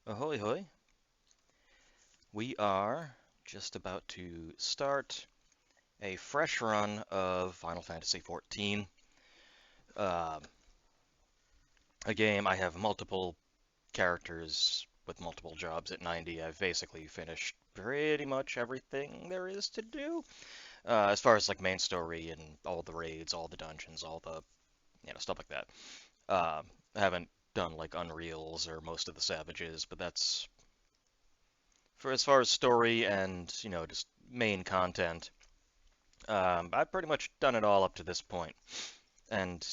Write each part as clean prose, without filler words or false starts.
Ahoy hoy. We are just about to start a fresh run of Final Fantasy XIV. Uh, a game I have multiple characters with multiple jobs at 90. I've basically finished pretty much everything there is to do. As far as like main story and all the raids, all the dungeons, all the stuff like that. I haven't done like Unreals or most of the Savages, but that's for as far as story and just main content. I've pretty much done it all up to this point, and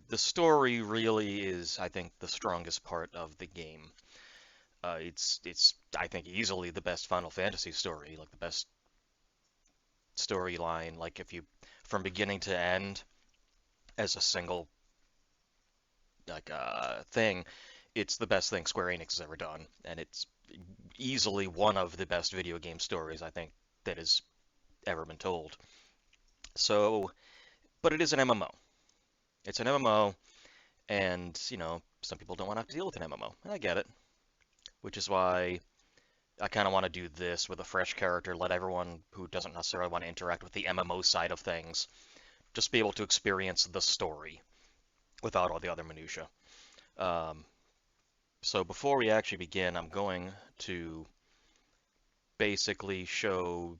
the story really is, I think, the strongest part of the game. It's I think easily the best Final Fantasy story, like the best storyline. Like if you from beginning to end as a single thing, it's the best thing Square Enix has ever done, and it's easily one of the best video game stories I think that has ever been told. So, but it is an MMO. It's an MMO. And, some people don't want to have to deal with an MMO, and I get it, which is why I kind of want to do this with a fresh character, let everyone who doesn't necessarily want to interact with the MMO side of things just be able to experience the story without all the other minutia. Um, so before we actually begin, I'm going to basically show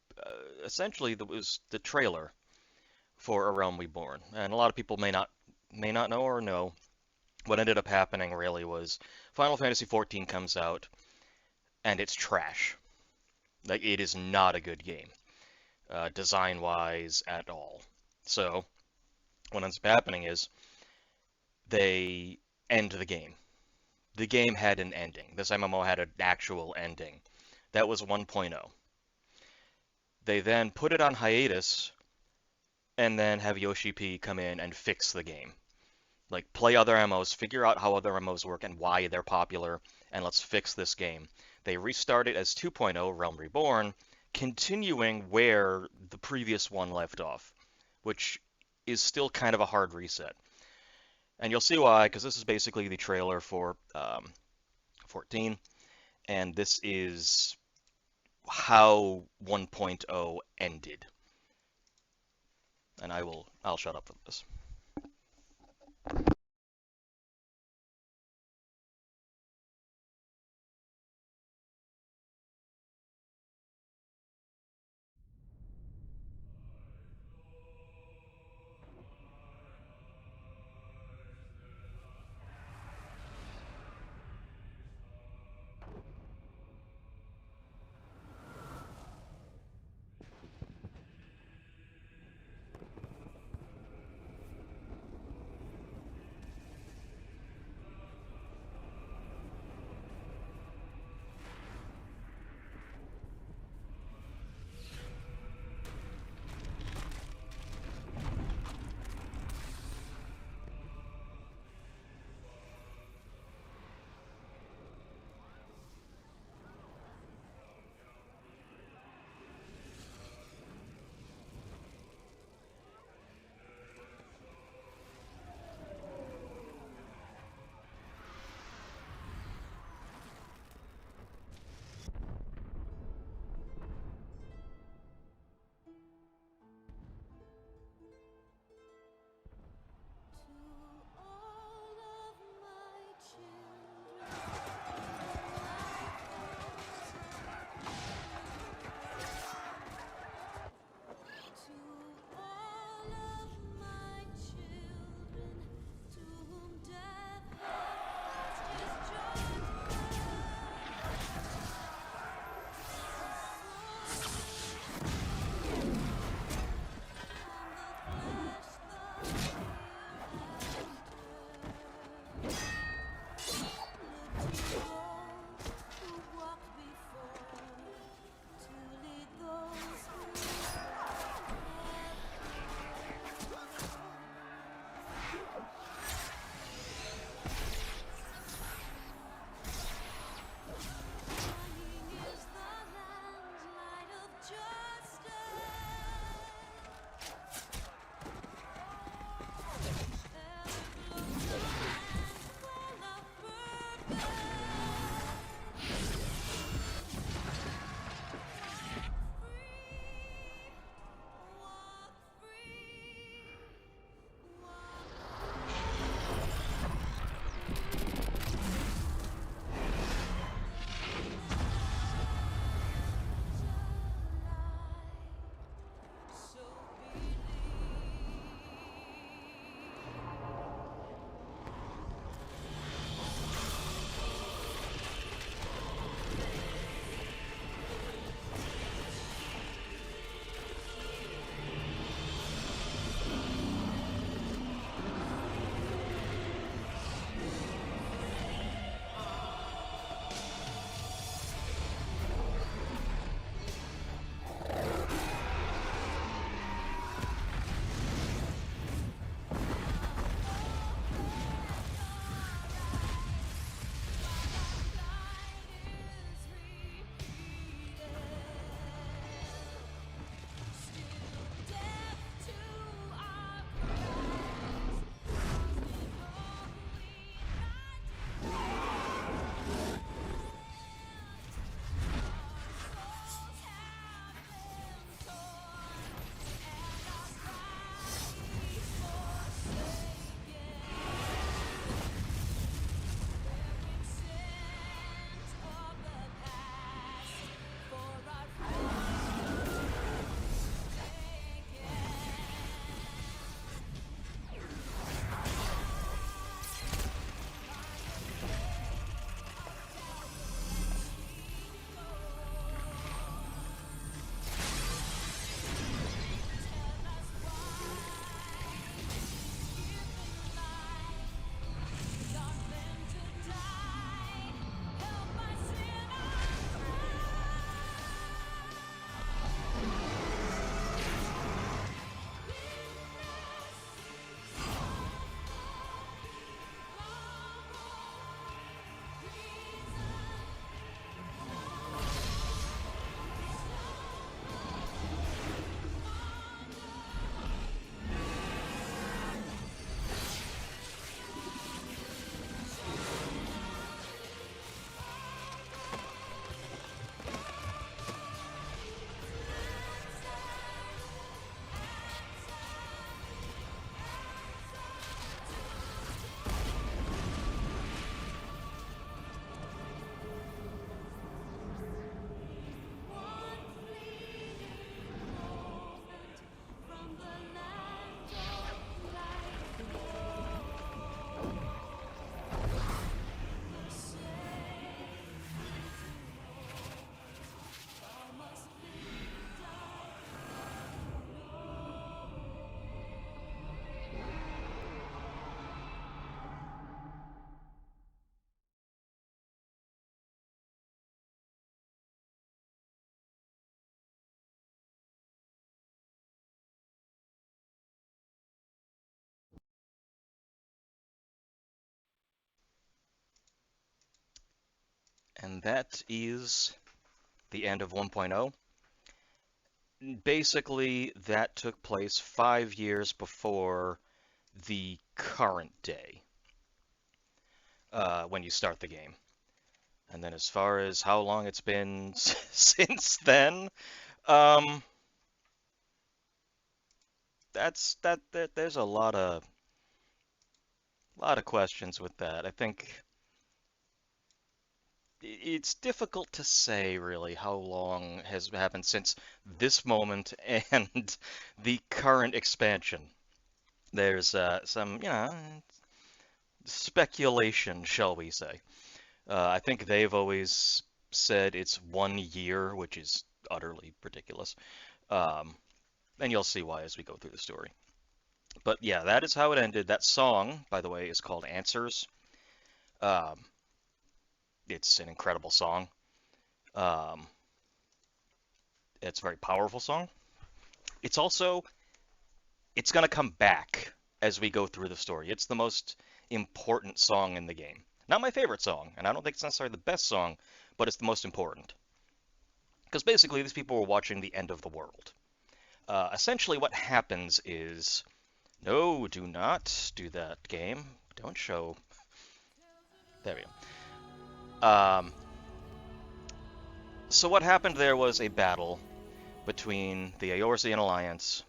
essentially was the trailer for A Realm Reborn, and a lot of people may not know or know what ended up happening really was Final Fantasy XIV comes out and it's trash. Like it is not a good game, design-wise at all. So what ends up happening is they end the game. The game had an ending. This MMO had an actual ending. That was 1.0. They then put it on hiatus and then have Yoshi P come in and fix the game. Like play other MMOs, figure out how other MMOs work and why they're popular, and let's fix this game. They restart it as 2.0 Realm Reborn, continuing where the previous one left off, which is still kind of a hard reset. And you'll see why, because this is basically the trailer for 14, and this is how 1.0 ended. And I'll shut up for this. And that is the end of 1.0. Basically, that took place 5 years before the current day when you start the game. And then as far as how long it's been since then, um, there's a lot of questions with that. I think it's difficult to say really how long has happened since this moment and the current expansion. There's some, speculation, shall we say. I think they've always said it's 1 year, which is utterly ridiculous. Um, and you'll see why as we go through the story. But yeah, that is how it ended. That song, by the way, is called Answers. Um, it's an incredible song. Um, it's a very powerful song. It's also it's gonna come back as we go through the story. It's the most important song in the game. Not my favorite song, and I don't think it's necessarily the best song, but it's the most important. Because basically, these people were watching the end of the world. Essentially, what happens is, no, do not do that, game. Don't show. There we go. So what happened there was a battle between the Eorzean Alliance.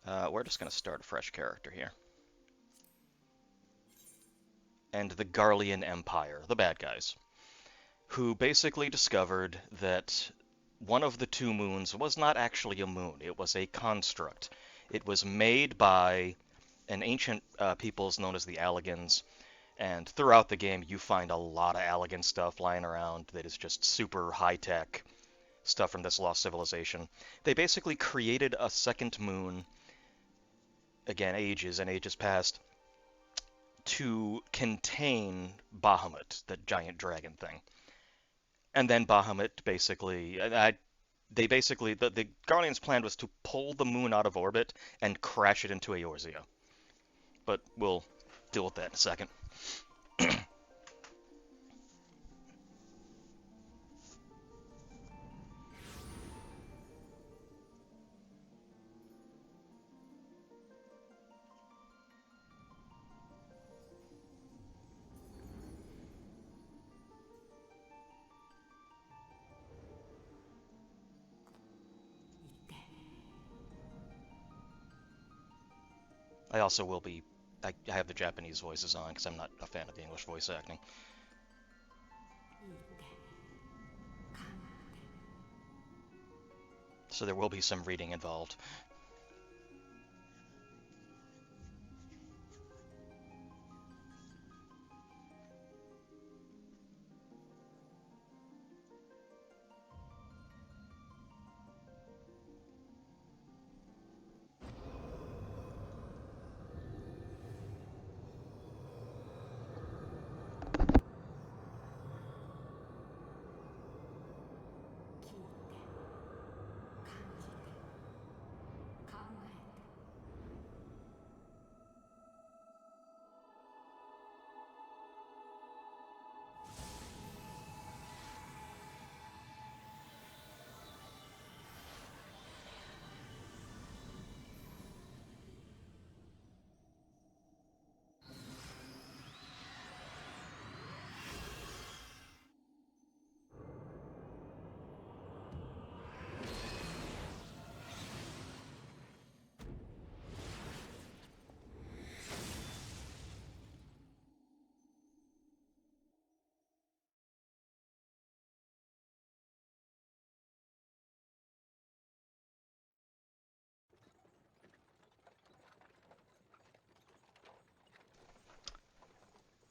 We're just going to start a fresh character here. And the Garlean Empire, the bad guys, who basically discovered that one of the two moons was not actually a moon. It was a construct. It was made by an ancient peoples known as the Allagans, and throughout the game you find a lot of Allagan stuff lying around that is just super high-tech stuff from this lost civilization. They basically created a second moon, again, ages and ages past, to contain Bahamut, the giant dragon thing. And then Bahamut basically, the Guardians' plan was to pull the moon out of orbit and crash it into Eorzea. But we'll deal with that in a second. I also will be. I have the Japanese voices on because I'm not a fan of the English voice acting. So there will be some reading involved.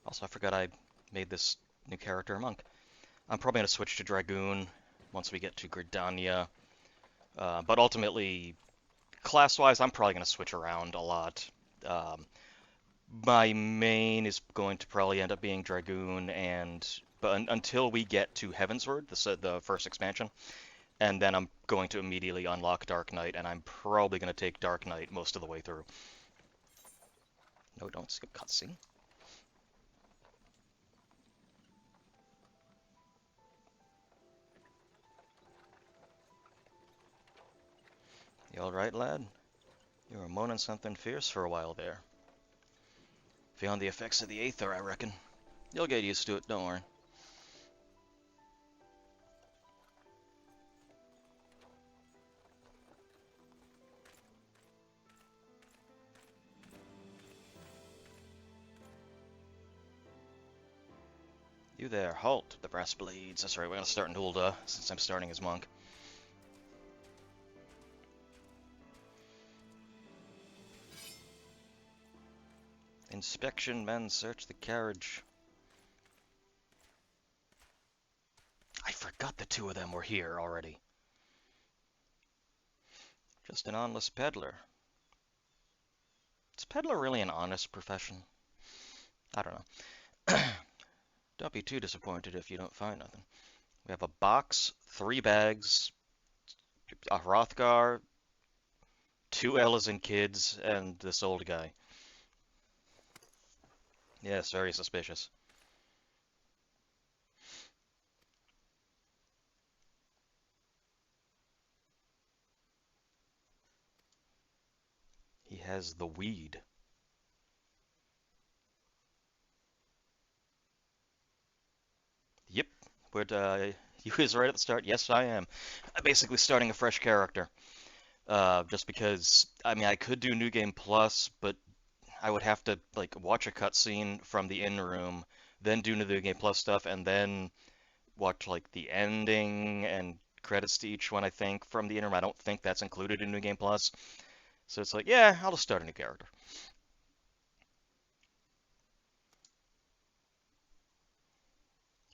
Also, I forgot I made this new character a monk. I'm probably going to switch to Dragoon once we get to Gridania. But ultimately, class-wise, I'm probably going to switch around a lot. Um, my main is going to probably end up being Dragoon, but until we get to Heavensward, the first expansion, and then I'm going to immediately unlock Dark Knight, and I'm probably going to take Dark Knight most of the way through. No, don't skip cutscene. You alright, lad? You were moaning something fierce for a while there. Feeling the effects of the aether, I reckon. You'll get used to it, don't worry. You there, halt, the brass blades. That's right, we're gonna start in Ul'dah, since I'm starting as monk. Inspection men, search the carriage. I forgot the two of them were here already. Just an honest peddler. Is peddler really an honest profession? I don't know. Don't be too disappointed if you don't find nothing. We have a box, 3 bags, a Hrothgar, 2 Ellison kids, and this old guy. Yes, very suspicious. He has the weed. Yep. But you was right at the start. Yes, I am. I'm basically starting a fresh character. Just because, I mean, I could do New Game Plus, but I would have to like watch a cutscene from the in room, then do New Game Plus stuff, and then watch like the ending and credits to each one. I think from the in room. I don't think that's included in New Game Plus. So it's like, yeah, I'll just start a new character.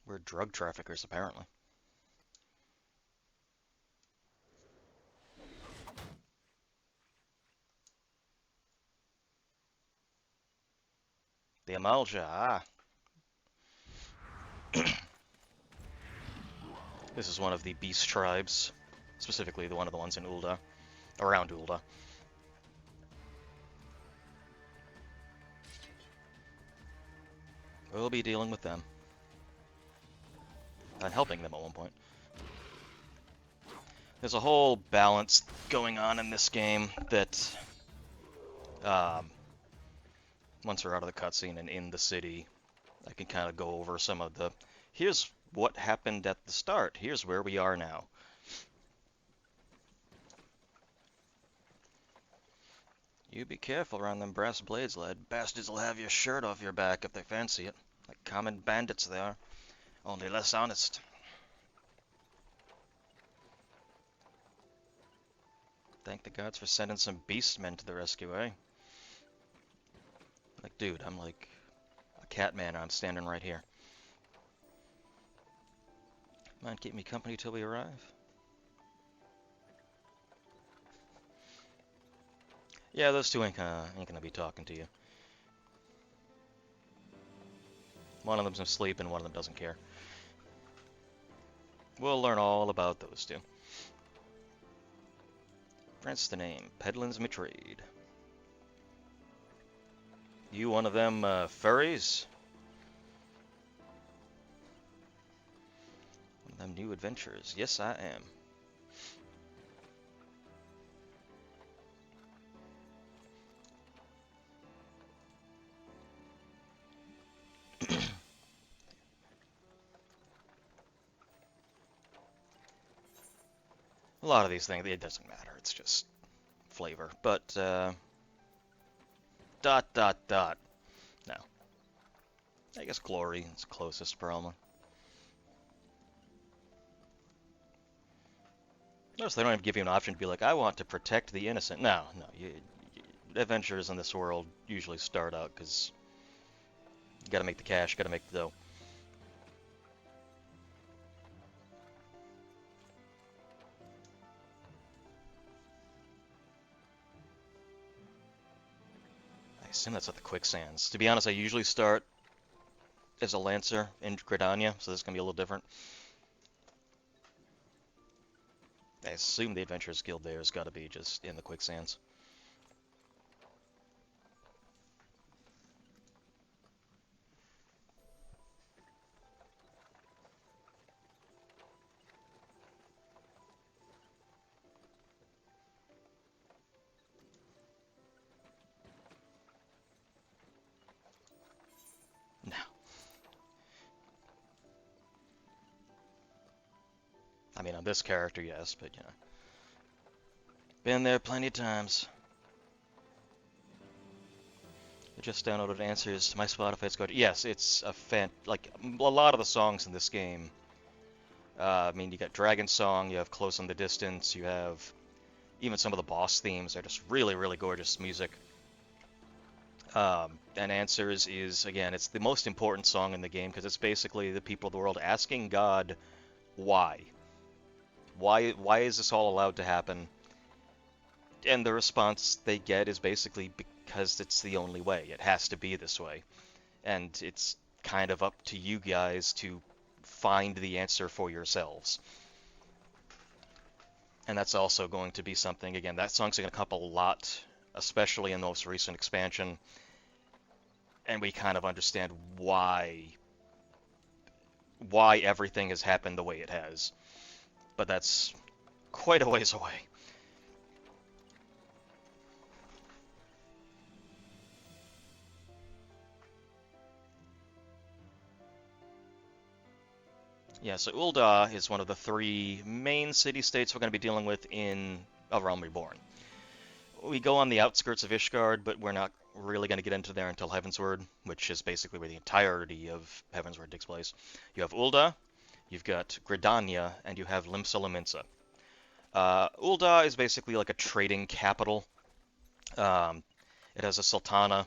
We're drug traffickers, apparently. The Amalja, ah. This is one of the beast tribes, specifically one of the ones in Ul'dah, around Ul'dah. We'll be dealing with them. And helping them at one point. There's a whole balance going on in this game that, once we're out of the cutscene and in the city, I can kind of go over some of the, here's what happened at the start, here's where we are now. You be careful around them brass blades, lad. Bastards will have your shirt off your back if they fancy it. Like common bandits they are, only less honest. Thank the gods for sending some beastmen to the rescue, eh? Like, dude, I'm like a cat man and I'm standing right here. Mind keep me company till we arrive? Yeah, those two ain't gonna be talking to you. One of them's asleep and one of them doesn't care. We'll learn all about those two. That's the name. Pedlin's me trade. You one of them furries? One of them new adventurers? Yes, I am. A lot of these things, it doesn't matter. It's just flavor. But, dot, dot, dot. No. I guess glory is closest, probably. Notice they don't even give you an option to be like, I want to protect the innocent. No, no. Adventures in this world usually start out because you gotta make the cash, gotta make the dough. I assume that's at the quicksands. To be honest, I usually start as a lancer in Gridania, so this is gonna be a little different. I assume the Adventurers Guild there has got to be just in the quicksands. mean, on this character, yes, but, you know. Been there plenty of times. I just downloaded Answers to my Spotify. Good. Yes, it's like, a lot of the songs in this game. I mean, you got Dragon Song, you have Close on the Distance, you have even some of the boss themes are just really, really gorgeous music. And Answers is, again, it's the most important song in the game because it's basically the people of the world asking God why. Why is this all allowed to happen? And the response they get is basically because it's the only way. It has to be this way. And it's kind of up to you guys to find the answer for yourselves. And that's also going to be something, again, that song's going to come up a lot, especially in the most recent expansion. And we kind of understand why everything has happened the way it has. But that's quite a ways away. Yeah, so Ul'dah is one of the 3 main city-states we're going to be dealing with in A Realm Reborn. We go on the outskirts of Ishgard, but we're not really going to get into there until Heavensward, which is basically where the entirety of Heavensward takes place. You have Ul'dah, you've got Gridania, and you have Limsa Lominsa. Ul'dah is basically like a trading capital. It has a sultana,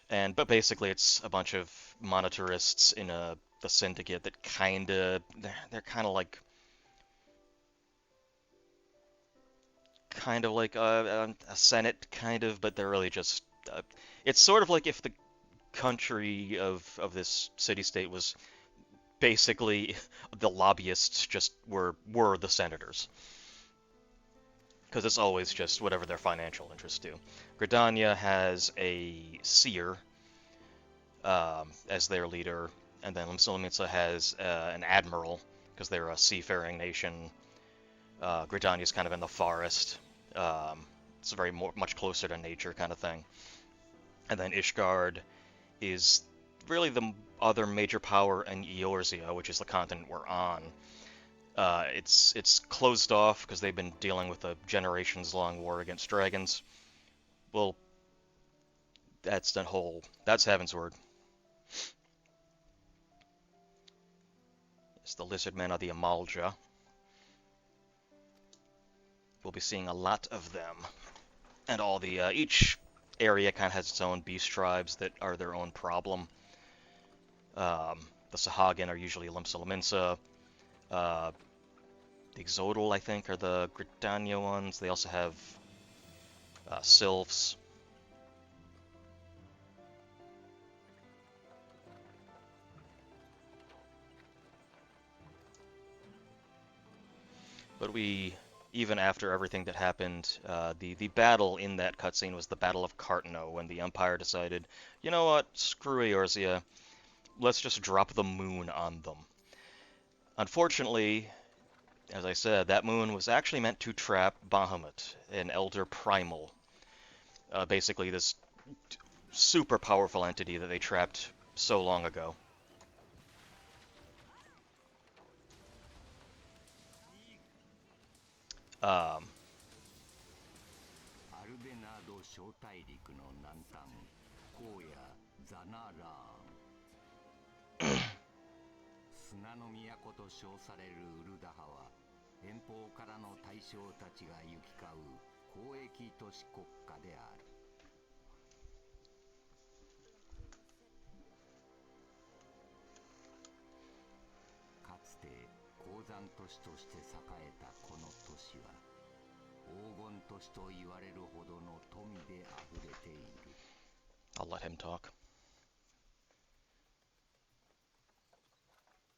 but basically it's a bunch of monetarists in the syndicate that they're kind of like a senate, kind of, but they're really just it's sort of like if the country of this city-state was basically the lobbyists just were the senators, because it's always just whatever their financial interests do. Gridania has a seer as their leader, and then Limsa Lominsa has an admiral, because they're a seafaring nation. Gridania's kind of in the forest. It's much closer to nature kind of thing. And then Ishgard is really the other major power in Eorzea, which is the continent we're on. It's closed off because they've been dealing with a generations-long war against dragons. Well, that's Heavensward. It's the lizardmen of the Amalja. We'll be seeing a lot of them. And all the, each area kind of has its own beast tribes that are their own problem. The Sahagin are usually Limsa Lominsa. The Exodal, I think, are the Gridania ones. They also have Sylphs. But even after everything that happened, the battle in that cutscene was the Battle of Cartno, when the Empire decided, you know what, screw Eorzea, let's just drop the moon on them. Unfortunately, as I said, that moon was actually meant to trap Bahamut, an Elder Primal. Basically this super powerful entity that they trapped so long ago. I'll let him talk.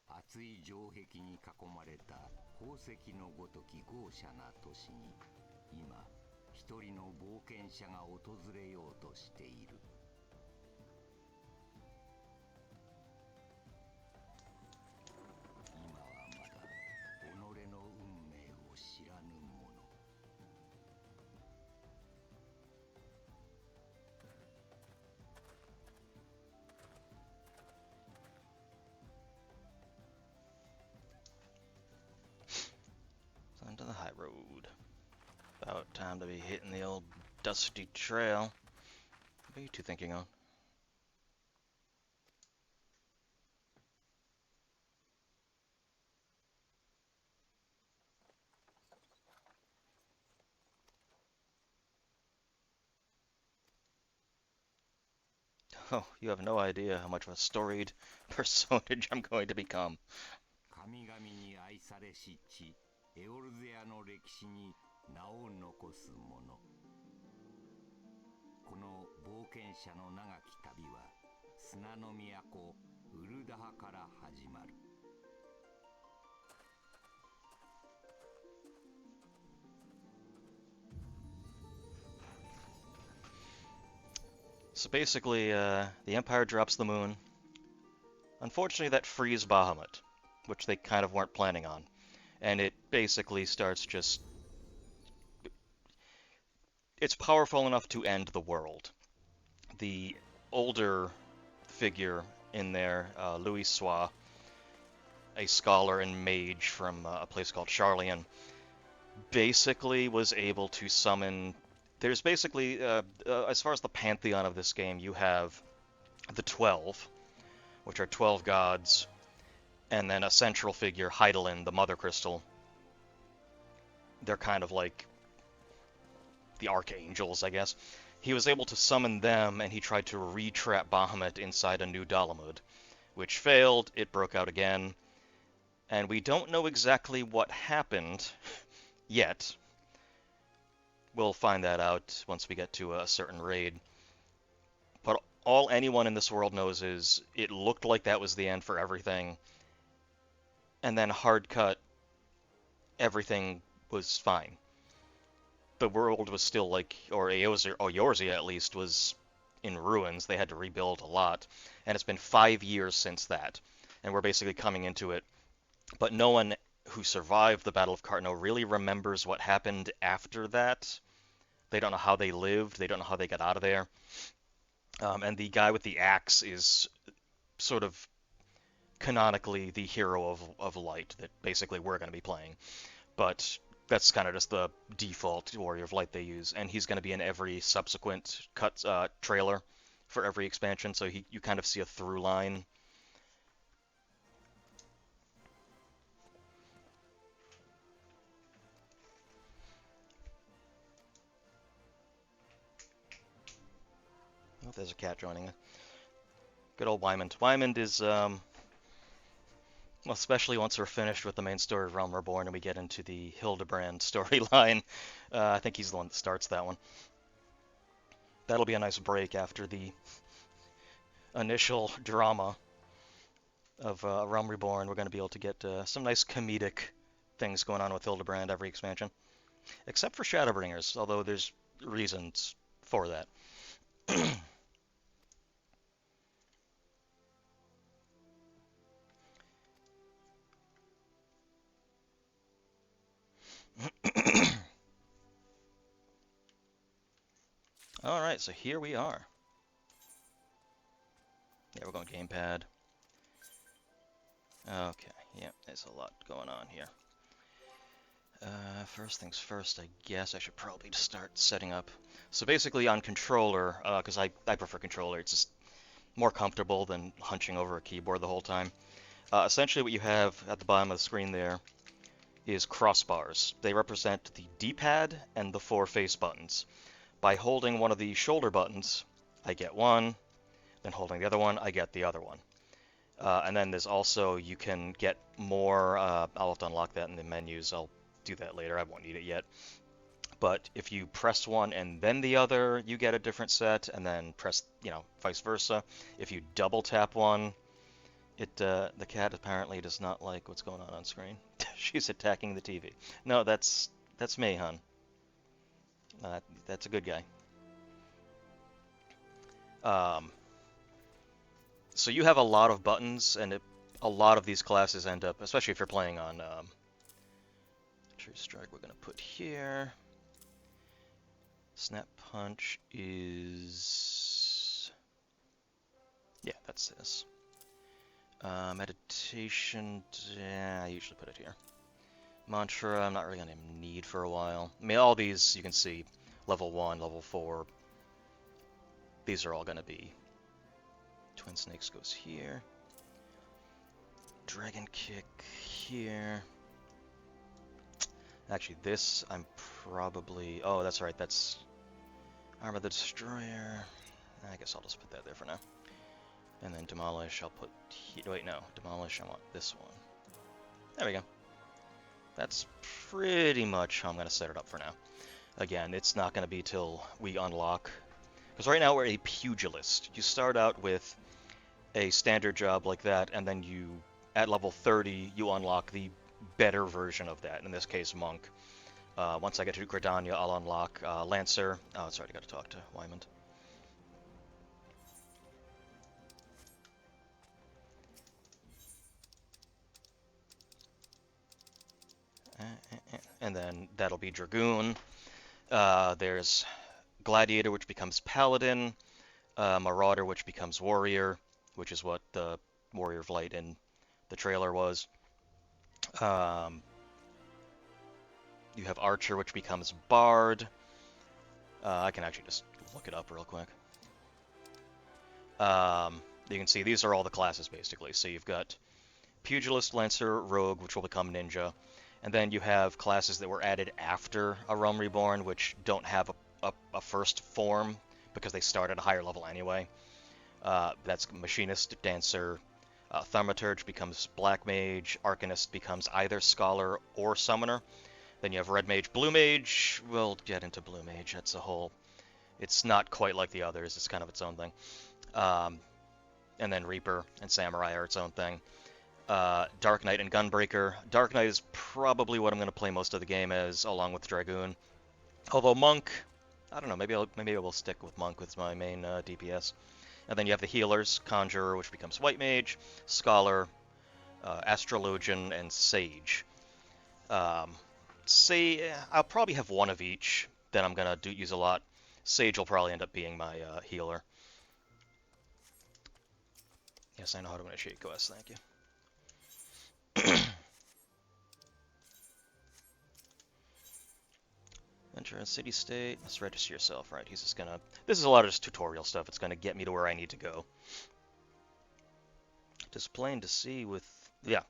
厚い城壁に囲まれた宝石のごとき豪奢な都市に今一人の冒険者が訪れようとしている。今はまだ己の運命を知らぬ者。the high road. About time to be hitting the old dusty trail. What are you two thinking on? Oh, you have no idea how much of a storied personage I'm going to become. 神々に愛されし地エオルゼアの歴史に名を残すもの。この冒険者の長き旅は砂の都ウルダハから始まる。So basically, the Empire drops the moon. Unfortunately, that frees Bahamut, which they kind of weren't planning on. And it basically starts just... It's powerful enough to end the world. The older figure in there, Louis Sois, a scholar and mage from a place called Charlian, basically was able to summon... There's basically, as far as the pantheon of this game, you have the 12, which are 12 gods, and then a central figure, Hydaelyn, the Mother Crystal. They're kind of like the archangels, I guess. He was able to summon them, and he tried to re-trap Bahamut inside a new Dalamud, which failed. It broke out again, and we don't know exactly what happened yet. We'll find that out once we get to a certain raid. But all anyone in this world knows is it looked like that was the end for everything, and then hard cut, everything was fine. The world was still like, or Eorzea at least, was in ruins. They had to rebuild a lot, and it's been 5 years since that, and we're basically coming into it. But no one who survived the Battle of Cartno really remembers what happened after that. They don't know how they lived. They don't know how they got out of there. And the guy with the axe is sort of canonically the hero of Light that basically we're going to be playing. But that's kind of just the default Warrior of Light they use. And he's going to be in every subsequent trailer for every expansion, so you kind of see a through line. Oh, there's a cat joining us. Good old Wymond. Wymond is, well, especially once we're finished with the main story of Realm Reborn and we get into the Hildebrand storyline, I think he's the one that starts that one. That'll be a nice break after the initial drama of Realm Reborn. We're going to be able to get some nice comedic things going on with Hildebrand every expansion. Except for Shadowbringers, although there's reasons for that. Alright, so here we are. Yeah, we're going gamepad. Okay, yeah, there's a lot going on here. First things first, I guess I should probably just start setting up. So basically on controller, because I prefer controller, it's just more comfortable than hunching over a keyboard the whole time. Essentially what you have at the bottom of the screen there is crossbars. They represent the D-pad and the 4 face buttons. By holding one of the shoulder buttons, I get one, then holding the other one, I get the other one. And then there's also, you can get more, I'll have to unlock that in the menus, I'll do that later, I won't need it yet. But if you press one and then the other, you get a different set, and then press, vice versa. If you double tap one, the cat apparently does not like what's going on screen. She's attacking the TV. No, that's me, hon. That's a good guy. So you have a lot of buttons, and a lot of these classes end up, especially if you're playing on True Strike, we're going to put here. Snap Punch is... Yeah, that's this. Meditation, I usually put it here. Mantra, I'm not really going to need for a while. I mean, all these, you can see, level 1, level 4, these are all going to be. Twin Snakes goes here. Dragon Kick here. Actually, this, I'm probably... Oh, that's right, that's Armor the Destroyer. I guess I'll just put that there for now. And then Demolish, I'll put... Wait, no. Demolish, I want this one. There we go. That's pretty much how I'm going to set it up for now. Again, it's not going to be till we unlock... Because right now we're a pugilist. You start out with a standard job like that, and then you, at level 30, you unlock the better version of that. In this case, Monk. Once I get to Gridania, I'll unlock Lancer. Oh, sorry, I got to talk to Wymond. And then that'll be Dragoon. There's Gladiator, which becomes Paladin. Marauder, which becomes Warrior, which is what the Warrior of Light in the trailer was. You have Archer, which becomes Bard. I can actually just look it up real quick. You can see these are all the classes, basically. So you've got Pugilist, Lancer, Rogue, which will become Ninja. And then you have classes that were added after A Realm Reborn, which don't have a first form, because they start at a higher level anyway. That's Machinist, Dancer, Thaumaturge becomes Black Mage, Arcanist becomes either Scholar or Summoner. Then you have Red Mage, Blue Mage. We'll get into Blue Mage. That's a whole... It's not quite like the others. It's kind of its own thing. And then Reaper and Samurai are its own thing. Dark Knight and Gunbreaker. Dark Knight is probably what I'm going to play most of the game as, along with Dragoon. Although Monk, I don't know, maybe I will stick with Monk with my main DPS. And then you have the healers, Conjurer, which becomes White Mage, Scholar, Astrologian, and Sage. I'll probably have one of each that I'm going to use a lot. Sage will probably end up being my healer. Yes, I know how to initiate quests, thank you. Enter a city state. Let's register yourself, right? He's just gonna... This is a lot of just tutorial stuff. It's gonna get me to where I need to go. Tis plain to see with... Yeah,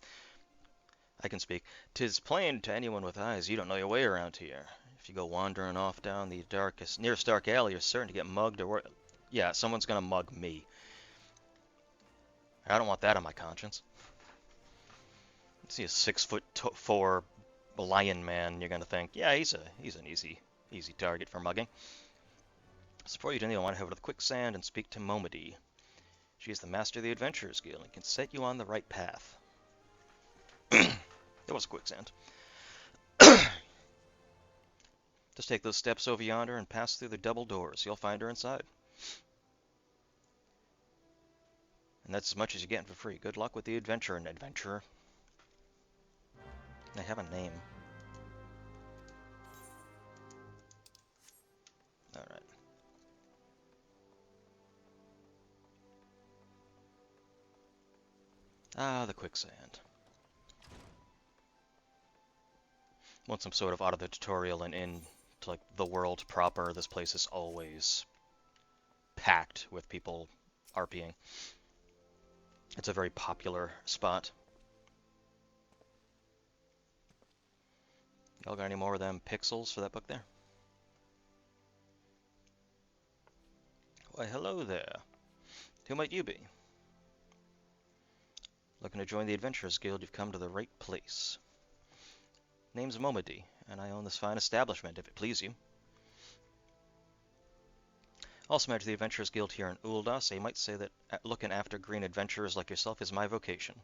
I can speak. Tis plain to anyone with eyes you don't know your way around here. If you go wandering off down the nearest dark alley, you're certain to get mugged or... Yeah, someone's gonna mug me. I don't want that on my conscience. You see a 6'4" lion man, you're gonna think, yeah, he's an easy target for mugging. Before you do anything, I want to head over to the quicksand and speak to Momody. She is the master of the Adventurers Guild and can set you on the right path. There was quicksand. Just take those steps over yonder and pass through the double doors. You'll find her inside. And that's as much as you're getting for free. Good luck with the adventure and adventurer. They have a name. Alright. Ah, the quicksand. Once I'm sort of out of the tutorial and in to like the world proper, this place is always packed with people RPing. It's a very popular spot. Y'all got any more of them pixels for that book there? Why, hello there. Who might you be? Looking to join the Adventurers Guild, you've come to the right place. Name's Momody, and I own this fine establishment, if it please you. Also member to the Adventurers Guild here in Ul'dah, so you might say that looking after green adventurers like yourself is my vocation.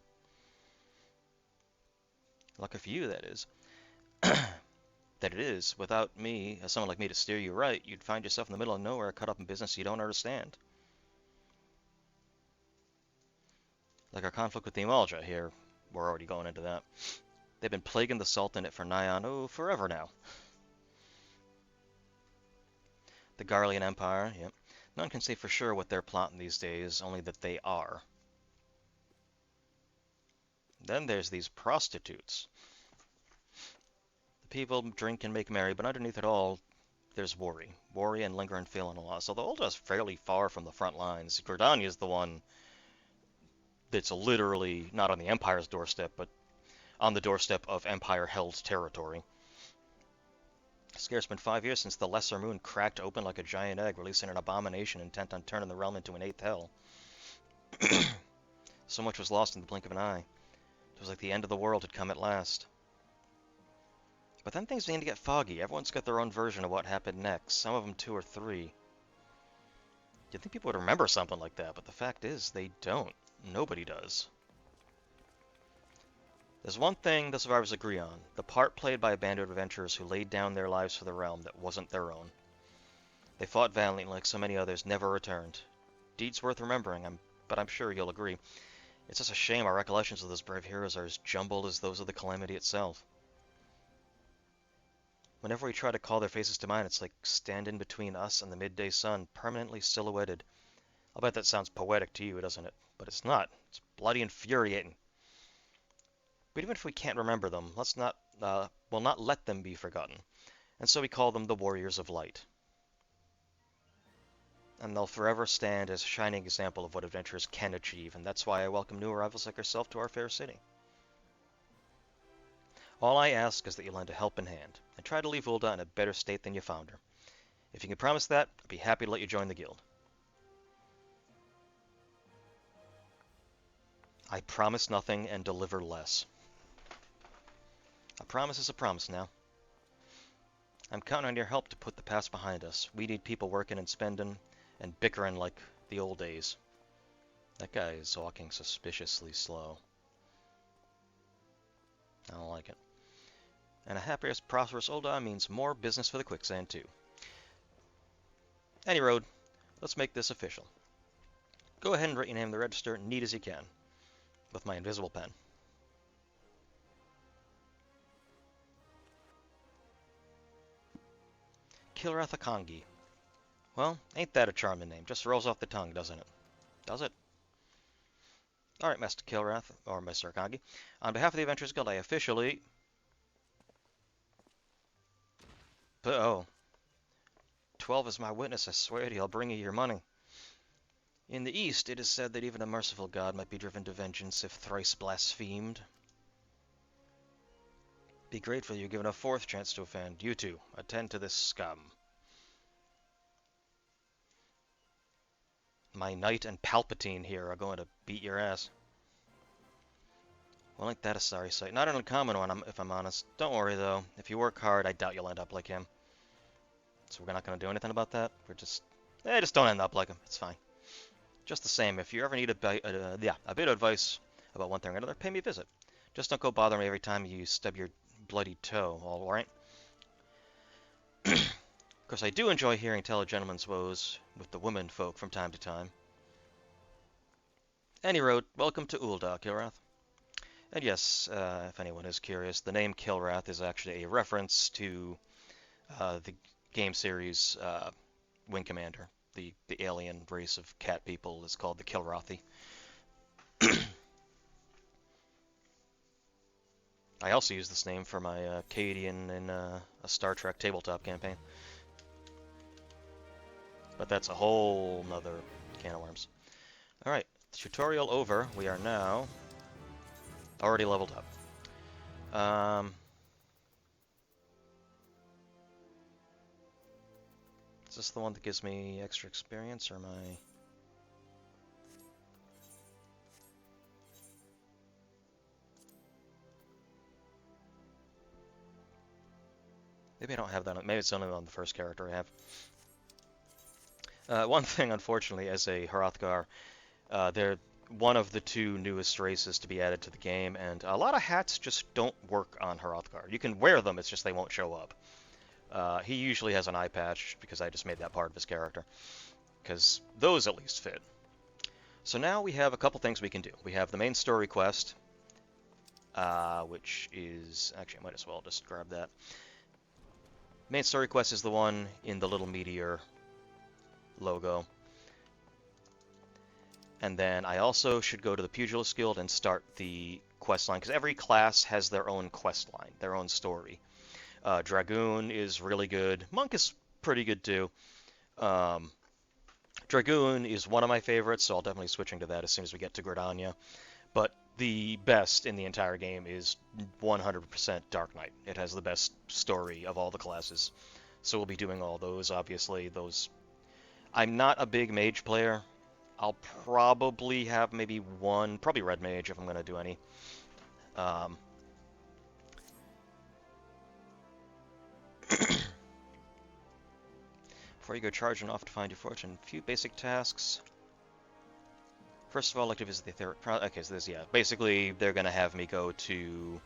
Lucky for you, that is. That it is. Without me, someone like me to steer you right, you'd find yourself in the middle of nowhere, caught up in business you don't understand. Like our conflict with the Amalja here, we're already going into that. They've been plaguing the Sultanate for nigh on, forever now. The Garlean Empire, yep. None can say for sure what they're plotting these days, only that they are. Then there's these prostitutes. people drink and make merry, but underneath it all, there's worry. Worry and lingering feeling of loss. Although Ulda's fairly far from the front lines, Gridania's the one that's literally not on the Empire's doorstep, but on the doorstep of Empire-held territory. Scarce been 5 years since the Lesser Moon cracked open like a giant egg, releasing an abomination intent on turning the realm into an eighth hell. So much was lost in the blink of an eye. It was like the end of the world had come at last. But then things began to get foggy. Everyone's got their own version of what happened next. Some of them 2 or 3. You'd think people would remember something like that, but the fact is, they don't. Nobody does. There's one thing the survivors agree on. The part played by a band of adventurers who laid down their lives for the realm that wasn't their own. They fought valiantly like so many others, never returned. Deeds worth remembering, but I'm sure you'll agree. It's just a shame our recollections of those brave heroes are as jumbled as those of the Calamity itself. Whenever we try to call their faces to mind, it's like standing between us and the midday sun, permanently silhouetted. I'll bet that sounds poetic to you, doesn't it? But it's not. It's bloody infuriating. But even if we can't remember them, we'll not let them be forgotten. And so we call them the Warriors of Light. And they'll forever stand as a shining example of what adventurers can achieve, and that's why I welcome new arrivals like yourself to our fair city. All I ask is that you lend a helping hand, and try to leave Ulda in a better state than you found her. If you can promise that, I'd be happy to let you join the guild. I promise nothing and deliver less. A promise is a promise now. I'm counting on your help to put the past behind us. We need people working and spending and bickering like the old days. That guy is walking suspiciously slow. I don't like it. And a happier, prosperous Ulda means more business for the quicksand, too. Any road, let's make this official. Go ahead and write your name in the register neat as you can, with my invisible pen. Kil'rath Akangi. Well, ain't that a charming name? Just rolls off the tongue, doesn't it? Does it? Alright, Master Kil'rath, or Mr. Akangi. On behalf of the Adventurers Guild, I officially... Oh. 12 is my witness, I swear to you, I'll bring you your money. In the East, it is said that even a merciful god might be driven to vengeance if thrice blasphemed. Be grateful you're given a 4th chance to offend. You two, attend to this scum. My Knight and Palpatine here are going to beat your ass. Well, ain't that a sorry sight? Not an uncommon one, if I'm honest. Don't worry, though. If you work hard, I doubt you'll end up like him. So we're not going to do anything about that? We're just... just don't end up like him. It's fine. Just the same, if you ever need a bit of advice about one thing or another, pay me a visit. Just don't go bother me every time you stub your bloody toe, all right? Of course, I do enjoy hearing tell a gentleman's woes with the women folk from time to time. Any road, welcome to Ulda, Kil'rath. And yes, if anyone is curious, the name Kil'rath is actually a reference to the game series Wing Commander. The alien race of cat people is called the Kil'rathi. I also use this name for my Cadian in a Star Trek tabletop campaign. But that's a whole nother can of worms. Alright, tutorial over. We are now already leveled up. Is this the one that gives me extra experience, or am I... Maybe I don't have that. Maybe it's only on the first character I have. One thing, unfortunately, as a Hrothgar, they're one of the 2 newest races to be added to the game, and a lot of hats just don't work on Hrothgar. You can wear them, it's just they won't show up. He usually has an eye patch, because I just made that part of his character, because those at least fit. So now we have a couple things we can do. We have the main story quest, which is... Actually, I might as well just grab that. Main story quest is the one in the little meteor logo. And then I also should go to the Pugilist Guild and start the quest line, because every class has their own quest line, their own story. Dragoon is really good. Monk is pretty good too. Um, Dragoon is one of my favorites, so I'll definitely switching to that as soon as we get to Gridania. But the best in the entire game is 100% Dark Knight. It has the best story of all the classes. So we'll be doing all those, obviously. Those. I'm not a big mage player. I'll probably have maybe one, probably red mage if I'm going to do any. Um, Before you go charging off to find your fortune, a few basic tasks. First of all, I'd like to visit the etheric. Okay, so this, yeah. Basically, they're going to have me go to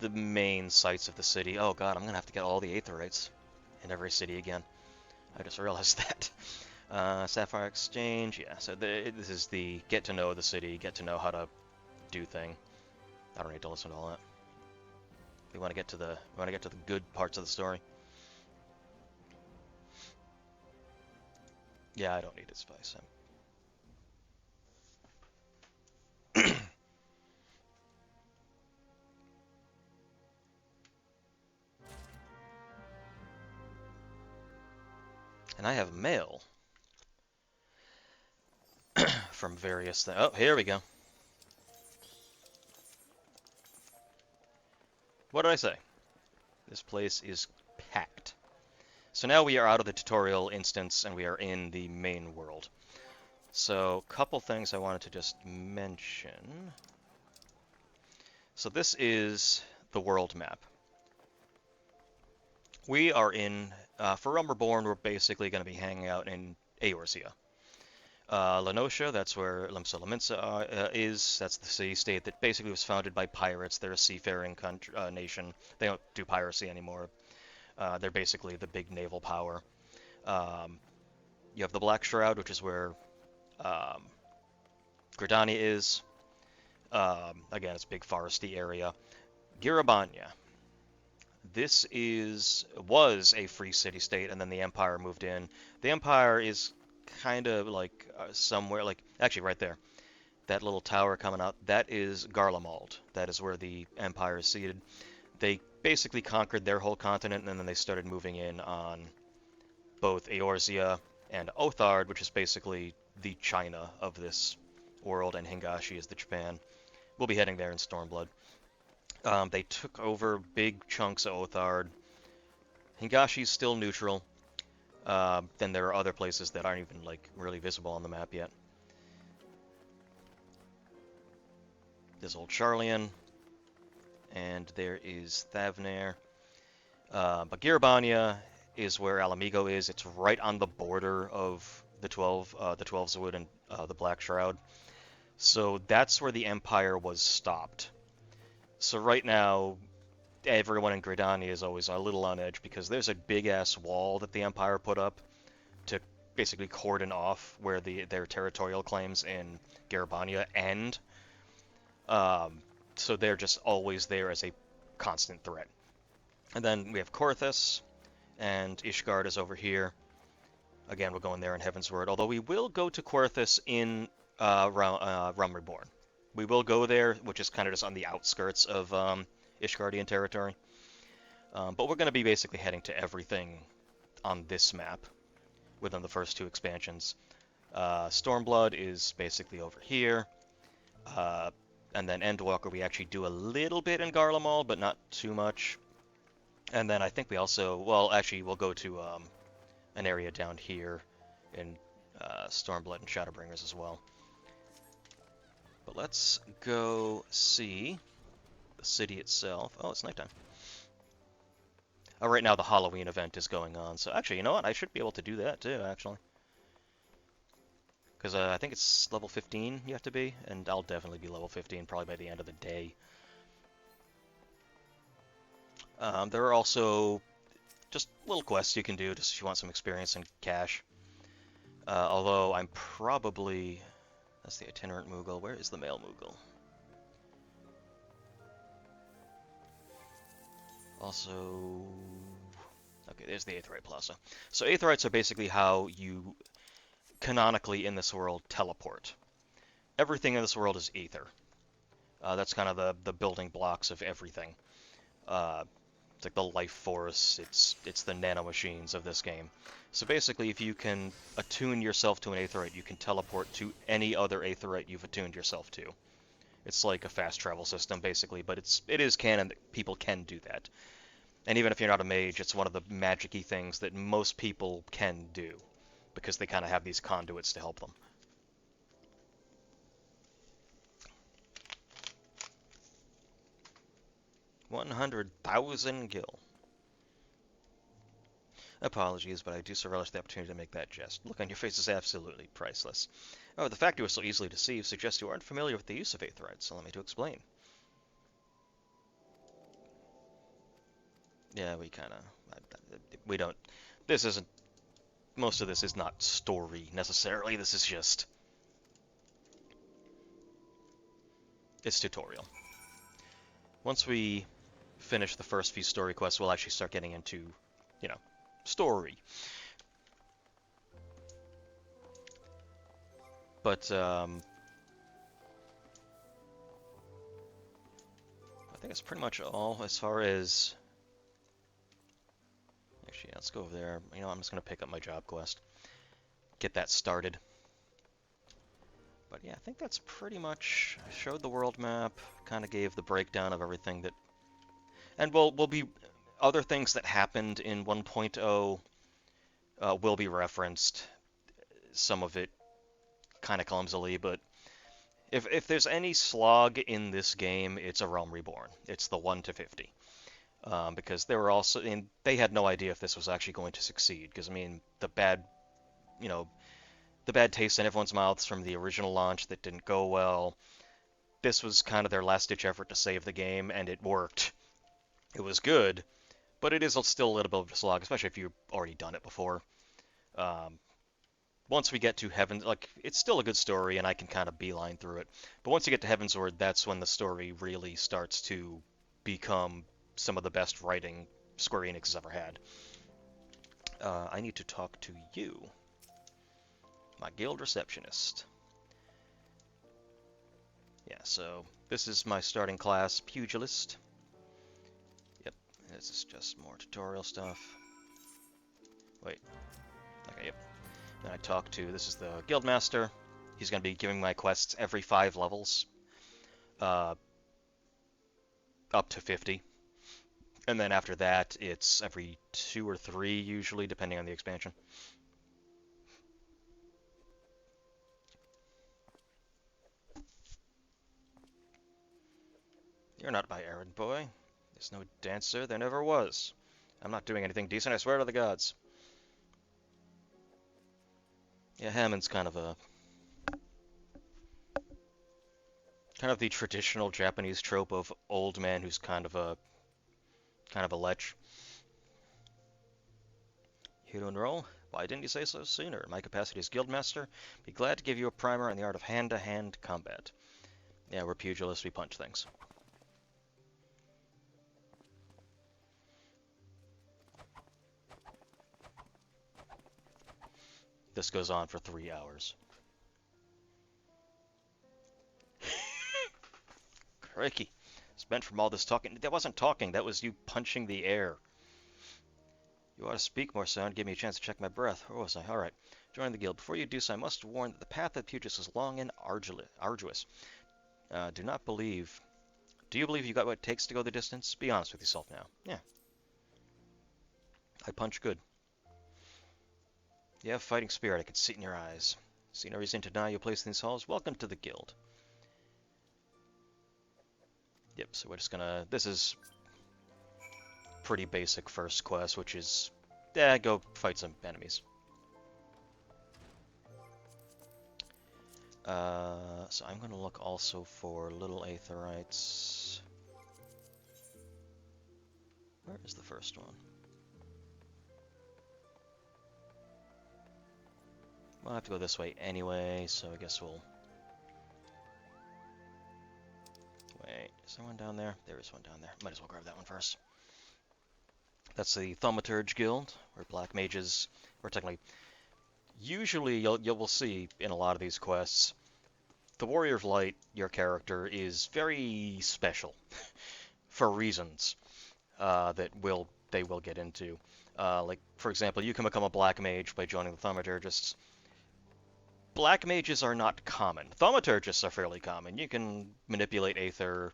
the main sites of the city. Oh god, I'm going to have to get all the aetherites in every city again. I just realized that. Sapphire Exchange, yeah. So this is the get to know the city, get to know how to do thing. I don't need to listen to all that. We want to get to the good parts of the story. Yeah, I don't need advice. And I have mail from various things. Oh, here we go. What did I say? This place is packed. So now we are out of the tutorial instance and we are in the main world. So, couple things I wanted to just mention. So this is the world map. We are in, for Realm Reborn, we're basically going to be hanging out in Eorzea. Lenosha, that's where Limsa Lominsa is. That's the city-state that basically was founded by pirates. They're a seafaring nation. They don't do piracy anymore. They're basically the big naval power. You have the Black Shroud, which is where Gridania is. Again, it's a big foresty area. Girabanya. This was a free city-state, and then the Empire moved in. The Empire is kind of like somewhere, like actually right there. That little tower coming out, that is Garlemald. That is where the Empire is seated. They basically conquered their whole continent, and then they started moving in on both Eorzea and Othard, which is basically the China of this world, and Hingashi is the Japan. We'll be heading there in Stormblood. They took over big chunks of Othard. Hingashi's still neutral. Then there are other places that aren't even like really visible on the map yet. There's Old Charlian, and there is Thavnair. But Girabanya is where Alamigo is. It's right on the border of the 12's Wood and the Black Shroud. So that's where the Empire was stopped. So right now, everyone in Gridania is always a little on edge because there's a big-ass wall that the Empire put up to basically cordon off where their territorial claims in Garabania end. So they're just always there as a constant threat. And then we have Korthus, and Ishgard is over here. Again, we're going there in Heaven's Word, although we will go to Korthus in Realm Reborn. We will go there, which is kind of just on the outskirts of Ishgardian territory. But we're going to be basically heading to everything on this map within the first two expansions. Stormblood is basically over here. And then Endwalker, we actually do a little bit in Garlemald, but not too much. And then I think we also, well, actually, we'll go to an area down here in Stormblood and Shadowbringers as well. But let's go see the city itself. Oh, it's nighttime. Oh, right now the Halloween event is going on. So actually, you know what? I should be able to do that too, actually. Because I think it's level 15 you have to be, and I'll definitely be level 15 probably by the end of the day. There are also just little quests you can do just if you want some experience and cash. Although I'm probably... That's the itinerant Moogle. Where is the male Moogle? Also... Okay, there's the Aetheryte Plaza. So Aetherites are basically how you canonically in this world teleport. Everything in this world is ether. That's kind of the building blocks of everything. Uh, it's like the life force. It's the nanomachines of this game. So basically, if you can attune yourself to an aetheryte, you can teleport to any other aetheryte you've attuned yourself to. It's like a fast travel system, basically, but it is canon that people can do that. And even if you're not a mage, it's one of the magic-y things that most people can do, because they kind of have these conduits to help them. 100,000 gil. Apologies, but I do so relish the opportunity to make that jest. Look on your face is absolutely priceless. Oh, the fact you were so easily deceived suggests you aren't familiar with the use of aetherytes, so allow me to explain. Yeah, we don't, this isn't, most of this is not story, necessarily. This is just, it's tutorial. Once we finish the first few story quests, we'll actually start getting into, you know, story. But, I think it's pretty much all as far as... Actually, yeah, let's go over there. You know, I'm just going to pick up my job quest. Get that started. But yeah, I think that's pretty much... I showed the world map, kind of gave the breakdown of everything that... And we'll be... Other things that happened in 1.0 will be referenced. Some of it kind of clumsily, but if there's any slog in this game, it's a Realm Reborn. It's the 1 to 50. Because they were also, and they had no idea if this was actually going to succeed. Because I mean, the bad taste in everyone's mouths from the original launch that didn't go well. This was kind of their last-ditch effort to save the game, and it worked. It was good, but it is still a little bit of a slog, especially if you've already done it before. Um, Once we get to Heaven, like, it's still a good story, and I can kind of beeline through it. But once you get to Heavensward, that's when the story really starts to become some of the best writing Square Enix has ever had. I need to talk to you, my guild receptionist. Yeah, so this is my starting class, Pugilist. Yep, this is just more tutorial stuff. Wait, okay, yep. Then I talk to, this is the Guildmaster. He's going to be giving my quests every 5 levels. Up to 50. And then after that, it's every 2 or 3, usually, depending on the expansion. You're not my errand boy. There's no dancer, there never was. I'm not doing anything decent, I swear to the gods. Yeah, Hammond's kind of the traditional Japanese trope of old man who's kind of a lech. Hero and roll? Why didn't you say so sooner? In my capacity as guildmaster, be glad to give you a primer on the art of hand-to-hand combat. Yeah, we're pugilists, we punch things. This goes on for 3 hours. Crikey. Spent from all this talking. That wasn't talking, that was you punching the air. You ought to speak more, son. Give me a chance to check my breath. Where was I? Alright. Join the guild. Before you do so, I must warn that the path of Pugis is long and arduous. Do not believe... Do you believe you got what it takes to go the distance? Be honest with yourself now. Yeah. I punch good. You have fighting spirit. I can see it in your eyes. See no reason to deny your place in these halls. Welcome to the guild. Yep, so we're just gonna... This is pretty basic first quest, which is... go fight some enemies. So I'm gonna look also for little aetherytes. Where is the first one? We'll have to go this way anyway, so I guess we'll... Wait, is there one down there? There is one down there. Might as well grab that one first. That's the Thaumaturge Guild, where black mages, or technically... Usually, you will see in a lot of these quests, the Warrior of Light, your character, is very special, for reasons. that they will get into. Like, for example, you can become a black mage by joining the thaumaturgists. Black mages are not common. Thaumaturgists are fairly common. You can manipulate aether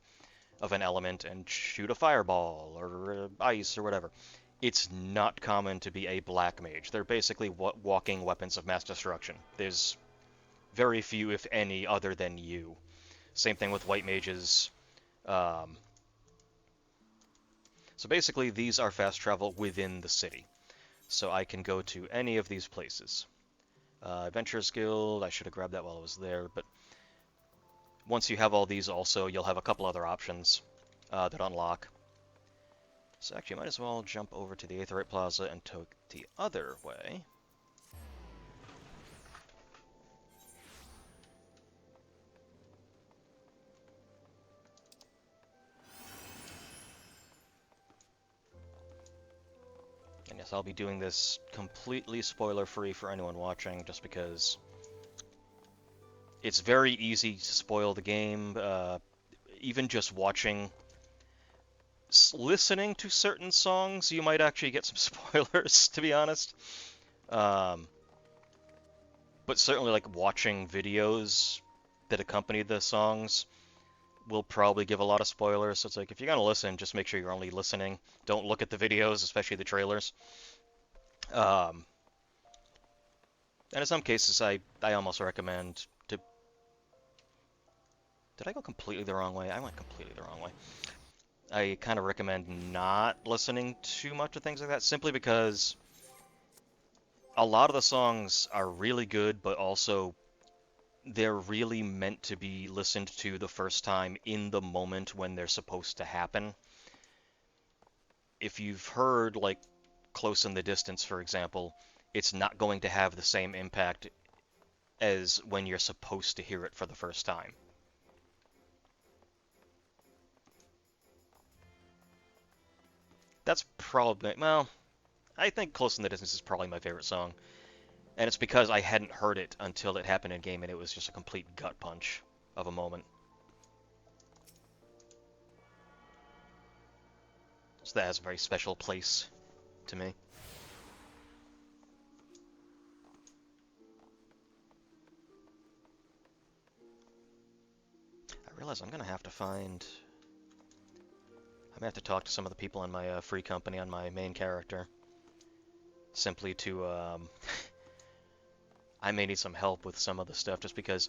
of an element and shoot a fireball or ice or whatever. It's not common to be a black mage. They're basically walking weapons of mass destruction. There's very few, if any, other than you. Same thing with white mages. Um, so basically, these are fast travel within the city. So I can go to any of these places. Adventurers Guild, I should have grabbed that while I was there, but once you have all these also, you'll have a couple other options that unlock. So actually, I might as well jump over to the Aetherite Plaza and take the other way. And yes, I'll be doing this completely spoiler-free for anyone watching, just because it's very easy to spoil the game. Even just watching, listening to certain songs, you might actually get some spoilers, to be honest. Um, but certainly, like, watching videos that accompany the songs will probably give a lot of spoilers. So it's like, if you're gonna listen, just make sure you're only listening. Don't look at the videos, especially the trailers. Um, and in some cases, I almost recommend to. Did I go completely the wrong way? I went completely the wrong way. I kind of recommend not listening too much to things like that, simply because a lot of the songs are really good, but also they're really meant to be listened to the first time in the moment when they're supposed to happen. If you've heard, like, Close in the Distance, for example, it's not going to have the same impact as when you're supposed to hear it for the first time. That's probably, well, I think Close in the Distance is probably my favorite song. And it's because I hadn't heard it until it happened in game, and it was just a complete gut punch of a moment. So that has a very special place to me. I realize I'm gonna have to find. I'm gonna have to talk to some of the people in my free company on my main character, simply to. I may need some help with some of the stuff, just because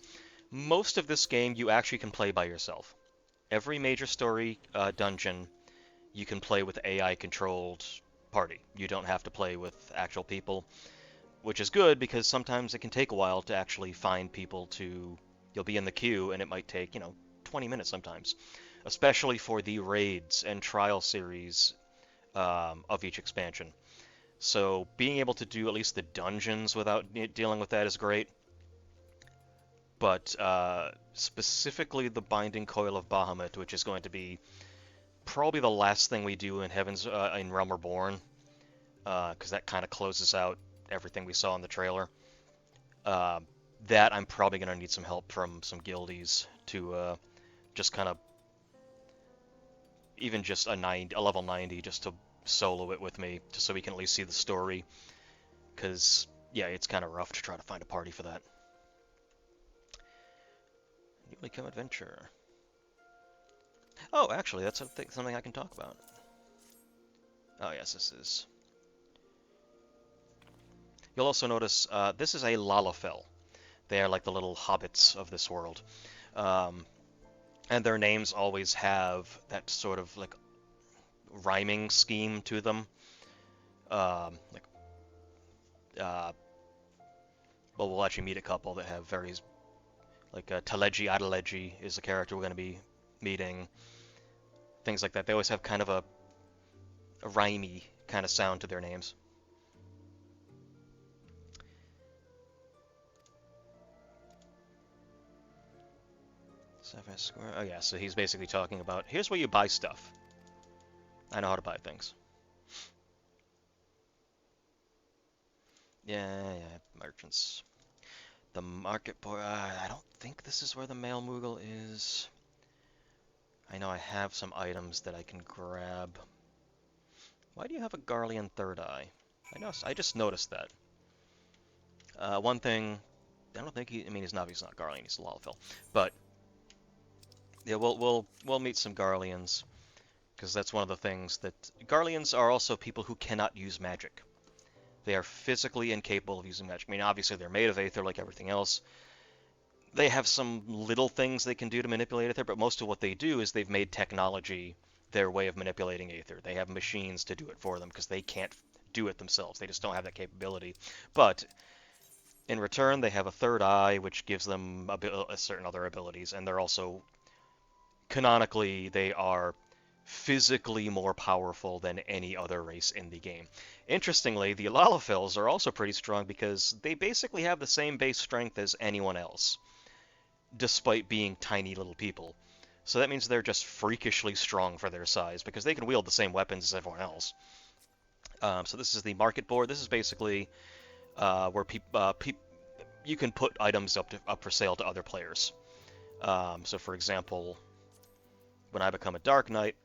most of this game you actually can play by yourself. Every major story dungeon you can play with AI-controlled party. You don't have to play with actual people, which is good because sometimes it can take a while to actually find people to. You'll be in the queue and it might take, 20 minutes sometimes, especially for the raids and trial series of each expansion. So being able to do at least the dungeons without dealing with that is great. But specifically the Binding Coil of Bahamut, which is going to be probably the last thing we do in in Realm Reborn, because that kind of closes out everything we saw in the trailer. Uh, that I'm probably going to need some help from some guildies to just kind of, even just a level 90, just to solo it with me, just so we can at least see the story. Because, yeah, it's kind of rough to try to find a party for that. Newly come adventure. Oh, actually, that's something I can talk about. Oh, yes, this is. You'll also notice this is a Lalafell. They are like the little hobbits of this world. Um, and their names always have that sort of like rhyming scheme to them. Like, well, we'll actually meet a couple that have various, like Teleji Adeleji is the character we're going to be meeting. Things like that. They always have kind of a rhymey kind of sound to their names. Square. Oh yeah, so he's basically talking about, here's where you buy stuff. I know how to buy things. Yeah, merchants. The market boy. I don't think this is where the male Moogle is. I know I have some items that I can grab. Why do you have a Garlean third eye? I just noticed that. One thing, I don't think I mean, he's not Garlean, he's a Lalafell. But, yeah, we'll meet some Garleans, because that's one of the things that... Garleans are also people who cannot use magic. They are physically incapable of using magic. I mean, obviously they're made of Aether like everything else. They have some little things they can do to manipulate Aether, but most of what they do is they've made technology their way of manipulating Aether. They have machines to do it for them because they can't do it themselves. They just don't have that capability. But in return, they have a third eye, which gives them certain other abilities, and they're also, canonically, they are physically more powerful than any other race in the game. Interestingly, the Lalafels are also pretty strong because they basically have the same base strength as anyone else, despite being tiny little people. So that means they're just freakishly strong for their size because they can wield the same weapons as everyone else. So this is the market board. This is basically where you can put items up for sale to other players. So for example, when I become a Dark Knight,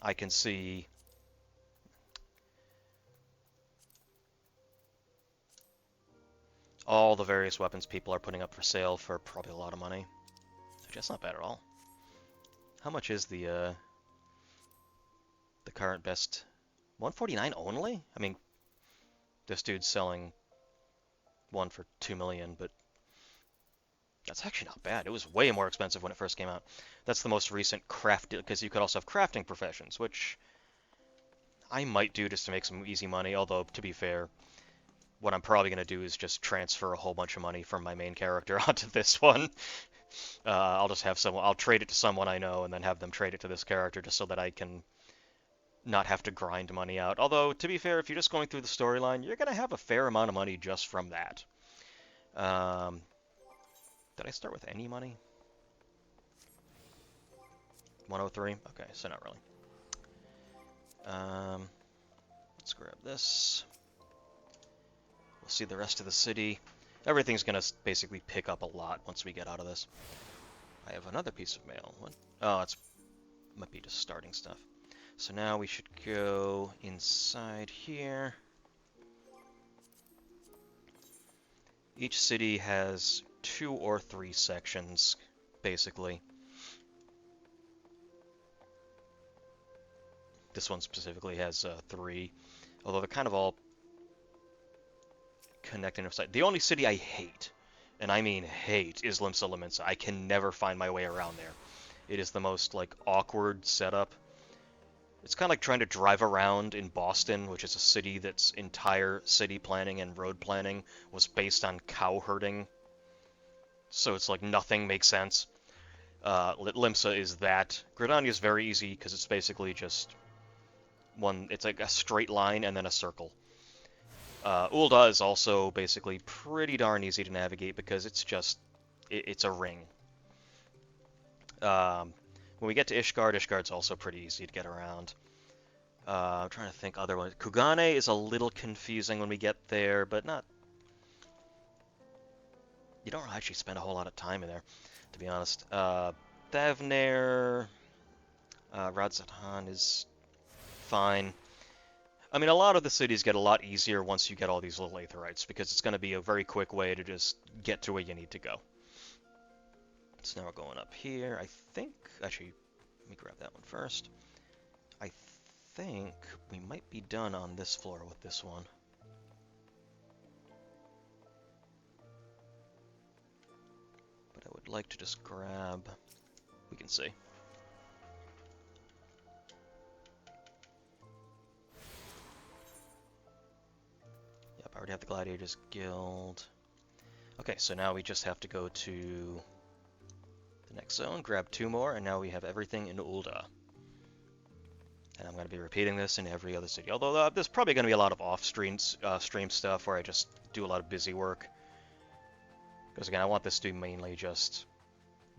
I can see all the various weapons people are putting up for sale for probably a lot of money. Which that's not bad at all. How much is the current best? 149 only? I mean, this dude's selling one for 2 million, but that's actually not bad. It was way more expensive when it first came out. That's the most recent crafting, because you could also have crafting professions, which I might do just to make some easy money, although, to be fair, what I'm probably going to do is just transfer a whole bunch of money from my main character onto this one. I'll trade it to someone I know and then have them trade it to this character just so that I can not have to grind money out. Although, to be fair, if you're just going through the storyline, you're going to have a fair amount of money just from that. Did I start with any money? 103? Okay, so not really. Let's grab this. We'll see the rest of the city. Everything's going to basically pick up a lot once we get out of this. I have another piece of mail. What? Oh, might be just starting stuff. So now we should go inside here. Each city has 2 or 3 sections, basically. This one specifically has 3, although they're kind of all connecting inside. The only city I hate, and I mean hate, is Limsa Lominsa. I can never find my way around there. It is the most, like, awkward setup. It's kind of like trying to drive around in Boston, which is a city that's entire city planning and road planning was based on cow herding. So it's like nothing makes sense. Limsa is that. Gridania is very easy because it's basically just it's like a straight line and then a circle. Ul'dah is also basically pretty darn easy to navigate because it's a ring. When we get to Ishgard's also pretty easy to get around. I'm trying to think other ones. Kugane is a little confusing when we get there, but not... You don't actually spend a whole lot of time in there, to be honest. Thavnair, Radzatan is fine. I mean, a lot of the cities get a lot easier once you get all these little Aetherites, because it's going to be a very quick way to just get to where you need to go. So now we're going up here. I think... Actually, let me grab that one first. I think we might be done on this floor with this one. But I would like to just grab... We can see. Yep, I already have the Gladiators Guild. Okay, so now we just have to go to the next zone, grab 2 more, and now we have everything in Ul'dah. And I'm going to be repeating this in every other city. Although there's probably going to be a lot of off-stream stream stuff where I just do a lot of busy work. Because again, I want this to be mainly just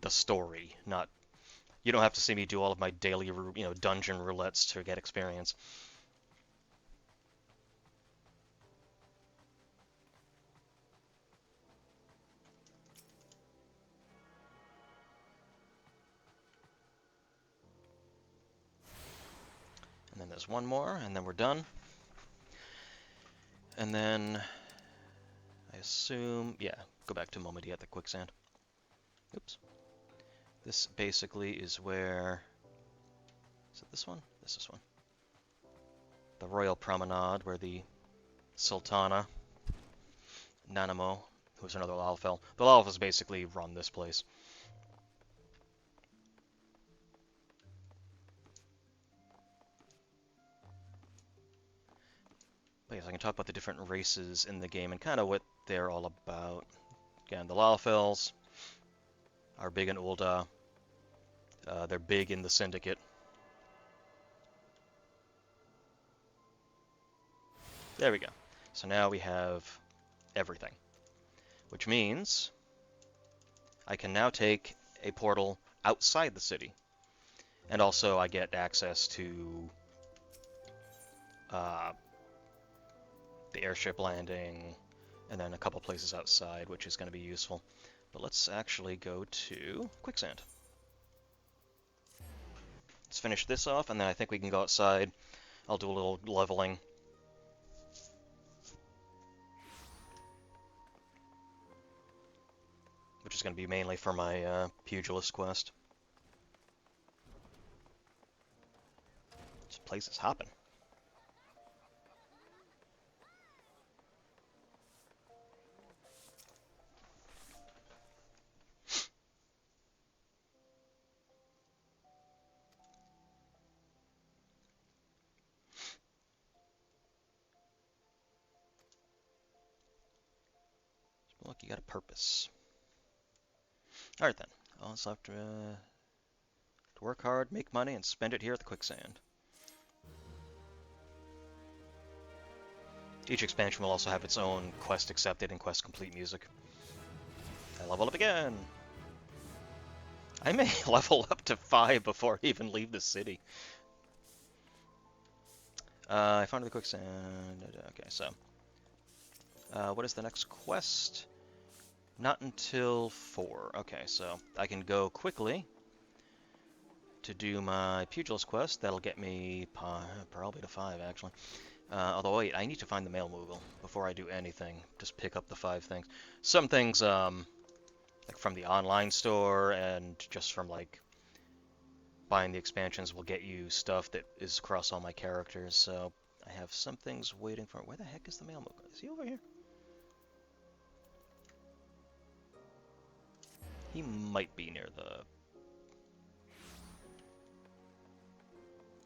the story, not... You don't have to see me do all of my daily, dungeon roulettes to get experience. just one more, and then we're done. And then I assume, yeah, go back to Momody at the quicksand. Oops. This basically is where, is it this one? This is one. The Royal Promenade, where the Sultana, Nanamo, who's another Lalfell. The Lalfells basically run this place. But yes, I can talk about the different races in the game and kind of what they're all about. Again, the Lalfells are big in Ul'dah. They're big in the Syndicate. There we go. So now we have everything, which means I can now take a portal outside the city. And also I get access to the airship landing, and then a couple places outside, which is going to be useful. But let's actually go to Quicksand. Let's finish this off, and then I think we can go outside. I'll do a little leveling. Which is going to be mainly for my Pugilist quest. This place is hopping. Look, you got a purpose. Alright then. I'll just have to work hard, make money, and spend it here at the Quicksand. Each expansion will also have its own quest accepted and quest complete music. I level up again! I may level up to 5 before I even leave the city. I found the Quicksand. Okay, so what is the next quest? Not until 4. Okay, so I can go quickly to do my Pugilist quest. That'll get me probably to 5, actually. Although, wait, I need to find the Mail Moogle before I do anything. Just pick up the 5 things. Some things, like from the online store and just from, like, buying the expansions will get you stuff that is across all my characters. So I have some things waiting for... Where the heck is the Mail Moogle? Is he over here? He might be near the...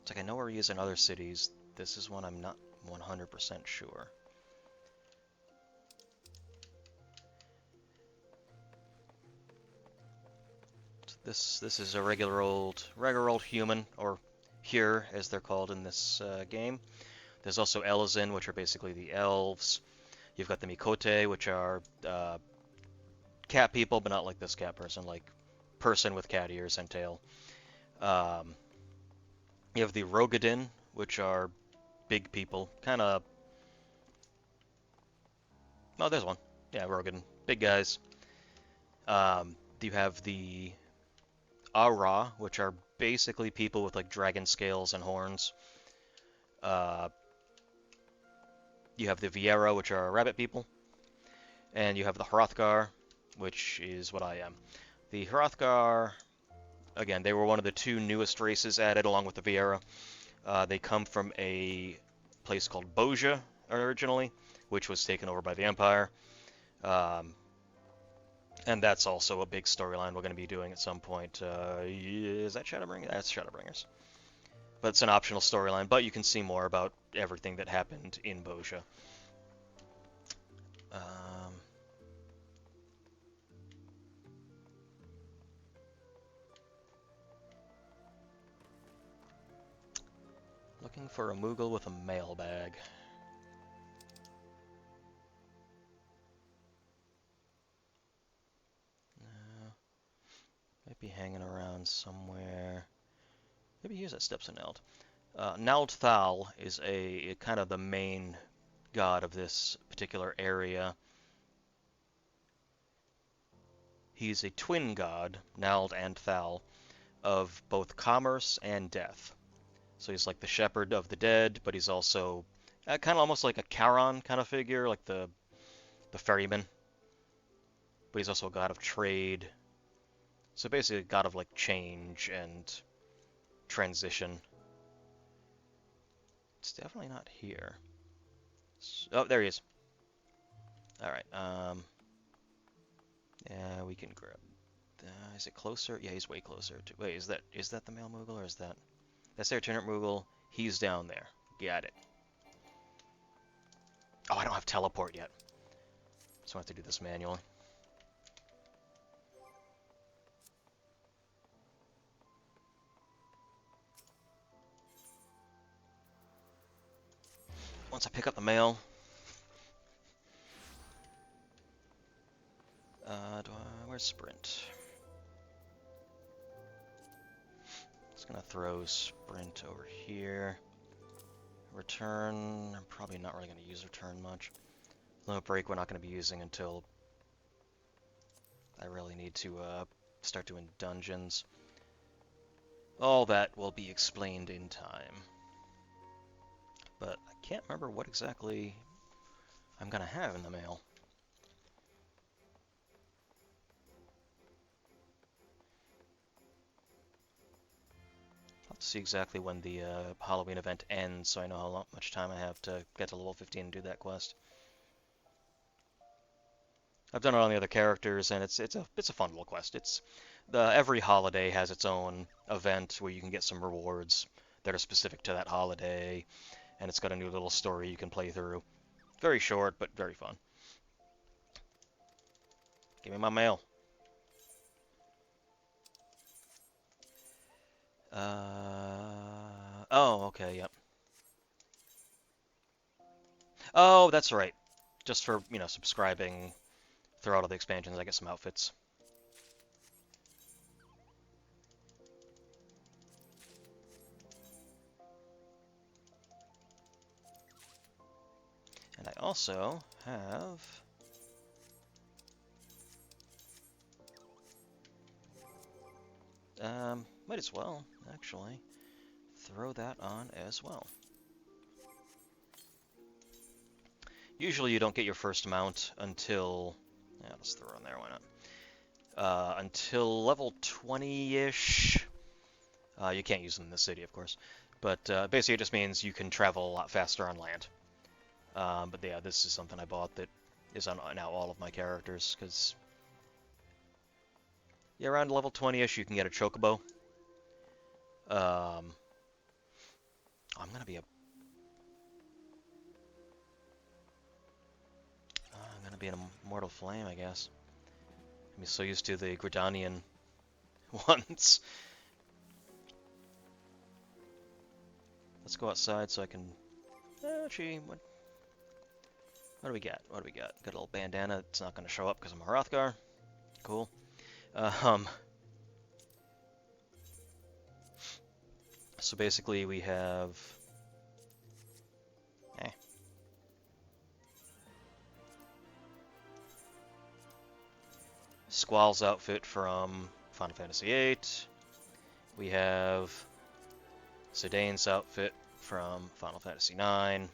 It's like I know where he is in other cities. This is one I'm not 100% sure. So this is a regular old human, or here as they're called in this game. There's also Elzin, which are basically the elves. You've got the Mikote, which are cat people, but not like this cat person, like person with cat ears and tail. You have the Rogadin, which are big people, kind of... Oh, there's one. Yeah, Rogadin. Big guys. You have the Ara, which are basically people with like dragon scales and horns. You have the Viera, which are rabbit people. And you have the Hrothgar, which is what I am. The Hrothgar, again, they were one of the 2 newest races added along with the Viera. They come from a place called Boja originally, which was taken over by the Empire. And that's also a big storyline we're going to be doing at some point. Is that Shadowbringers? That's Shadowbringers. But it's an optional storyline, but you can see more about everything that happened in Boja. Looking for a Moogle with a mailbag. Might be hanging around somewhere. Maybe he's at Steps of Neld. Nald Thal is a kind of the main god of this particular area. He's a twin god, Nald and Thal, of both commerce and death. So he's like the shepherd of the dead, but he's also kind of almost like a Charon kind of figure, like the ferryman. But he's also a god of trade. So basically a god of like change and transition. It's definitely not here. Oh, there he is. All right. Yeah, we can grab. Is it closer? Yeah, he's way closer. Wait, is that the male Moogle or is that's their Lieutenant Moogle? He's down there. Got it. Oh, I don't have teleport yet, so I have to do this manually. Once I pick up the mail, where's Sprint? Just gonna throw Sprint over here. Return, I'm probably not really gonna use return much. Limit break we're not gonna be using until I really need to start doing dungeons. All that will be explained in time. But I can't remember what exactly I'm gonna have in the mail. I'll have to see exactly when the Halloween event ends, so I know how much time I have to get to level 15 and do that quest. I've done it on the other characters, and it's a fun little quest. Every holiday has its own event where you can get some rewards that are specific to that holiday, and it's got a new little story you can play through. Very short, but very fun. Give me my mail. Oh, okay, yep. Oh, that's right. Just for, subscribing throughout all the expansions, I get some outfits. And I also have... might as well, actually, throw that on as well. Usually you don't get your first mount until... Yeah, let's throw it on there, why not? Until level 20-ish. You can't use them in the city, of course. But basically it just means you can travel a lot faster on land. But yeah, this is something I bought that is on now all of my characters, because... Yeah, around level 20-ish you can get a chocobo. I'm gonna be an immortal flame, I guess. I'm so used to the Gridanian ones. Let's go outside so I can... Actually, what do we got? What do we got? Got a little bandana. It's not going to show up because I'm a Hrothgar. Cool. So basically we have... Squall's outfit from Final Fantasy VIII. We have Zidane's outfit from Final Fantasy IX.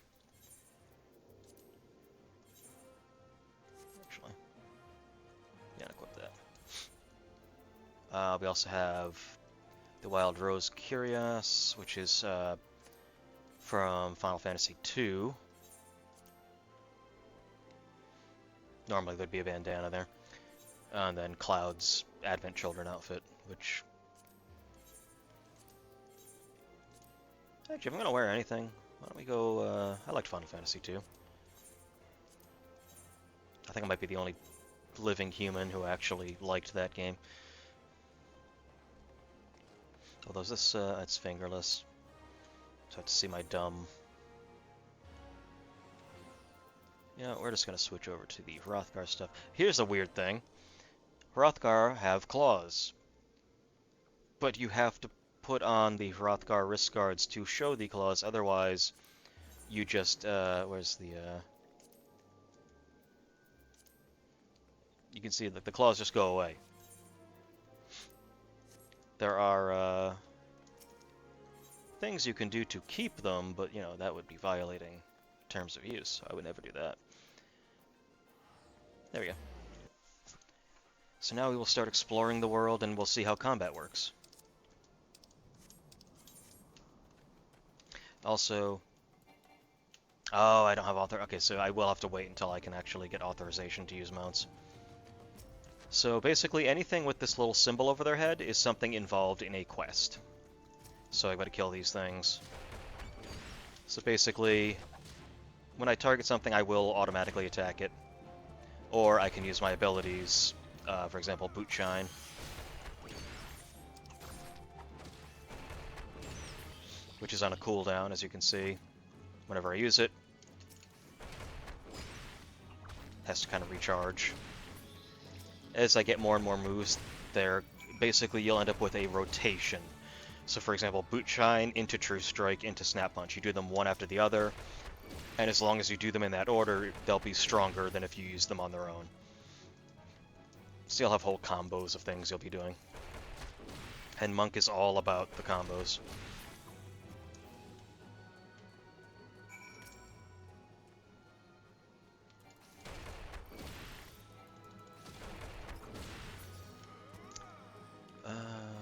Actually, yeah, equip that. We also have the Wild Rose Curious, which is from Final Fantasy II. Normally there'd be a bandana there. And then Cloud's Advent Children outfit, which... Actually, if I'm going to wear anything, why don't we go... I liked Final Fantasy II. I think I might be the only living human who actually liked that game. Although this, it's fingerless. So I have to see my dumb... You know, we're just going to switch over to the Hrothgar stuff. Here's a weird thing. Hrothgar have claws. But you have to put on the Hrothgar wrist guards to show the claws, otherwise you just, where's the, you can see that the claws just go away. There are, things you can do to keep them, but, you know, that would be violating terms of use. I would never do that. There we go. So now we will start exploring the world, and we'll see how combat works. Also... Oh, I don't have author... Okay, so I will have to wait until I can actually get authorization to use mounts. So basically, anything with this little symbol over their head is something involved in a quest. So I've got to kill these things. So basically, when I target something, I will automatically attack it. Or I can use my abilities, for example, Boot Shine. Which is on a cooldown, as you can see. Whenever I use it, has to kind of recharge. As I get more and more moves there, basically you'll end up with a rotation. So for example, Boot Shine into True Strike into Snap Punch. You do them one after the other, and as long as you do them in that order, they'll be stronger than if you use them on their own. So you'll have whole combos of things you'll be doing. And Monk is all about the combos.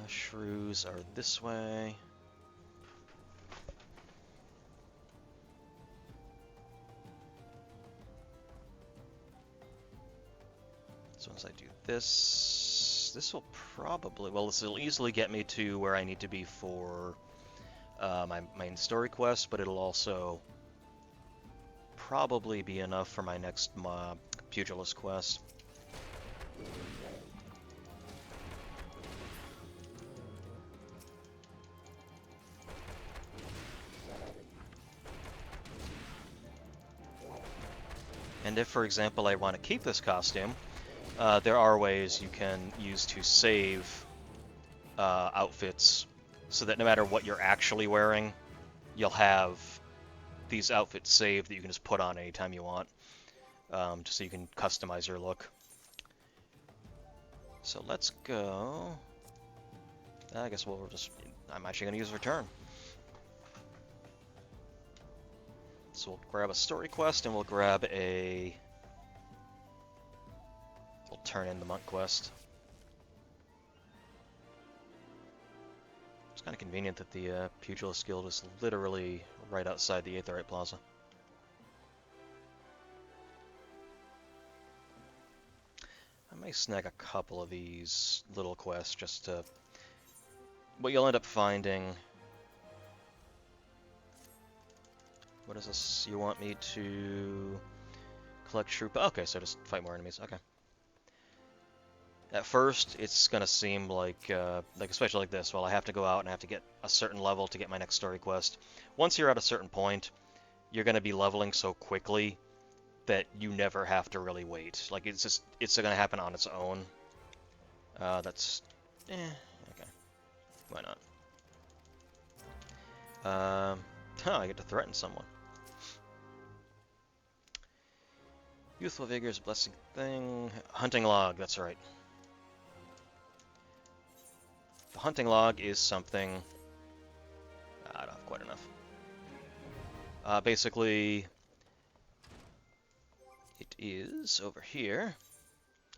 Shrews are this way. So once I do this, this will probably, well, this will easily get me to where I need to be for my main story quest, but it'll also probably be enough for my next pugilist quest. And if, for example, I want to keep this costume, there are ways you can use to save outfits so that no matter what you're actually wearing, you'll have these outfits saved that you can just put on anytime you want, just so you can customize your look. So let's go. I guess we'll just... I'm actually going to use Return. So we'll grab a story quest, and we'll grab a... We'll turn in the monk quest. It's kind of convenient that the Pugilist Guild is literally right outside the Aetheryte Plaza. I may snag a couple of these little quests just to... What you'll end up finding... What is this? You want me to collect Shroop? Okay, so just fight more enemies. Okay. At first, it's gonna seem like especially like this. Well, I have to go out and I have to get a certain level to get my next story quest. Once you're at a certain point, you're gonna be leveling so quickly that you never have to really wait. Like it's gonna happen on its own. That's okay. Why not? I get to threaten someone. Youthful Vigor is a blessing thing. Hunting Log, that's right. The Hunting Log is something... I don't have quite enough. Basically, it is over here.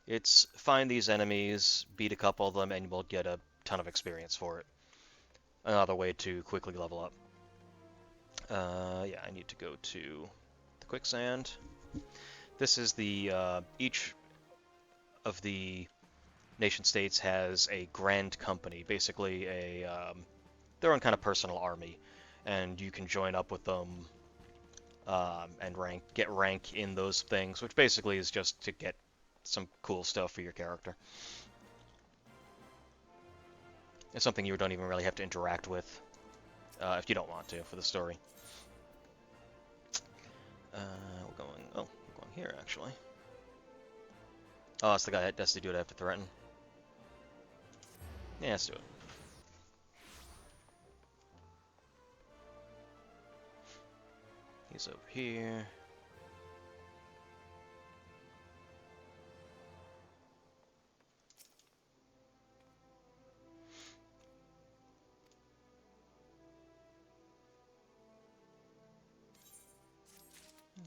It's find these enemies, beat a couple of them, and we'll get a ton of experience for it. Another way to quickly level up. Yeah, I need to go to the quicksand. This is the, each of the nation states has a grand company, basically their own kind of personal army, and you can join up with them and get rank in those things, which basically is just to get some cool stuff for your character. It's something you don't even really have to interact with if you don't want to for the story. We're going here, actually. Oh, it's the guy that has to do it. I have to threaten. Yeah, let's do it. He's over here.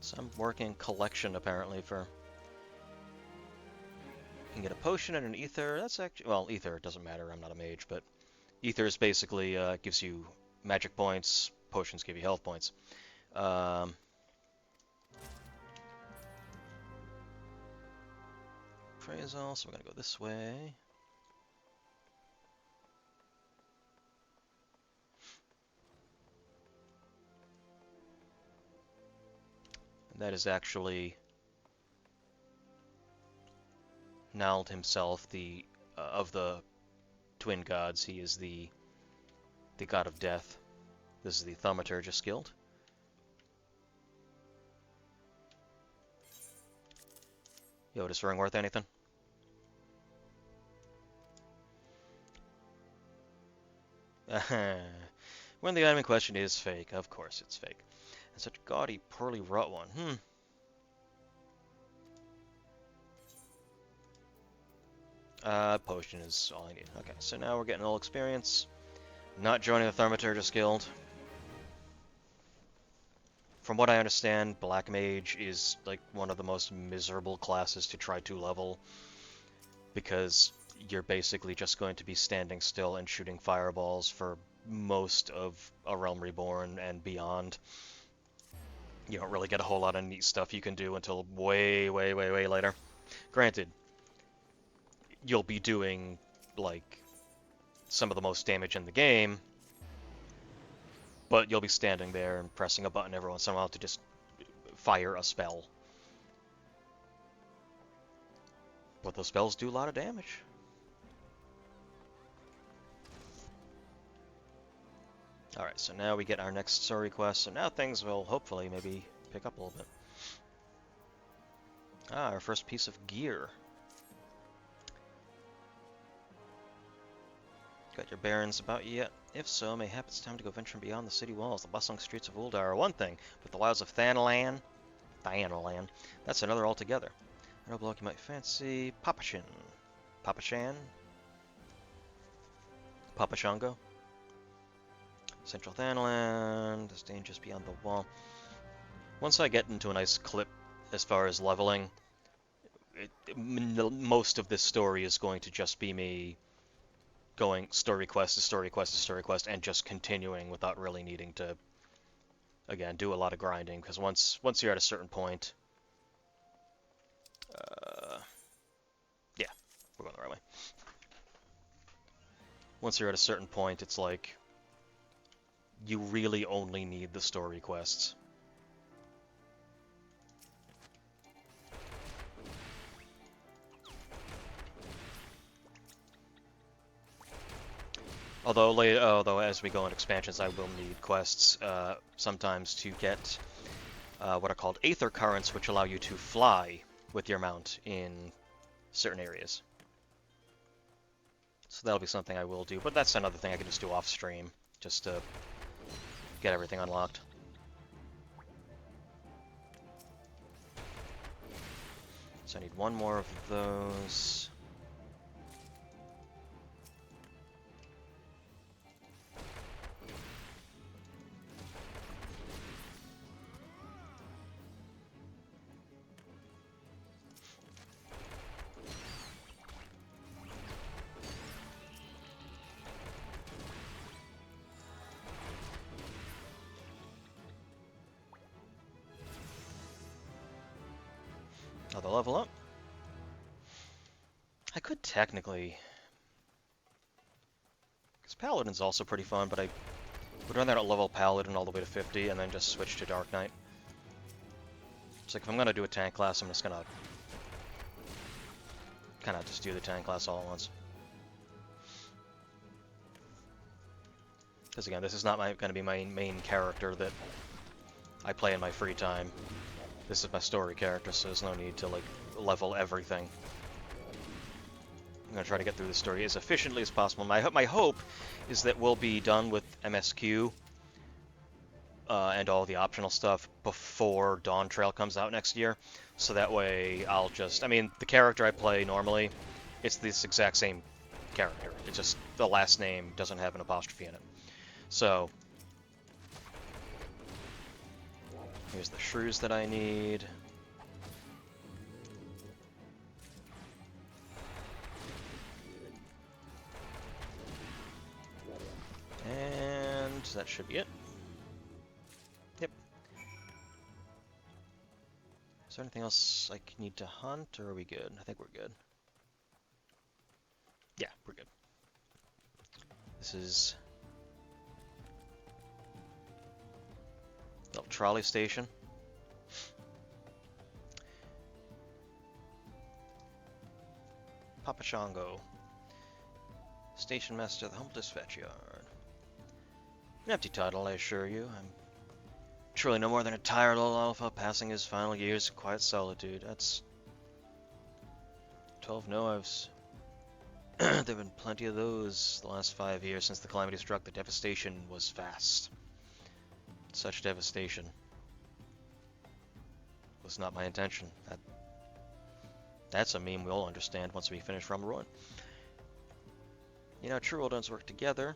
So I'm working collection apparently for. You can get a potion and an ether. That's actually well, ether doesn't matter. I'm not a mage, but ether is basically gives you magic points. Potions give you health points. Um, Appraisal. So we're gonna go this way. And that is actually Nald himself, the of the twin gods. He is the god of death. This is the Thaumaturgist Guild. Yo, is ring worth anything? When the item in question is fake, of course it's fake. And such a gaudy, poorly wrought one. Potion is all I need. Okay, so now we're getting all experience. Not joining the Thaumaturgist Guild. From what I understand, Black Mage is like one of the most miserable classes to try to level because you're basically just going to be standing still and shooting fireballs for most of A Realm Reborn and beyond. You don't really get a whole lot of neat stuff you can do until way, way, way, way later. Granted, you'll be doing like some of the most damage in the game, but you'll be standing there and pressing a button every once in a while to just fire a spell. But those spells do a lot of damage. Alright, so now we get our next story quest, so now things will hopefully maybe pick up a little bit. Ah, our first piece of gear. Got your bearings about you yet? If so, mayhap it's time to go venturing beyond the city walls. The bustling streets of Uldar are one thing, but the wilds of Thanalan, that's another altogether. A noble oak you might fancy. Papashan. Papashan? Papashango? Central Thanalan, this dangerous beyond the wall. Once I get into a nice clip as far as leveling, most of this story is going to just be me going story quest to story quest to story quest and just continuing without really needing to, again, do a lot of grinding, because once you're at a certain point, yeah, we're going the right way. Once you're at a certain point, it's like you really only need the story quests. Although as we go in expansions, I will need quests sometimes to get what are called aether currents, which allow you to fly with your mount in certain areas. So that'll be something I will do, but that's another thing I can just do off stream, just to get everything unlocked. So I need one more of those. Another level up. I could technically, because Paladin's also pretty fun, but I would rather not level Paladin all the way to 50 and then just switch to Dark Knight. It's like if I'm gonna do a tank class, I'm just gonna kind of just do the tank class all at once. Because again, this is not going to be my main character that I play in my free time. This is my story character, so there's no need to like level everything. I'm going to try to get through the story as efficiently as possible. My hope is that we'll be done with MSQ and all the optional stuff before Dawn Trail comes out next year. So that way I'll just... I mean, the character I play normally, it's this exact same character. It's just the last name doesn't have an apostrophe in it. So... Here's the shrews that I need. And that should be it. Yep. Is there anything else I need to hunt, or are we good? I think we're good. Yeah, we're good. This is the trolley station. Papa Shango. Station Master of the Humble Dispatch Yard. An empty title, I assure you. I'm truly no more than a tired old alpha passing his final years in quiet solitude. That's 12 no-I'ves. There have been plenty of those the last 5 years since the calamity struck. The devastation was vast. Such devastation was not my intention. That's a meme we'll understand once we finish From Ruin. You know, true Eldons work together,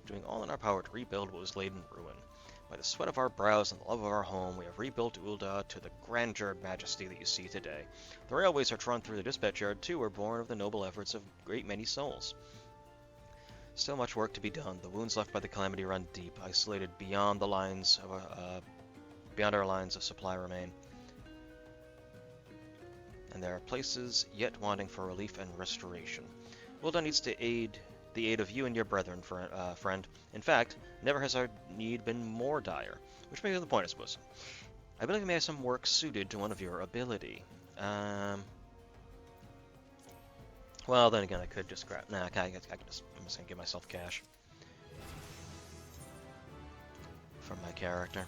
doing all in our power to rebuild what was laid in ruin. By the sweat of our brows and the love of our home, we have rebuilt Ul'dah to the grandeur and majesty that you see today. The railways which run through the dispatch yard, too, were born of the noble efforts of a great many souls. Still much work to be done. The wounds left by the calamity run deep, isolated beyond the lines of beyond our lines of supply remain. And there are places yet wanting for relief and restoration. Ul'dah needs the aid of you and your brethren, friend. In fact, never has our need been more dire, which may be the point, I suppose. I believe we may have some work suited to one of your ability. Well, then again, I could just grab. Nah, I can just. I'm just gonna give myself cash from my character.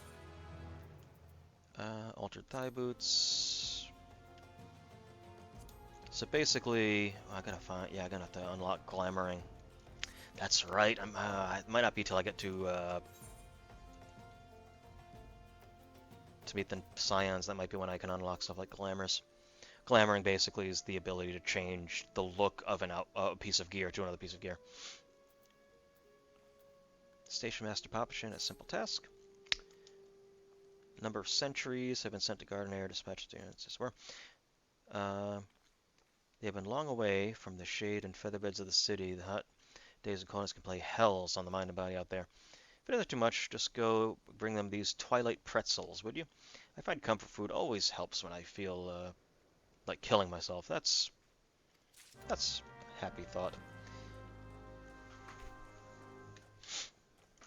Altered thigh boots. So basically, I gotta find. Yeah, I'm gonna have to unlock glamoring. That's right. It might not be till I get to meet the Scions. That might be when I can unlock stuff like glamours. Glamoring basically is the ability to change the look of a piece of gear to another piece of gear. Station Master Papashan, a simple task. Number of sentries have been sent to guard an air dispatch units as well. They have been long away from the shade and featherbeds of the city. The hot days of coldness can play hells on the mind and body out there. If it isn't too much, just go bring them these twilight pretzels, would you? I find comfort food always helps when I feel like killing myself. That's a happy thought.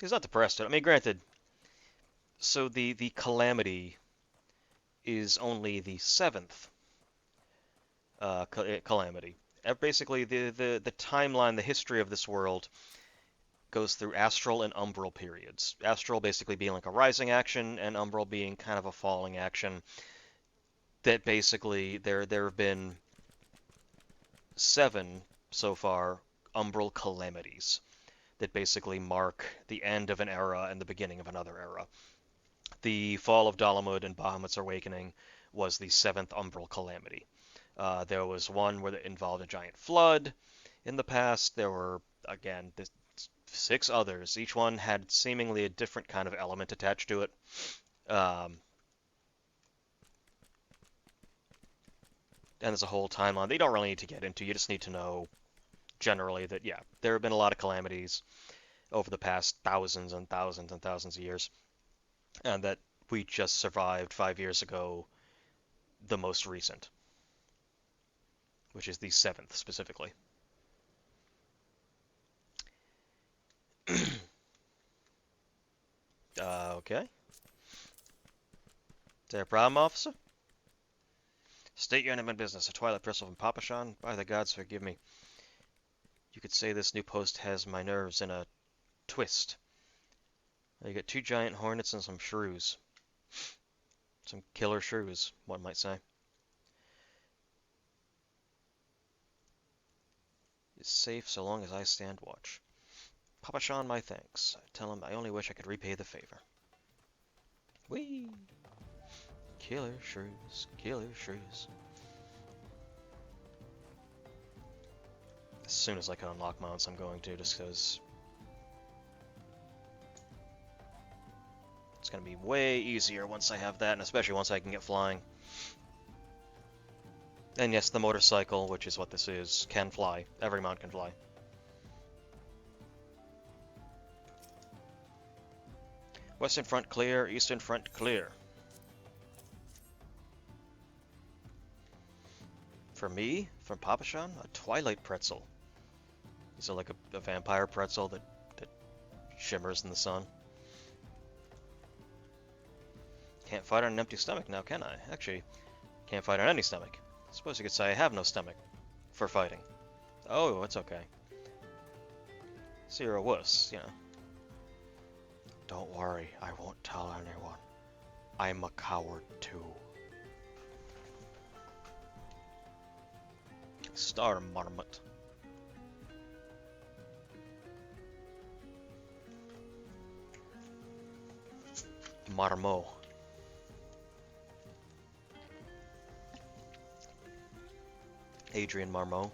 He's not depressed. I mean, granted, so the calamity is only the 7th calamity. Basically, the timeline, the history of this world goes through astral and umbral periods. Astral basically being like a rising action, and umbral being kind of a falling action. That basically there have been 7 so far umbral calamities that basically mark the end of an era and the beginning of another era. The fall of Dalamud and Bahamut's awakening was the 7th umbral calamity. There was one where it involved a giant flood in the past. There were, again, 6 others. Each one had seemingly a different kind of element attached to it. And there's a whole timeline they don't really need to get into. You just need to know generally that, yeah, there have been a lot of calamities over the past thousands and thousands and thousands of years, and that we just survived 5 years ago the most recent, which is the 7th specifically. Okay. Is there a problem, officer? State your name and business. A twilight bristle from Papashan? By the gods, forgive me. You could say this new post has my nerves in a twist. You get 2 giant hornets and some shrews. Some killer shrews, one might say. Is safe so long as I stand watch. Papashan, my thanks. Tell him I only wish I could repay the favor. Whee! Killer shrews, killer shrews. As soon as I can unlock mounts, I'm going to, just because It's going to be way easier once I have that, and especially once I can get flying. And yes, the motorcycle, which is what this is, can fly. Every mount can fly. Western front clear, eastern front clear. For me, from Papashan, a Twilight pretzel. Is it like a vampire pretzel that shimmers in the sun? Can't fight on an empty stomach now, can I? Actually, can't fight on any stomach. I suppose you could say I have no stomach for fighting. Oh, it's okay. So you're a wuss, you know. Don't worry, I won't tell anyone. I'm a coward too. Star Marmot. Marmot. Adrian Marmot.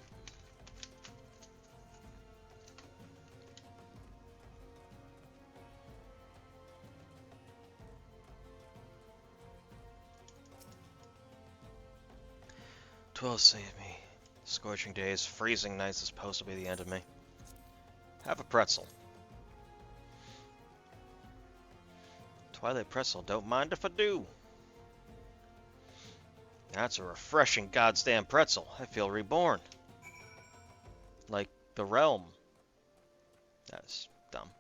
"'Twill save me. Scorching days, freezing nights is supposed to be the end of me. Have a pretzel. Twilight pretzel, don't mind if I do. That's a refreshing goddamn pretzel. I feel reborn. Like the realm. That's dumb.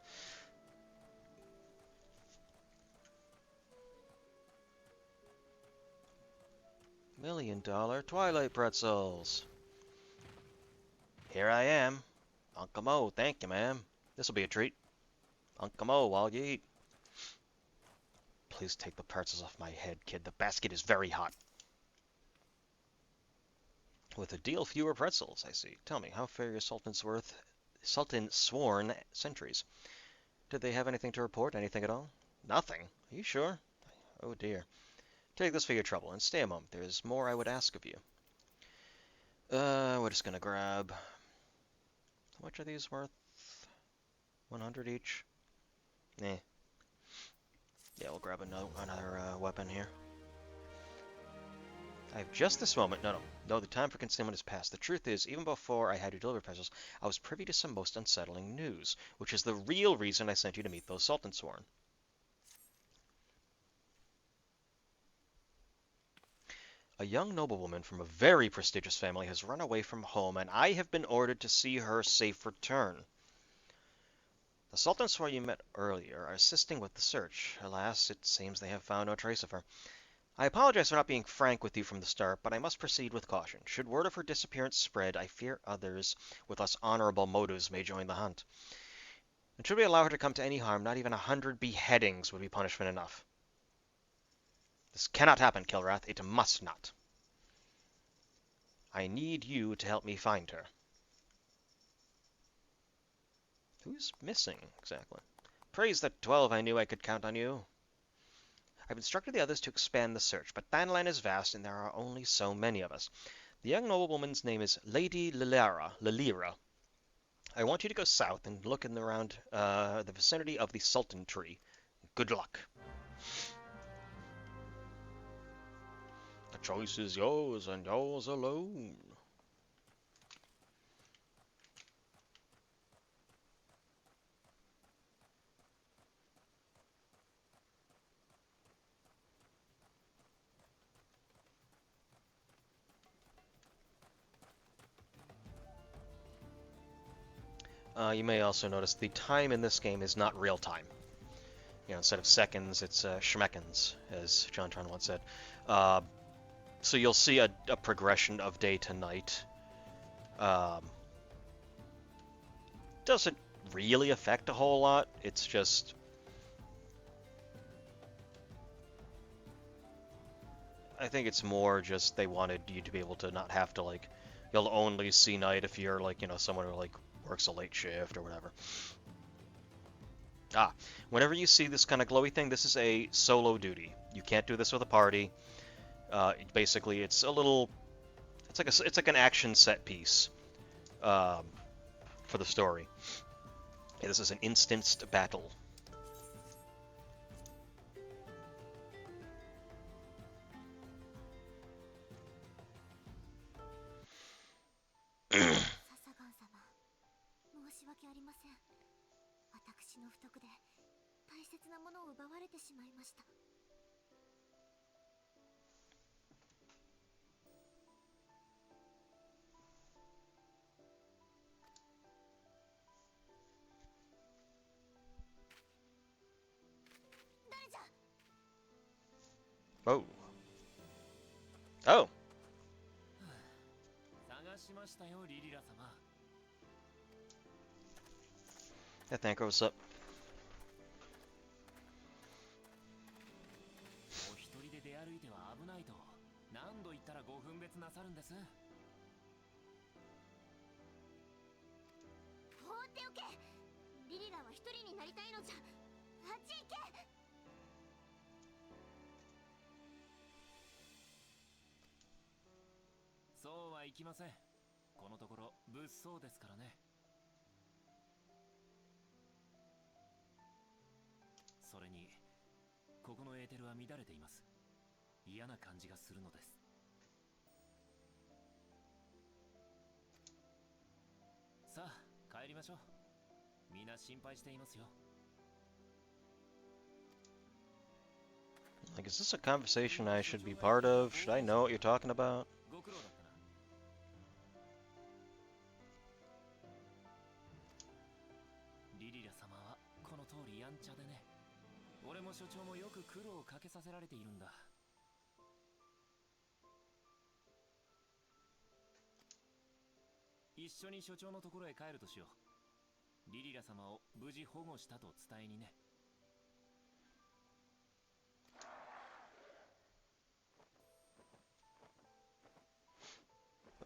$1,000,000 Twilight pretzels. Here I am. Uncle Mo, thank you, ma'am. This'll be a treat. Uncle Mo, while you eat. Please take the pretzels off my head, kid. The basket is very hot. With a deal fewer pretzels, I see. Tell me, how fair your Sultan sworn sentries? Did they have anything to report? Anything at all? Nothing? Are you sure? Oh dear. Take this for your trouble, and stay a moment. There is more I would ask of you. We're just gonna grab... How much are these worth? 100 each? Eh. Yeah, we'll grab another weapon here. I have just this moment. No, the time for concealment is past. The truth is, even before I had you deliver pretzels, I was privy to some most unsettling news, which is the real reason I sent you to meet those Sultan Sworn. A young noblewoman from a very prestigious family has run away from home, and I have been ordered to see her safe return. The Sultan Sworn you met earlier are assisting with the search. Alas, it seems they have found no trace of her. I apologize for not being frank with you from the start, but I must proceed with caution. Should word of her disappearance spread, I fear others with less honorable motives may join the hunt. And should we allow her to come to any harm, not even 100 beheadings would be punishment enough. This cannot happen, Kil'rath. It must not. I need you to help me find her. Who's missing, exactly? Praise the 12, I knew I could count on you. I've instructed the others to expand the search, but Thanalan is vast and there are only so many of us. The young noblewoman's name is Lady Lilira. I want you to go south and look in around the vicinity of the Sultan Tree. Good luck. The choice is yours and yours alone. You may also notice the time in this game is not real time. You know, instead of seconds, it's schmeckens, as John Tron once said. So you'll see a progression of day to night. Doesn't really affect a whole lot. It's just... I think it's more just they wanted you to be able to not have to, like... You'll only see night if you're, like, you know, someone who, like, works a late shift or whatever. Whenever you see this kind of glowy thing, this is a solo duty. You can't do this with a party. Basically, it's a little... It's like an action set piece for the story. Yeah, this is an instanced battle. Oh. Oh. 探しましたよ、リリラ様。 Hey, Thanker, what's up? お一人で出歩いては危ないと何度言ったらご分別なさるんです。放っておけ。リリラは一人になりたいのじゃ。あっち行け。そうはいきません。このところ物騒ですからね。それにここのエーテルは乱れています。嫌な感じがするのです。さあ帰りましょう。みんな心配していますよ。 Like, is this a conversation I should be part of? Should I know what you're talking about? ご苦労だったな。リリラ様はこの通りやんちゃでね。俺も所長もよく苦労をかけさせられているんだ。一緒に所長のところへ帰るとしよう。リリラ様を無事保護したと伝えにね。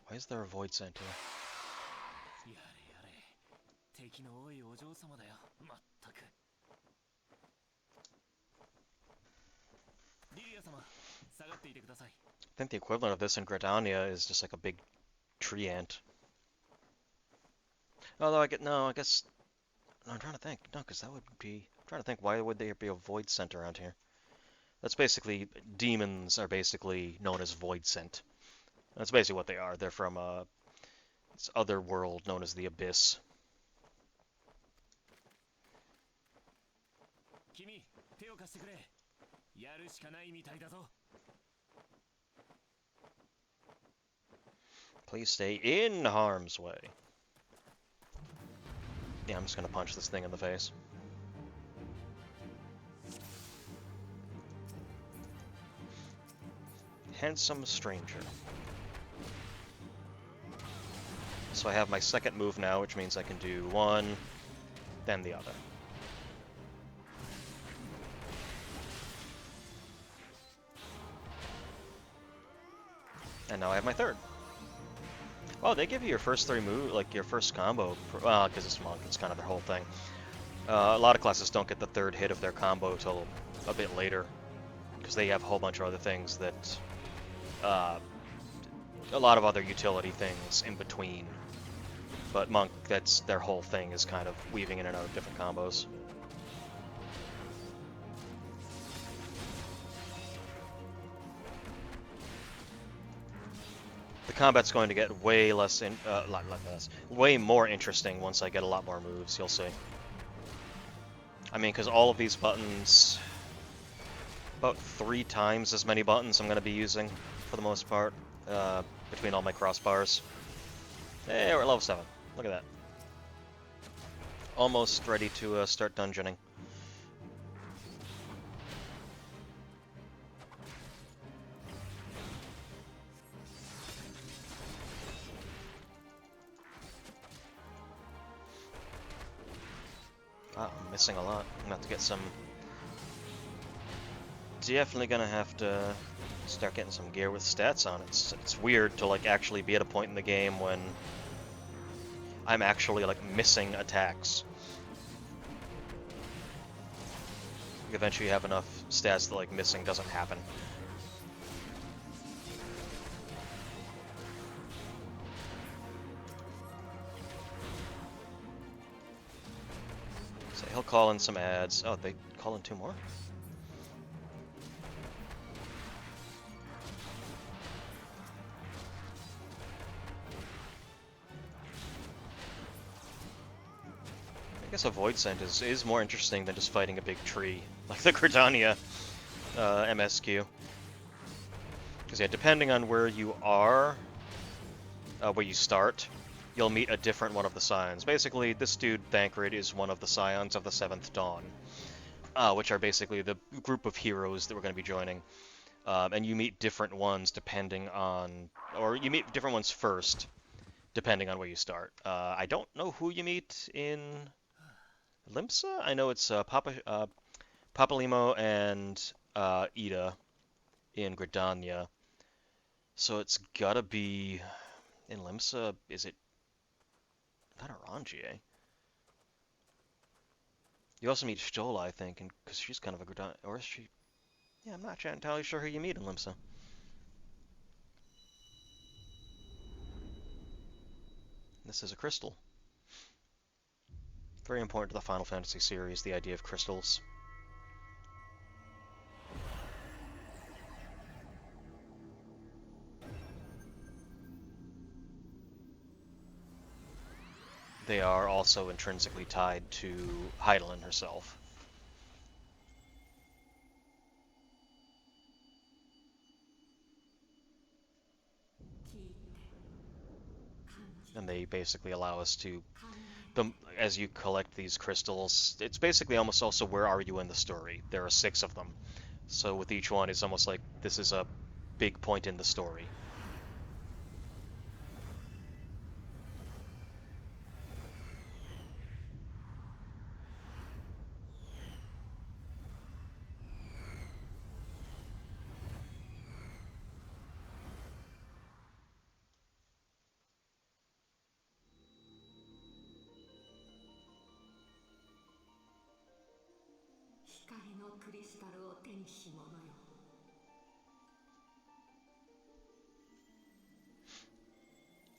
Why is there a void center? やれやれ、敵の多いお嬢様だよ。まったく。リリア様、下がっていてください。 I think the equivalent of this in Gridania is just like a big tree ant. Although I guess no, I'm trying to think. No, because that would be. I'm trying to think. Why would there be a void scent around here? That's basically demons are basically known as void scent. That's basically what they are. They're from this other world known as the Abyss. 君、手を貸してくれ。やるしかないみたいだぞ。 Please stay in harm's way. Yeah, I'm just gonna punch this thing in the face. Handsome stranger. So I have my second move now, which means I can do one, then the other. And now I have my third. Oh, they give you your first three moves, like your first combo, because it's monk, it's kind of their whole thing. A lot of classes don't get the third hit of their combo till a bit later, because they have a whole bunch of other things that, a lot of other utility things in between. But monk, that's their whole thing, is kind of weaving in and out of different combos. The combat's going to get way less, way more interesting once I get a lot more moves, you'll see. I mean, because all of these buttons, about 3 times as many buttons I'm going to be using, for the most part, between all my crossbars. Hey, we're at level 7. Look at that. Almost ready to start dungeoning. Wow, I'm missing a lot. I'm gonna have to get some... Definitely gonna have to start getting some gear with stats on it. It's weird to like actually be at a point in the game when I'm actually like missing attacks. Eventually you have enough stats that like missing doesn't happen. So he'll call in some ads. Oh, they call in 2 more? I guess a Void Scent is more interesting than just fighting a big tree, like the Gridania MSQ. Because yeah, depending on where you are, where you start, you'll meet a different one of the Scions. Basically, this dude, Thancred, is one of the Scions of the Seventh Dawn, which are basically the group of heroes that we're going to be joining. And you meet different ones depending on, or you meet different ones first, depending on where you start. I don't know who you meet in Limsa. I know it's Papalimo and Ida in Gridania. So it's gotta be in Limsa. Is it not Orangier? You also meet Stola, I think, because she's kind of a Gridania, or is she? Yeah, I'm not entirely sure who you meet in Limsa. This is a crystal. Very important to the Final Fantasy series, the idea of crystals. They are also intrinsically tied to Hydaelyn herself. And they basically allow us to, as you collect these crystals, it's basically almost also where are you in the story. There are 6 of them. So with each one, it's almost like this is a big point in the story.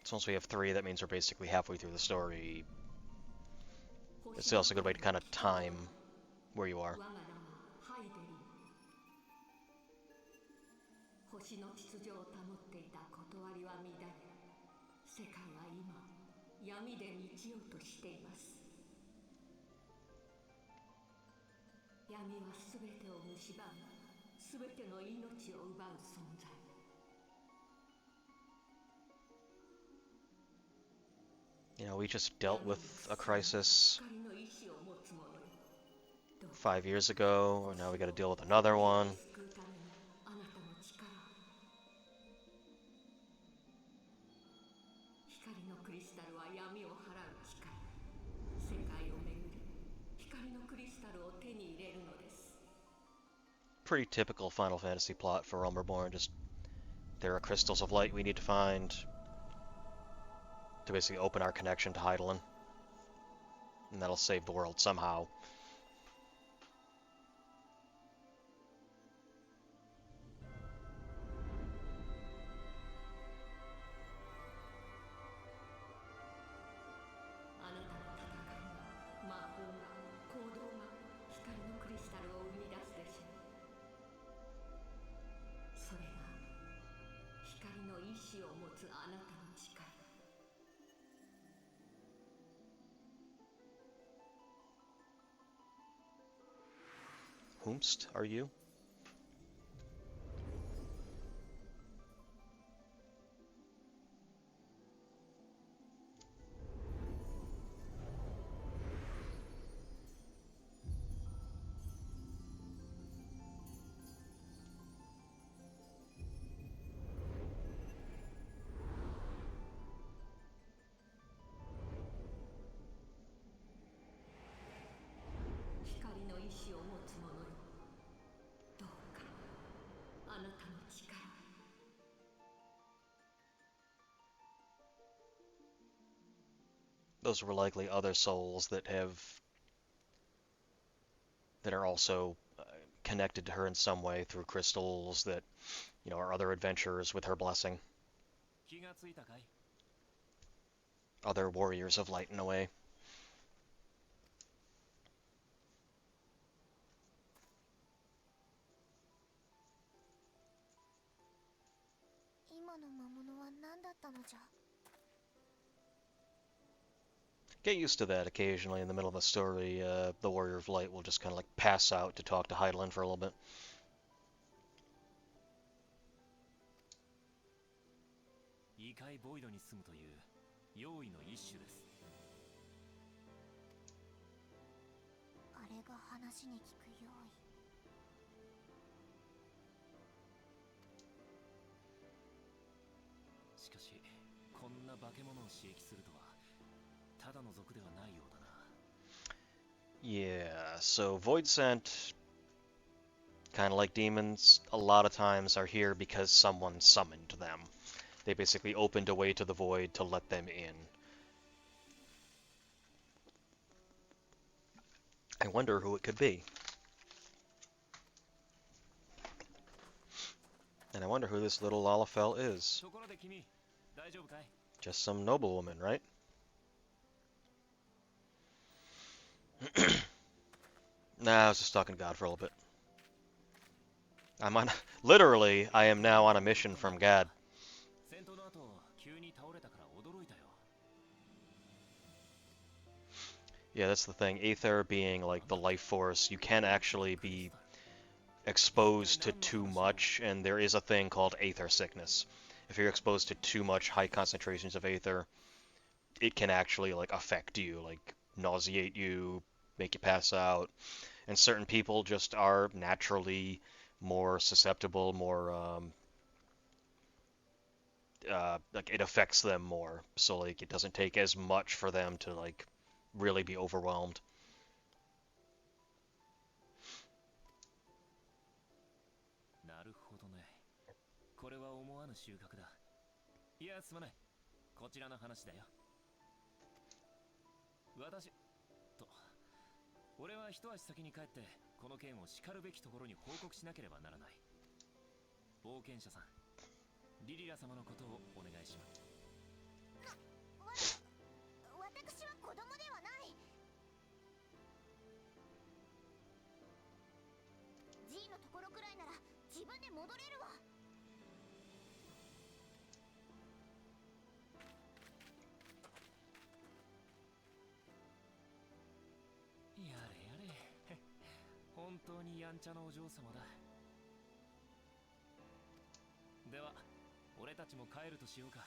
So once we have 3, that means we're basically halfway through the story. It's also a good way to kind of time where you are. You know, we just dealt with a crisis 5 years ago, and now we got to deal with another one. Pretty typical Final Fantasy plot for Realm Reborn. Just there are crystals of light we need to find to basically open our connection to Hydaelyn, and that'll save the world somehow. Whomst are you? Those were likely other souls that are also connected to her in some way through crystals that, are other adventurers with her blessing. Other warriors of light in a way. Get used to that occasionally in the middle of a story. The Warrior of Light will just kind of like pass out to talk to Hydaelyn for a little bit. 異界ボイドに住むという用意の一種です。あれが話に聞く用意。しかしこんな化け物を刺激するとはただの族ではないようだな。Yeah, so Void Scent, kind of like demons, a lot of times are here because someone summoned them. They basically opened a way to the void to let them in. I wonder who it could be. And I wonder who this little Lalafell is. ところで君、大丈夫かい? Just some noblewoman, right? Nah, I was just talking to God for a little bit. I'm on... Literally, I am now on a mission from God. 戦闘の後、急に倒れたから驚いたよ。Yeah, that's the thing. Aether being like the life force, you can actually be exposed to too much, and there is a thing called Aether sickness. If you're exposed to too much high concentrations of Aether, it can actually like affect you, like nauseate you, make you pass out. And certain people just are naturally more susceptible, more like it affects them more. So like it doesn't take as much for them to like really be overwhelmed. なるほどね。これは思わぬ収穫だ。いや、すまない。こちらの話だよ。俺は一足先に帰ってこの件をしかるべきところに報告しなければならない。冒険者さん、リリラ様のことをお願いします。私は子供ではない。G のところくらいなら自分で戻れるわ。やれやれ、本当にやんちゃなお嬢様だ。では、俺たちも帰るとしようか。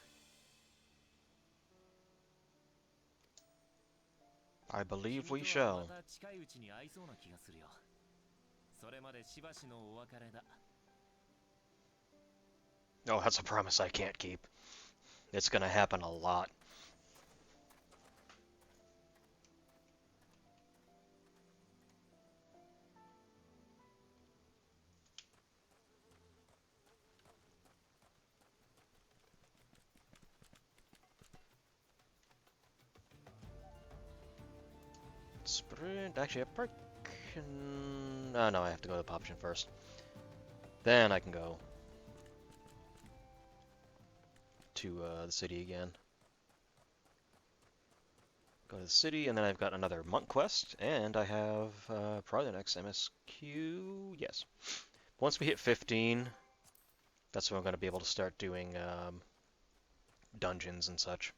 I believe we shall. また近いうちに会いそうな気がするよ。それまでしばしのお別れだ。Oh, that's a promise I can't keep. It's gonna happen a lot. Sprint. Actually, a park. Oh no, I have to go to the option first. Then I can go to the city again. Go to the city, and then I've got another monk quest, and I have probably the next MSQ. Yes. Once we hit 15, that's when I'm going to be able to start doing dungeons and such.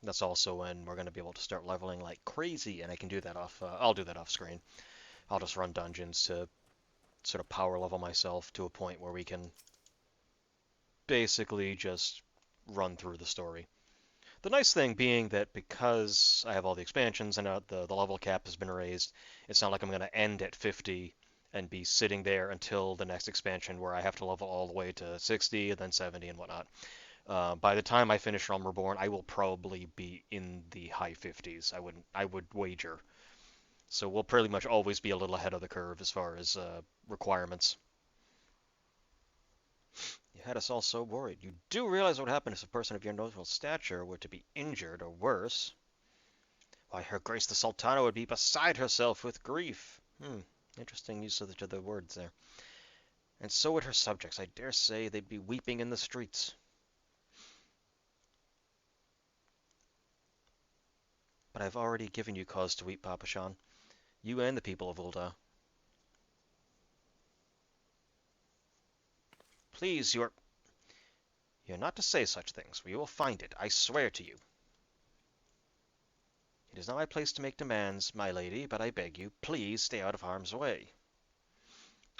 That's also when we're going to be able to start leveling like crazy, and I can do that off. I'll do that off screen. I'll just run dungeons to sort of power level myself to a point where we can basically just run through the story. The nice thing being that because I have all the expansions and the level cap has been raised, it's not like I'm going to end at 50 and be sitting there until the next expansion where I have to level all the way to 60 and then 70 and whatnot. By the time I finish Realm Reborn, I will probably be in the high 50s. I would wager. So we'll pretty much always be a little ahead of the curve as far as requirements. You had us all so worried. You do realize what would happen if a person of your notable stature were to be injured or worse? Why, Her Grace the Sultana would be beside herself with grief. Interesting use of the words there. And so would her subjects. I dare say they'd be weeping in the streets. But I've already given you cause to weep, Papa-shan. You and the people of Ul'dah. Please, You're not to say such things, for you will find it, I swear to you. It is not my place to make demands, my lady, but I beg you, please stay out of harm's way.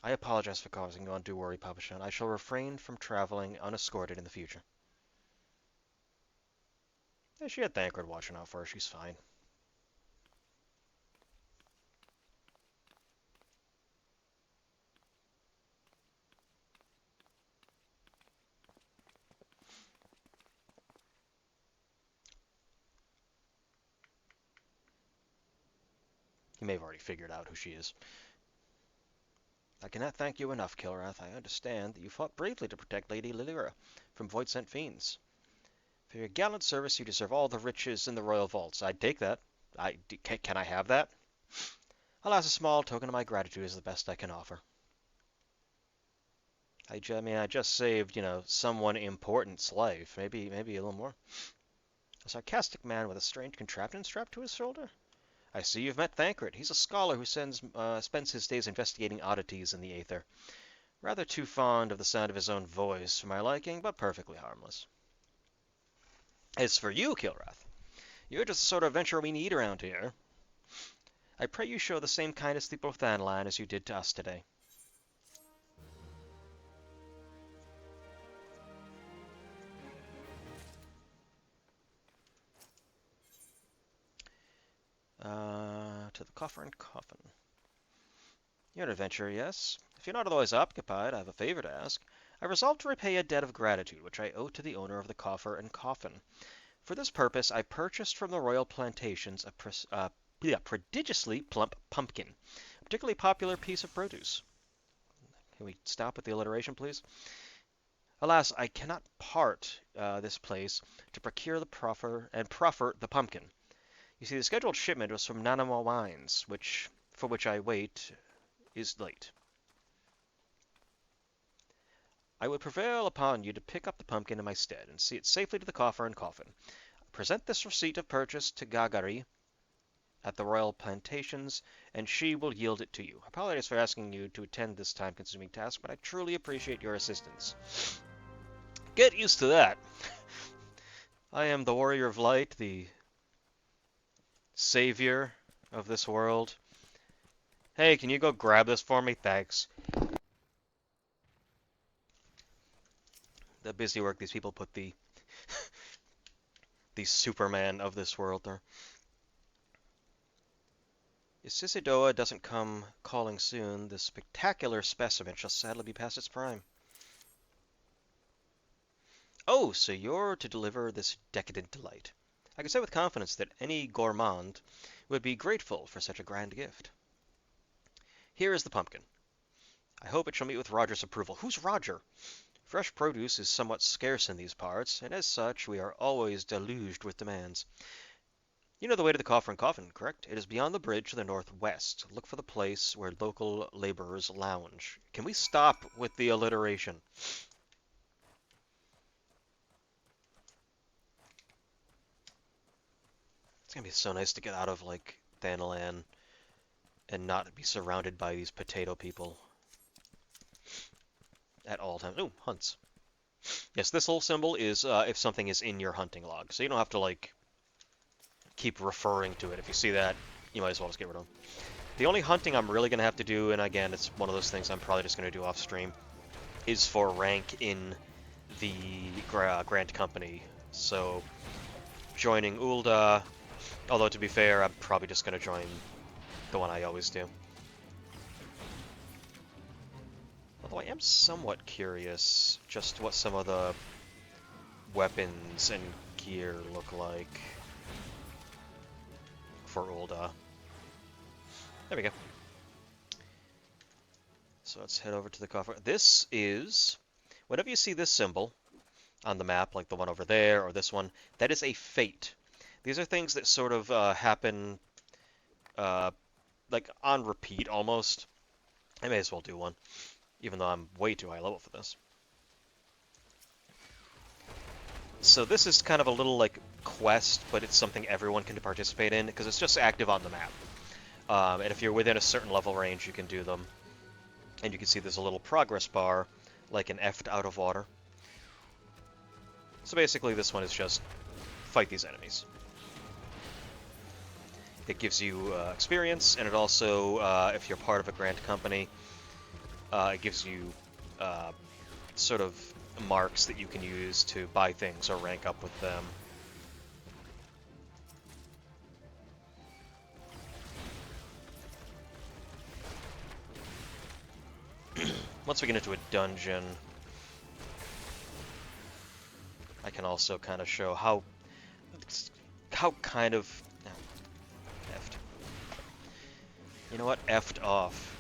I apologize for causing you undue worry, Papa-chan. I shall refrain from traveling unescorted in the future. Yeah, she had Thancred watching out for her. She's fine. You may have already figured out who she is. I cannot thank you enough, Kil'rath. I understand that you fought bravely to protect Lady Lilira from void-sent fiends. For your gallant service, you deserve all the riches in the royal vaults. I'd take that. Can I have that? Alas, a small token of my gratitude is the best I can offer. I just saved, someone important's life. Maybe a little more. A sarcastic man with a strange contraption strapped to his shoulder? I see you've met Thancred. He's a scholar who spends his days investigating oddities in the aether. Rather too fond of the sound of his own voice for my liking, but perfectly harmless. As for you, Kil'rath, you're just the sort of adventurer we need around here. I pray you show the same kindness to the Thanalan as you did to us today. To the coffer and coffin. You're an adventurer, yes? If you're not otherwise occupied, I have a favor to ask. I resolved to repay a debt of gratitude which I owe to the owner of the coffer and coffin. For this purpose, I purchased from the royal plantations a prodigiously plump pumpkin, a particularly popular piece of produce. Can we stop with the alliteration, please? Alas, I cannot part this place to procure the proffer the pumpkin. You see, the scheduled shipment was from Nanamo Mines, for which I wait is late. I would prevail upon you to pick up the pumpkin in my stead and see it safely to the coffer and coffin. Present this receipt of purchase to Gagari at the royal plantations, and she will yield it to you. I apologize for asking you to attend this time-consuming task, but I truly appreciate your assistance. Get used to that. I am the warrior of light, the savior of this world. Hey, can you go grab this for me? Thanks. The busy work these people put the Superman of this world there. If Sisidoa doesn't come calling soon, this spectacular specimen shall sadly be past its prime. Oh, so you're to deliver this decadent delight. I can say with confidence that any gourmand would be grateful for such a grand gift. Here is the pumpkin. I hope it shall meet with Roger's approval. Who's Roger? Fresh produce is somewhat scarce in these parts, and as such we are always deluged with demands. You know the way to the coffer and coffin, correct? It is beyond the bridge to the northwest. Look for the place where local laborers lounge. Can we stop with the alliteration? It's gonna be so nice to get out of, Thanalan and not be surrounded by these potato people at all times. Ooh, hunts. Yes, this whole symbol is if something is in your hunting log, so you don't have to, keep referring to it. If you see that, you might as well just get rid of them. The only hunting I'm really going to have to do, and again, it's one of those things I'm probably just going to do off stream, is for rank in the Grand Company. So, joining Ul'dah, although to be fair, I'm probably just going to join the one I always do. Although I am somewhat curious just what some of the weapons and gear look like for Ul'dah. There we go. So let's head over to the coffer. This is, whenever you see this symbol on the map, like the one over there or this one, that is a fate. These are things that sort of happen like on repeat almost. I may as well do one, even though I'm way too high level for this. So this is kind of a little quest, but it's something everyone can participate in because it's just active on the map. And if you're within a certain level range, you can do them. And you can see there's a little progress bar, like an F'd out of water. So basically this one is just fight these enemies. It gives you experience, and it also, if you're part of a grand company, it gives you sort of marks that you can use to buy things or rank up with them. Once we get into a dungeon, I can also kind of show how kind of effed. You know what? Effed off.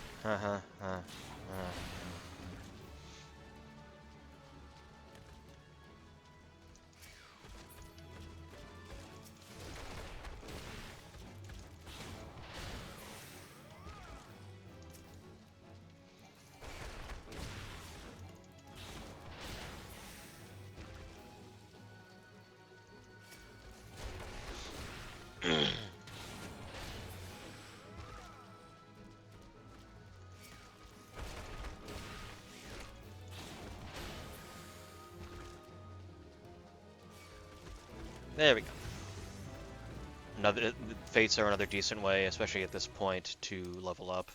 There we go. Fates are another decent way, especially at this point, to level up.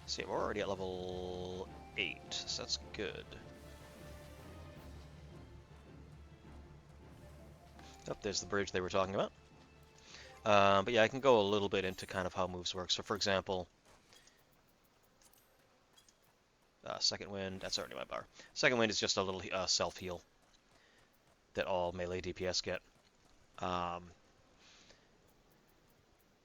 See, we're already at level 8, so that's good. Oh, there's the bridge they were talking about. But yeah, I can go a little bit into kind of how moves work. So for example, Second Wind, that's already my bar. Second Wind is just a little self-heal that all melee DPS get.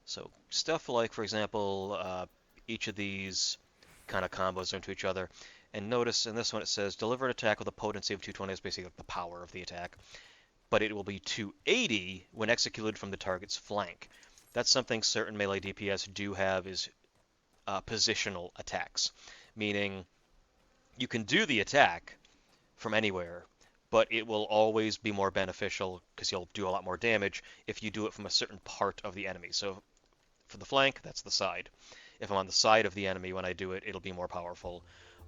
So stuff like, for example, each of these kind of combos into each other. And notice in this one it says deliver an attack with a potency of 220 is basically like the power of the attack. But it will be 280 when executed from the target's flank. That's something certain melee DPS do have, is positional attacks. Meaning you can do the attack from anywhere, but it will always be more beneficial because you'll do a lot more damage if you do it from a certain part of the enemy. So for the flank, that's the side. If I'm on the side of the enemy when I do it, it'll be more powerful.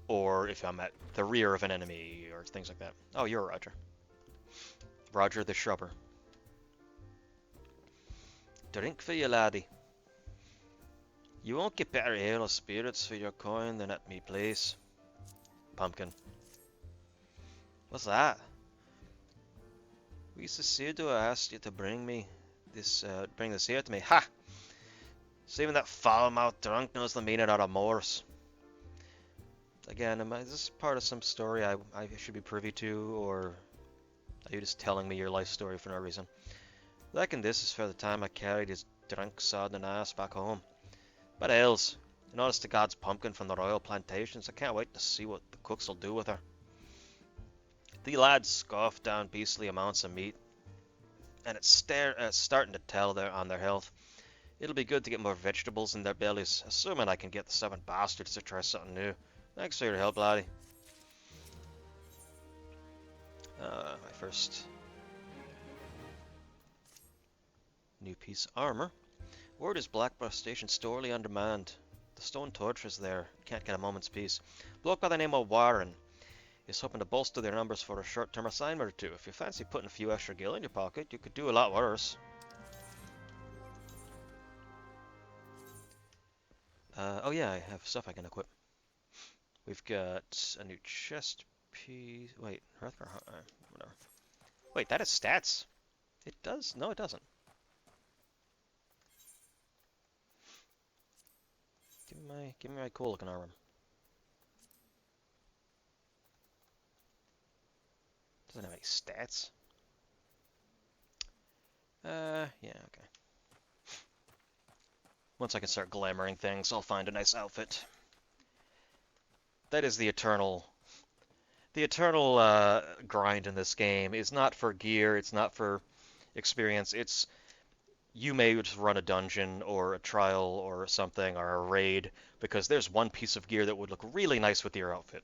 Or if I'm at the rear of an enemy or things like that. Oh, you're Roger. Roger the Shrubber. Drink for you, laddie. You won't get better ale or spirits for your coin than at me place. Pumpkin. What's that? We Cecido asked you to bring this here to me. Ha! So even that foul-mouthed drunk knows the meaning out of Morse. Again, is this part of some story I should be privy to, or are you just telling me your life story for no reason? Reckon this is for the time I carried his drunk, sodden ass back home. But else, in honest to God's pumpkin from the royal plantations, I can't wait to see what the cooks will do with her. The lads scoff down beastly amounts of meat, and it's starting to tell on their health. It'll be good to get more vegetables in their bellies, assuming I can get the 7 bastards to try something new. Thanks for your help, laddie. My first new piece of armor. Word is Blackborough Station sorely undermanned. The stone torch is there. Can't get a moment's peace. Bloke by the name of Warren is hoping to bolster their numbers for a short-term assignment or two. If you fancy putting a few extra gil in your pocket, you could do a lot worse. Oh yeah, I have stuff I can equip. We've got a new chest piece. Wait, whatever. Wait, that is stats. It does? No, it doesn't. Give me my cool looking armor. Doesn't have any stats. Yeah, okay. Once I can start glamoring things, I'll find a nice outfit. That is the eternal grind in this game. Is not for gear, it's not for experience, it's you may just run a dungeon or a trial or something or a raid because there's one piece of gear that would look really nice with your outfit.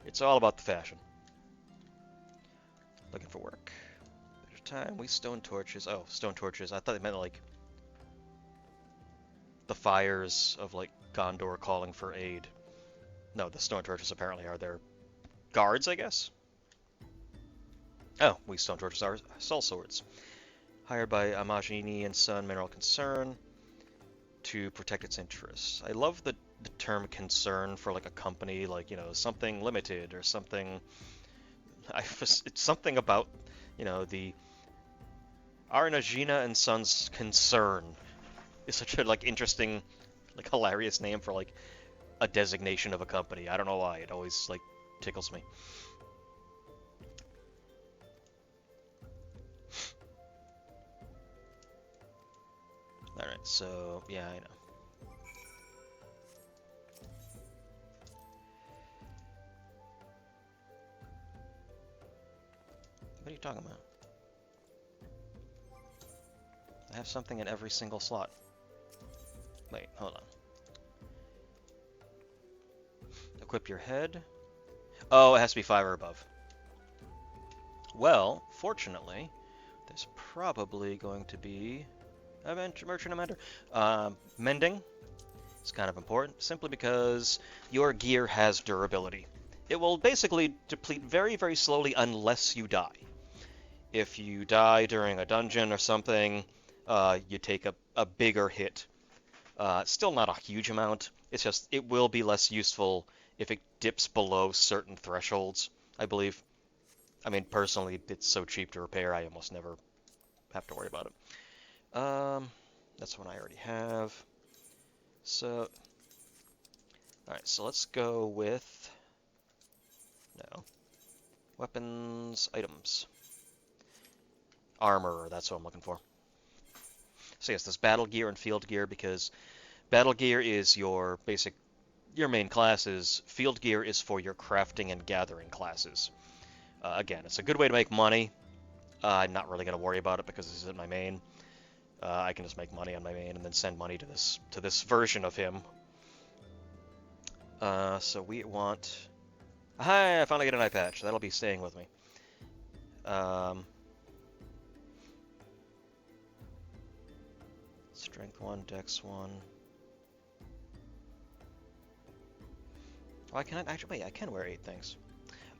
It's all about the fashion. Looking for work. Better time, we stone torches. Oh, stone torches. I thought they meant like the fires of like Gondor calling for aid. No, the stone torches apparently are their guards, I guess. Oh, we Stone Torches are Soul Swords. Hired by Amagini and Son Mineral Concern to protect its interests. I love the term concern for like a company, like, something limited or something. It's something about, the Arnagina and Sons Concern is such a like interesting, like hilarious name for like a designation of a company. I don't know why. It always like tickles me. All right, so yeah, I know. What are you talking about? I have something in every single slot. Wait, hold on. Equip your head. Oh, it has to be 5 or above. Well, fortunately, there's probably going to be a merchant amender. Mending is kind of important, simply because your gear has durability. It will basically deplete very, very slowly unless you die. If you die during a dungeon or something, you take a bigger hit. Still not a huge amount. It's just, it will be less useful if it dips below certain thresholds, I believe. I mean, personally, it's so cheap to repair, I almost never have to worry about it. That's one I already have. So, alright, so let's go with, no, weapons, items. Armor, that's what I'm looking for. So yes, there's battle gear and field gear, because battle gear is your main classes. Field gear is for your crafting and gathering classes. Again, it's a good way to make money. I'm not really going to worry about it because this isn't my main. I can just make money on my main and then send money to this version of him. So we want... Hi, I finally get an eye patch. That'll be staying with me. Strength 1, Dex 1. Oh, I can actually... Wait, I can wear 8 things.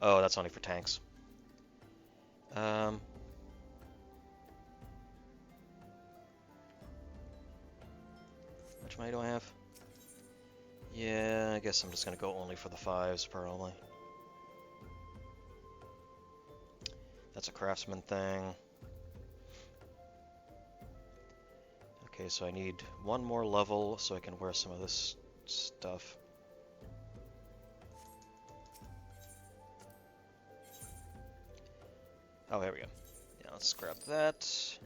Oh, that's only for tanks. How much money do I have? Yeah, I guess I'm just gonna go only for the 5s, probably. That's a craftsman thing. Okay, so I need one more level so I can wear some of this stuff. Oh, here we go. Yeah, let's grab that.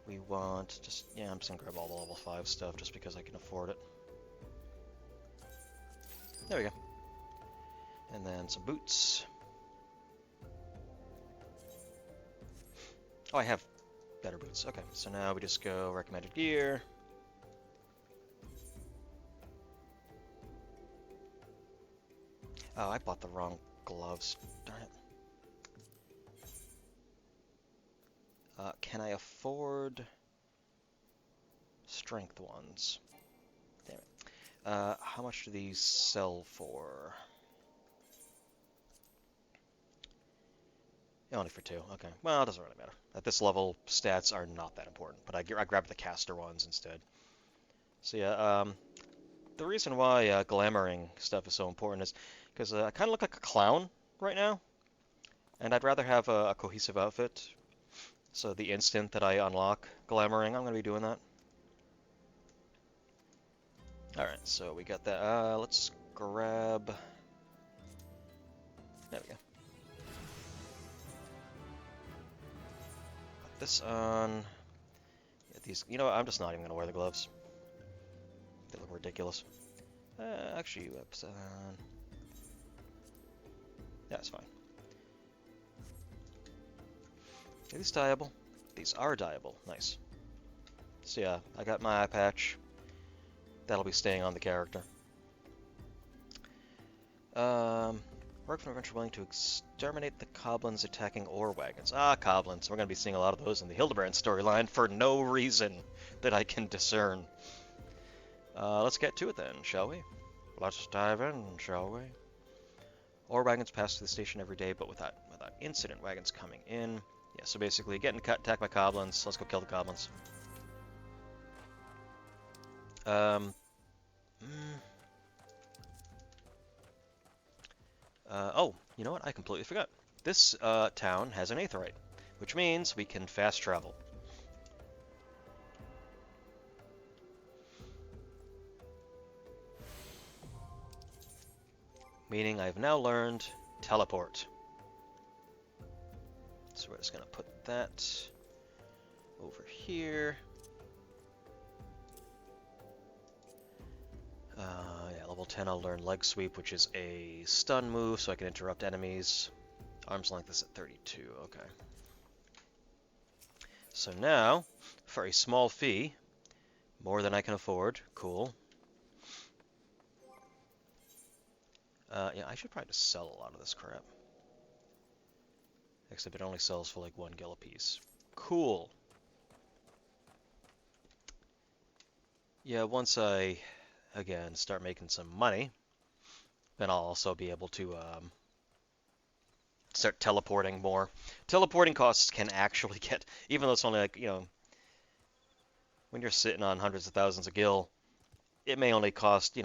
We want yeah, I'm just gonna grab all the level 5 stuff just because I can afford it. There we go. And then some boots. Oh, I have better boots. Okay, so now we just go recommended gear. Oh, I bought the wrong gloves. Darn it. Can I afford strength ones? Damn it. How much do these sell for? Only for 2. Okay. Well, it doesn't really matter. At this level, stats are not that important, but I grabbed the caster ones instead. So yeah, the reason why glamoring stuff is so important is because I kind of look like a clown right now, and I'd rather have a cohesive outfit. So the instant that I unlock glamoring, I'm going to be doing that. Alright, so we got that. Let's grab... There we go. Put this on. Get these... You know what? I'm just not even going to wear the gloves. They look ridiculous. Actually, whoops. Yeah, it's fine. Are these dyeable? These are dyeable. Nice. So yeah, I got my eye patch. That'll be staying on the character. Work from adventure willing to exterminate the goblins attacking ore wagons. Ah, goblins. We're going to be seeing a lot of those in the Hildebrand storyline for no reason that I can discern. Let's get to it then, shall we? Let's dive in, shall we? Ore wagons pass through the station every day, but without incident wagons coming in. Yeah, so basically getting attacked by goblins. Let's go kill the goblins. Um, oh, you know what? I completely forgot. This town has an aetheryte, which means we can fast travel. Meaning I've now learned teleport. So we're just going to put that over here. Yeah, level 10 I'll learn leg sweep, which is a stun move, so I can interrupt enemies. Arm's length is at 32, okay. So now, for a small fee, more than I can afford, cool. Yeah, I should probably just sell a lot of this crap. Except it only sells for like 1 gil a piece. Cool. Yeah, once I, again, start making some money, then I'll also be able to start teleporting more. Teleporting costs can actually get, even though it's only like, when you're sitting on hundreds of thousands of gil, it may only cost,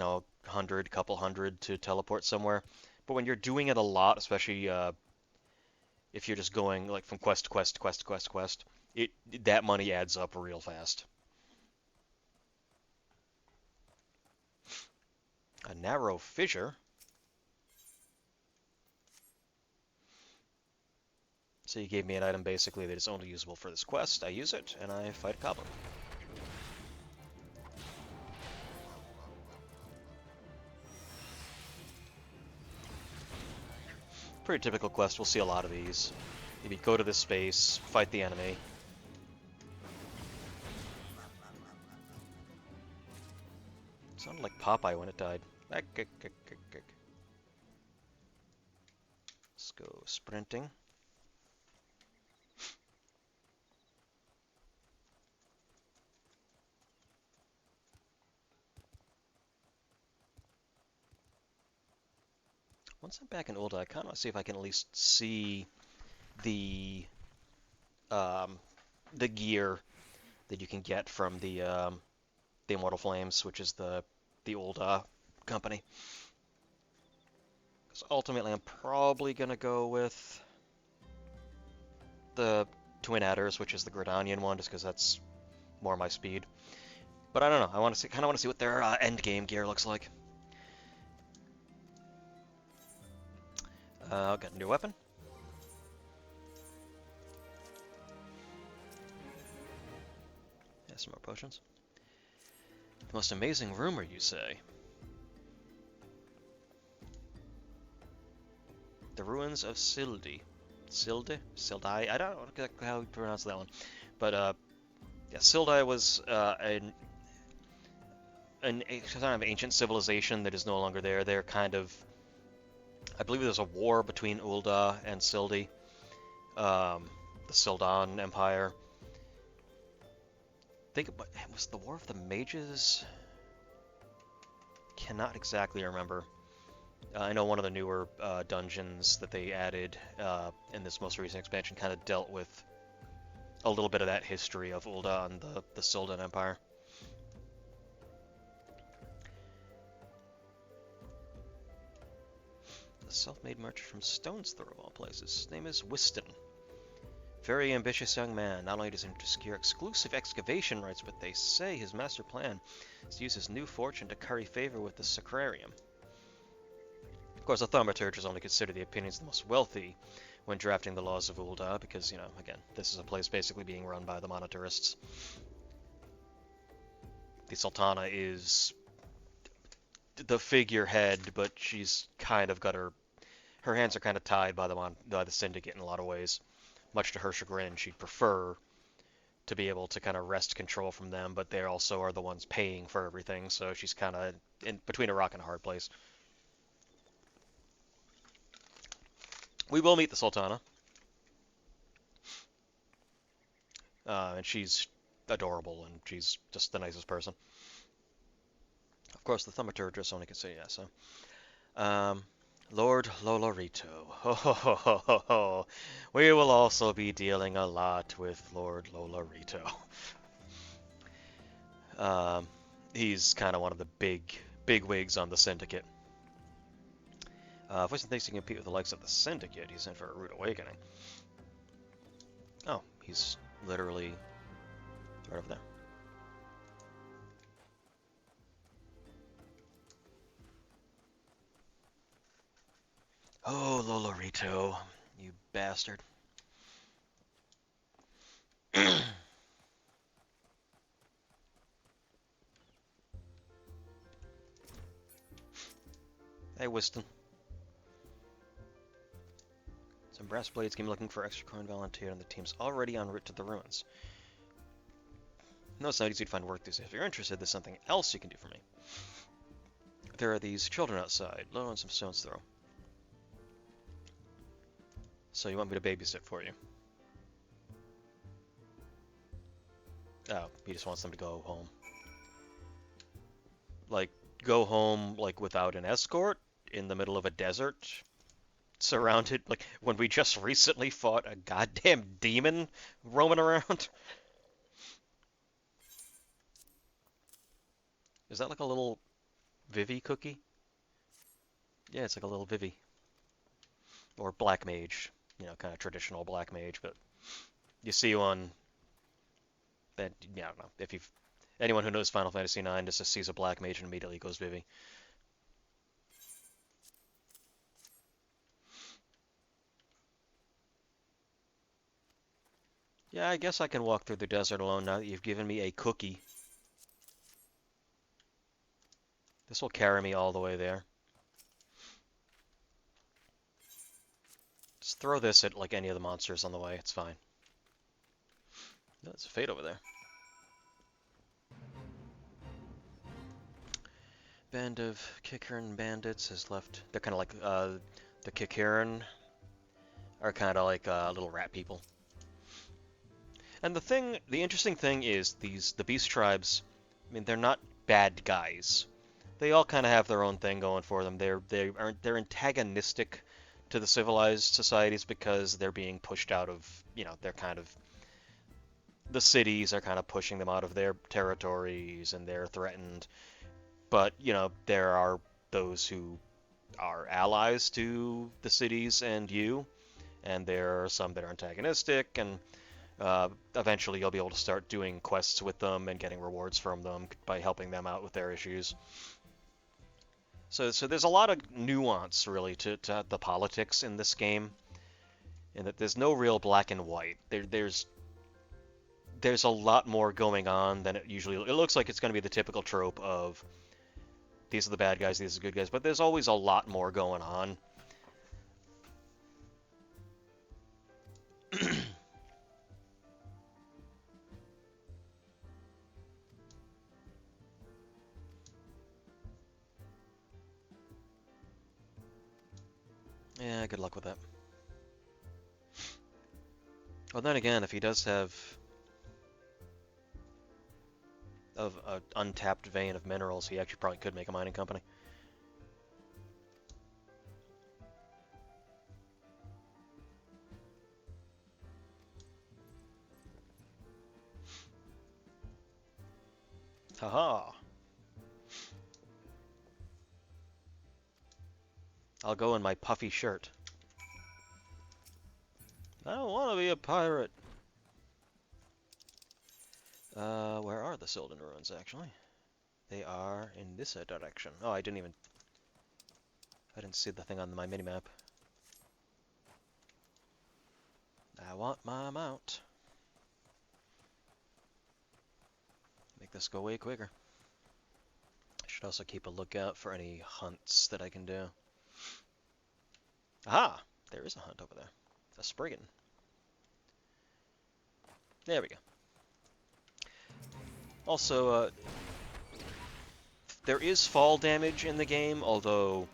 100, couple hundred to teleport somewhere. But when you're doing it a lot, especially if you're just going like from quest to quest to quest to quest to quest, that money adds up real fast. A narrow fissure. So you gave me an item basically that is only usable for this quest. I use it, and I fight a goblin. Pretty typical quest, we'll see a lot of these. You go to this space, fight the enemy. It sounded like Popeye when it died. Let's go sprinting. Once I'm back in Ul'dah, I kind of want to see if I can at least see the gear that you can get from the Immortal Flames, which is the Ul'dah company. Because ultimately, I'm probably gonna go with the Twin Adders, which is the Gridanian one, just because that's more my speed. But I don't know. I want to kind of want to see what their end game gear looks like. I'll get a new weapon. Yeah, some more potions. The most amazing rumor, you say? The ruins of Sildi. Sildai? I don't know exactly how you pronounce that one. But, yeah, Sildai was an kind of ancient civilization that is no longer there. They're kind of... I believe there's a war between Ul'dah and Sildi. The Sildan Empire. Think about... Was the War of the Mages? Cannot exactly remember. I know one of the newer dungeons that they added in this most recent expansion kind of dealt with a little bit of that history of Ul'dah and the Sildan Empire. A self-made merchant from Stone's Throw, of all places. His name is Whiston. Very ambitious young man. Not only does he secure exclusive excavation rights, but they say his master plan is to use his new fortune to curry favor with the Sacrarium. Of course, the thaumaturges only consider the opinions of the most wealthy when drafting the laws of Ul'dah, because, again, this is a place basically being run by the monetarists. The Sultana is the figurehead, but she's kind of got her hands are kind of tied by the Syndicate in a lot of ways. Much to her chagrin, she'd prefer to be able to kind of wrest control from them, but they also are the ones paying for everything, so she's kind of in between a rock and a hard place. We will meet the Sultana. And she's adorable, and she's just the nicest person. Of course, the thaumaturgist only can say yes. Lord Lolorito. Ho ho ho ho ho ho. We will also be dealing a lot with Lord Lolorito. He's kind of one of the big wigs on the Syndicate. If Winston thinks he can compete with the likes of the Syndicate, he's in for a rude awakening. Oh, he's literally right over there. Oh, Lolorito, you bastard. Hey, Winston. Some brass blades came looking for extra coin volunteer, and the team's already en route to the ruins. No, it's not easy to find work these days. If you're interested, there's something else you can do for me. There are these children outside, low on some stones throw. So you want me to babysit for you? Oh, he just wants them to go home. Like, go home, like, without an escort? In the middle of a desert? Surrounded, like, when we just recently fought a goddamn demon roaming around? Is that like a little Vivi cookie? Yeah, it's like a little Vivi. Or Black Mage. You know, kind of traditional Black Mage, but you see one that, yeah, I don't know. If you've anyone who knows Final Fantasy IX just sees a Black Mage and immediately goes Vivi. Yeah, I guess I can walk through the desert alone now that you've given me a cookie. This will carry me all the way there. Just throw this at like any of the monsters on the way, it's fine. There's a Fate over there. Band of Kil'rath bandits has left. They're kind of like, the Kil'rath are kind of like little rat people. And the interesting thing is the beast tribes, I mean, they're not bad guys. They all kind of have their own thing going for them. They're antagonistic to the civilized societies because they're being pushed out of, you know, they're kind of, the cities are kind of pushing them out of their territories and they're threatened. But, you know, there are those who are allies to the cities and you, and there are some that are antagonistic, and eventually you'll be able to start doing quests with them and getting rewards from them by helping them out with their issues. So there's a lot of nuance, really, to the politics in this game, in that there's no real black and white. There's a lot more going on than it usually. It looks like it's going to be the typical trope of these are the bad guys, these are the good guys, but there's always a lot more going on. Yeah, good luck with that. Well, then again, if he does have an untapped vein of minerals, he actually probably could make a mining company. Haha! I'll go in my puffy shirt. I don't want to be a pirate. Where are the Sylvan ruins, actually? They are in this direction. Oh, I didn't see the thing on my minimap. I want my mount. Make this go way quicker. I should also keep a lookout for any hunts that I can do. Aha! There is a hunt over there. A Spriggan. There we go. Also, there is fall damage in the game, although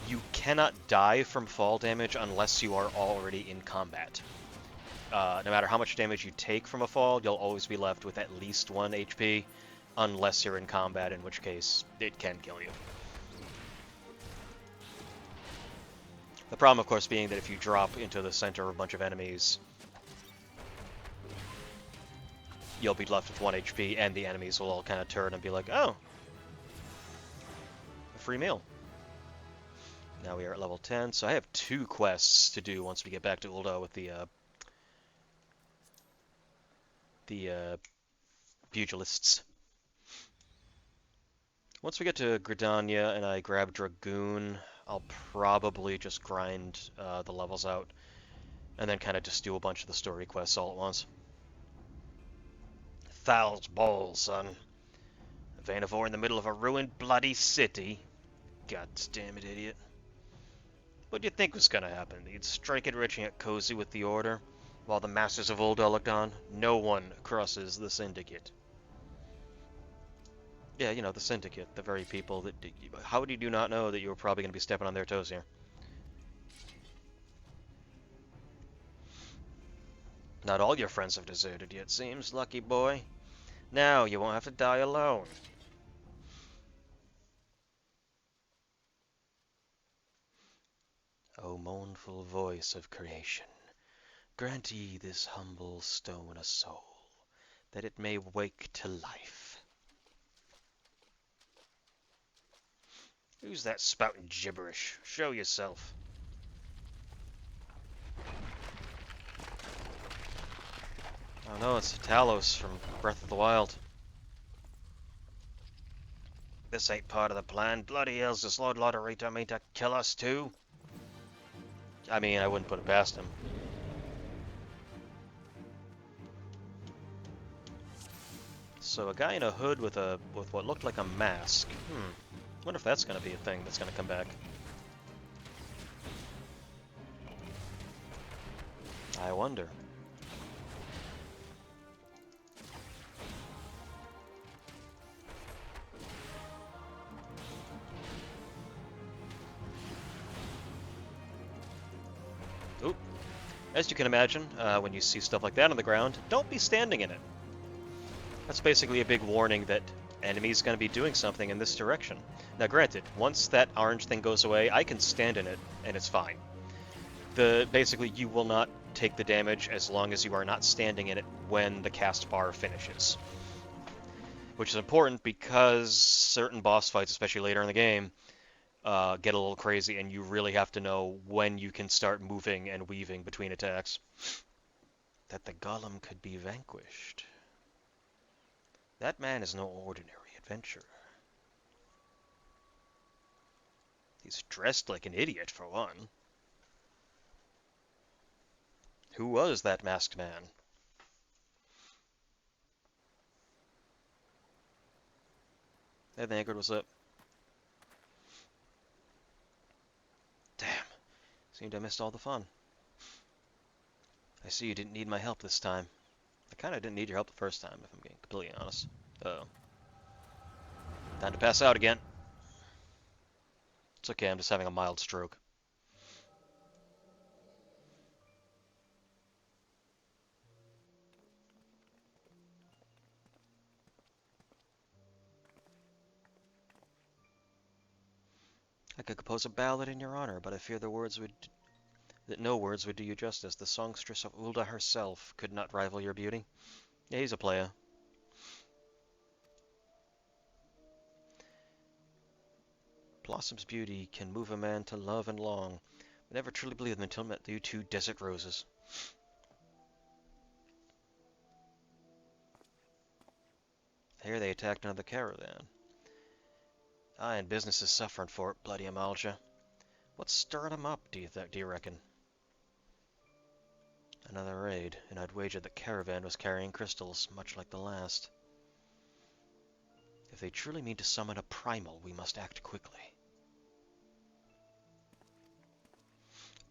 you cannot die from fall damage unless you are already in combat. No matter how much damage you take from a fall, you'll always be left with at least 1 HP, unless you're in combat, in which case it can kill you. The problem, of course, being that if you drop into the center of a bunch of enemies, you'll be left with 1 HP, and the enemies will all kind of turn and be like, oh, a free meal. Now we are at level 10, so I have 2 quests to do once we get back to Ul'dah with the pugilists. Once we get to Gridania and I grab Dragoon, I'll probably just grind the levels out, and then kind of just do a bunch of the story quests all at once. Thal's balls, son. Vanivore in the middle of a ruined, bloody city. God damn it, idiot. What do you think was gonna happen? You'd strike it rich and get cozy with the Order, while the Masters of Ul'dah looked on? No one crosses the Syndicate. Yeah, you know, the Syndicate, the very people that... How do you not know that you were probably gonna be stepping on their toes here? Not all your friends have deserted you, it seems, lucky boy. Now, you won't have to die alone. O mournful voice of creation, grant ye this humble stone a soul, that it may wake to life. Who's that spouting gibberish? Show yourself. Oh no, it's Talos from Breath of the Wild. This ain't part of the plan. Bloody hell's this Lord Lotterito mean to kill us too? I mean, I wouldn't put it past him. So a guy in a hood with what looked like a mask. Wonder if that's gonna be a thing that's gonna come back. I wonder. Oop. As you can imagine, when you see stuff like that on the ground, don't be standing in it. That's basically a big warning that enemy's going to be doing something in this direction. Now granted, once that orange thing goes away, I can stand in it, and it's fine. Basically, you will not take the damage as long as you are not standing in it when the cast bar finishes. Which is important because certain boss fights, especially later in the game, get a little crazy, and you really have to know when you can start moving and weaving between attacks. That the golem could be vanquished. That man is no ordinary adventurer. He's dressed like an idiot, for one. Who was that masked man? Hey, Vanguard, what's up? Damn. Seemed I missed all the fun. I see you didn't need my help this time. I kind of didn't need your help the first time, if I'm being completely honest. Uh-oh. Time to pass out again. It's okay, I'm just having a mild stroke. I could compose a ballad in your honor, but I fear that no words would do you justice. The songstress of Ul'dah herself could not rival your beauty. Yeah, he's a playa. Blossom's beauty can move a man to love and long, but never truly believed them until met you two desert roses. Here they attacked another caravan. Aye, and business is suffering for it, bloody Amalja. What's stirring them up, do you reckon? Another raid, and I'd wager the caravan was carrying crystals, much like the last. If they truly mean to summon a primal, we must act quickly.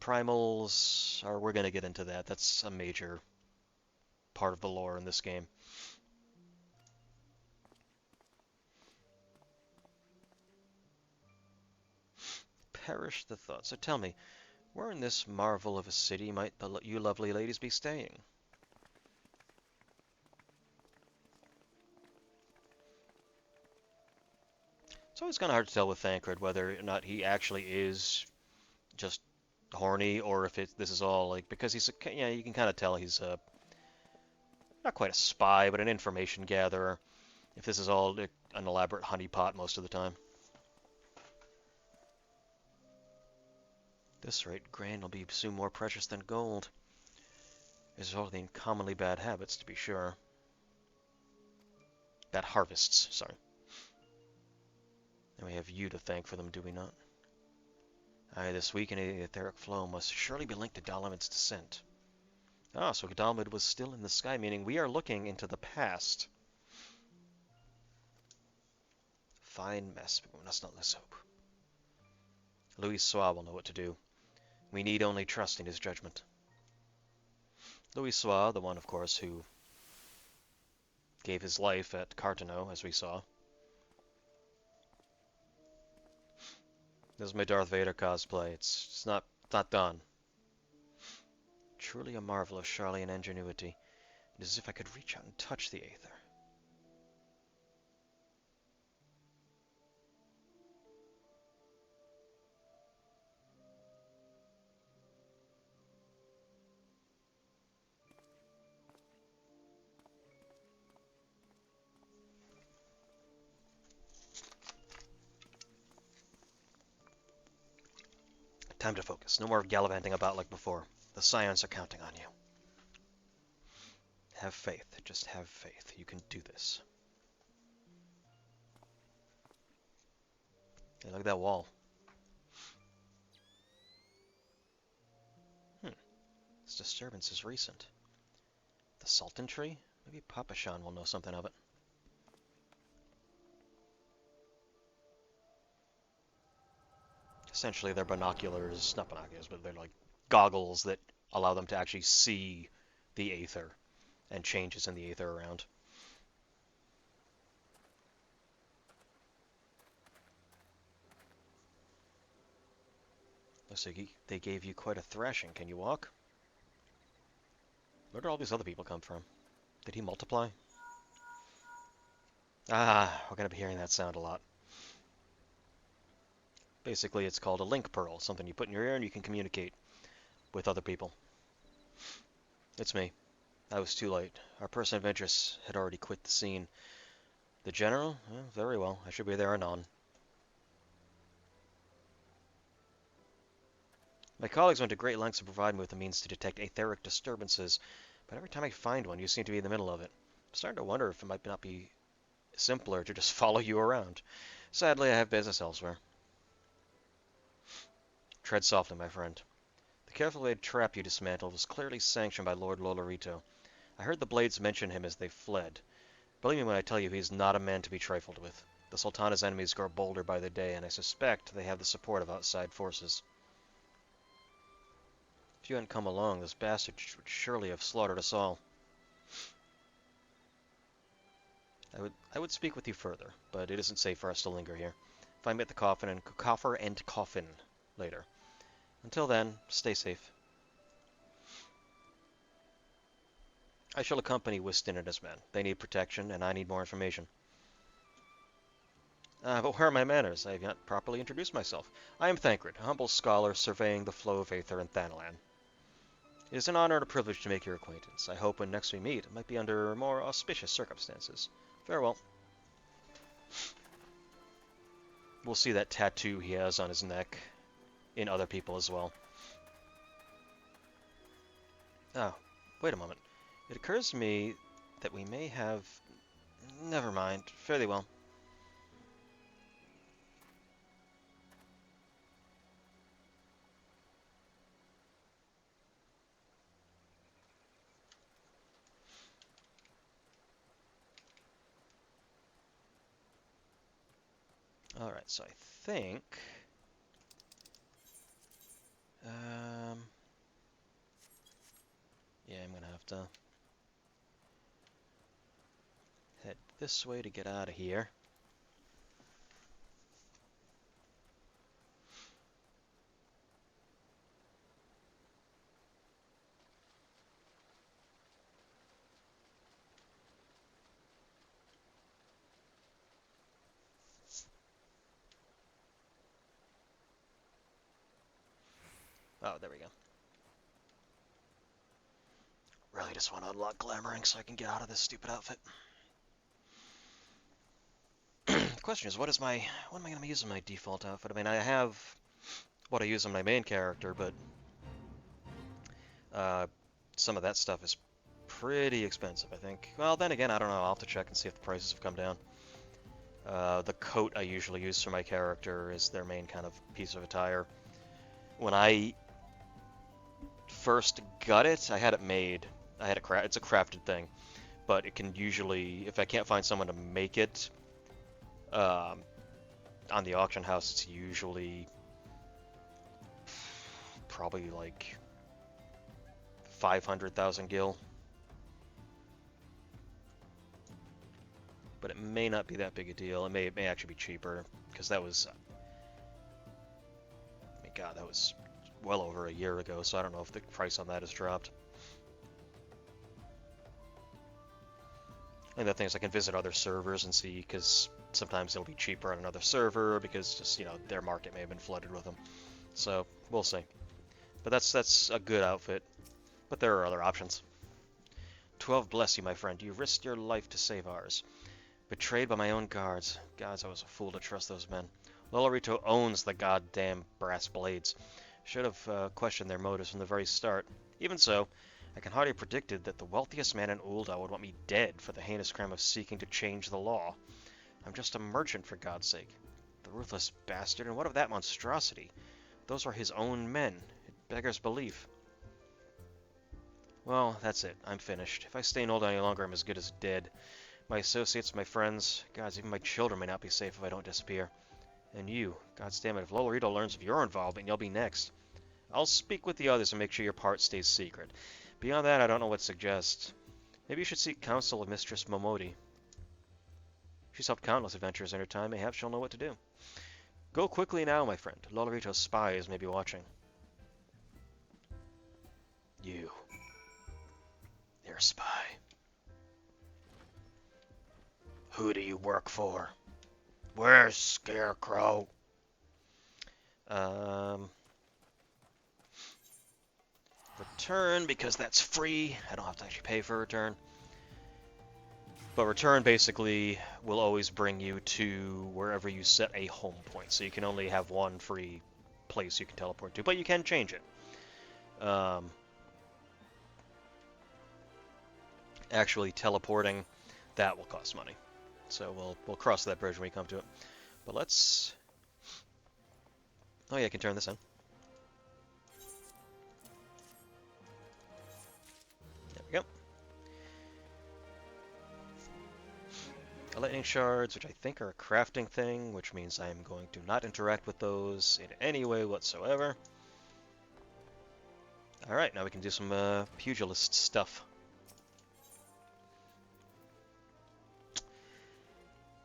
Primals we're gonna get into that. That's a major part of the lore in this game. Perish the thought. So tell me, where in this marvel of a city might you lovely ladies be staying? It's always kind of hard to tell with Thancred whether or not he actually is just horny or if this is all like because you can kind of tell he's not quite a spy but an information gatherer. If this is all an elaborate honeypot most of the time. At this rate, grain will be soon more precious than gold. There's all the uncommonly bad habits, to be sure. Bad harvests, sorry. And we have you to thank for them, do we not? Aye, this weakening etheric flow must surely be linked to Dalamid's descent. Ah, so Dalamid was still in the sky, meaning we are looking into the past. Fine mess, but we must not lose hope. Louis Sois will know what to do. We need only trust in his judgment. Louis Sois, the one, of course, who gave his life at Carteneau, as we saw. This is my Darth Vader cosplay. It's not done. Truly a marvel of Charlian ingenuity. It is as if I could reach out and touch the Aether. Time to focus. No more gallivanting about like before. The Scions are counting on you. Have faith. Just have faith. You can do this. Hey, look at that wall. This disturbance is recent. The Sultan tree? Maybe Papashan will know something of it. Essentially, they're binoculars, not binoculars, but they're like goggles that allow them to actually see the Aether and changes in the Aether around. Looks like they gave you quite a thrashing. Can you walk? Where did all these other people come from? Did he multiply? Ah, we're going to be hearing that sound a lot. Basically, it's called a link pearl, something you put in your ear and you can communicate with other people. It's me. I was too late. Our person of interest had already quit the scene. The general? Well, very well. I should be there anon. My colleagues went to great lengths to provide me with a means to detect etheric disturbances, but every time I find one, you seem to be in the middle of it. I'm starting to wonder if it might not be simpler to just follow you around. Sadly, I have business elsewhere. Tread softly, my friend. The carefully laid trap you dismantled was clearly sanctioned by Lord Lolorito. I heard the Blades mention him as they fled. Believe me when I tell you he is not a man to be trifled with. The Sultana's enemies grow bolder by the day, and I suspect they have the support of outside forces. If you hadn't come along, this bastard would surely have slaughtered us all. I would speak with you further, but it isn't safe for us to linger here. Find me at the coffer and coffin later. Until then, stay safe. I shall accompany Whiston and his men. They need protection, and I need more information. But where are my manners? I have not properly introduced myself. I am Thancred, a humble scholar surveying the flow of Aether in Thanalan. It is an honor and a privilege to make your acquaintance. I hope when next we meet, it might be under more auspicious circumstances. Farewell. We'll see that tattoo he has on his neck in other people as well. Oh, wait a moment. It occurs to me that we may have... Never mind. Fare thee well. Alright, so I think... yeah, I'm gonna have to head this way to get out of here. Oh, there we go. Really just want to unlock glamoring so I can get out of this stupid outfit. The question is, what am I going to use in my default outfit? I mean, I have what I use on my main character, but some of that stuff is pretty expensive, I think. Well, then again, I don't know. I'll have to check and see if the prices have come down. The coat I usually use for my character is their main kind of piece of attire. When I first got it, I had it made. It's a crafted thing, but it can usually, if I can't find someone to make it, on the auction house, it's usually probably like 500,000 gil. But it may not be that big a deal. It may actually be cheaper, because that was, I mean, God, that was well over a year ago, so I don't know if the price on that has dropped. And the thing is, I can visit other servers and see, because sometimes it'll be cheaper on another server, because just, you know, their market may have been flooded with them. So, we'll see. But that's a good outfit. But there are other options. 12 bless you, my friend. You risked your life to save ours. Betrayed by my own guards. Gods, I was a fool to trust those men. Lolorito owns the goddamn brass blades. Should have questioned their motives from the very start. Even so, I can hardly have predicted that the wealthiest man in Ul'dah would want me dead for the heinous crime of seeking to change the law. I'm just a merchant, for God's sake. The ruthless bastard, and what of that monstrosity? Those are his own men. It beggars belief. Well, that's it. I'm finished. If I stay in Ul'dah any longer, I'm as good as dead. My associates, my friends, gods, even my children may not be safe if I don't disappear. And you, gods damn it, if Lolorito learns of your involvement, you'll be next. I'll speak with the others and make sure your part stays secret. Beyond that, I don't know what to suggest. Maybe you should seek counsel of Mistress Momodi. She's helped countless adventurers in her time. Mayhap she'll know what to do. Go quickly now, my friend. Lolorito's spies may be watching. You're a spy. Who do you work for? Where's Scarecrow? Return, because that's free. I don't have to actually pay for return. But return basically will always bring you to wherever you set a home point. So you can only have one free place you can teleport to, but you can change it. Actually teleporting, that will cost money. So we'll cross that bridge when we come to it. But let's... Oh yeah, I can turn this on. There we go. Lightning shards, which I think are a crafting thing, which means I am going to not interact with those in any way whatsoever. Alright, now we can do some pugilist stuff.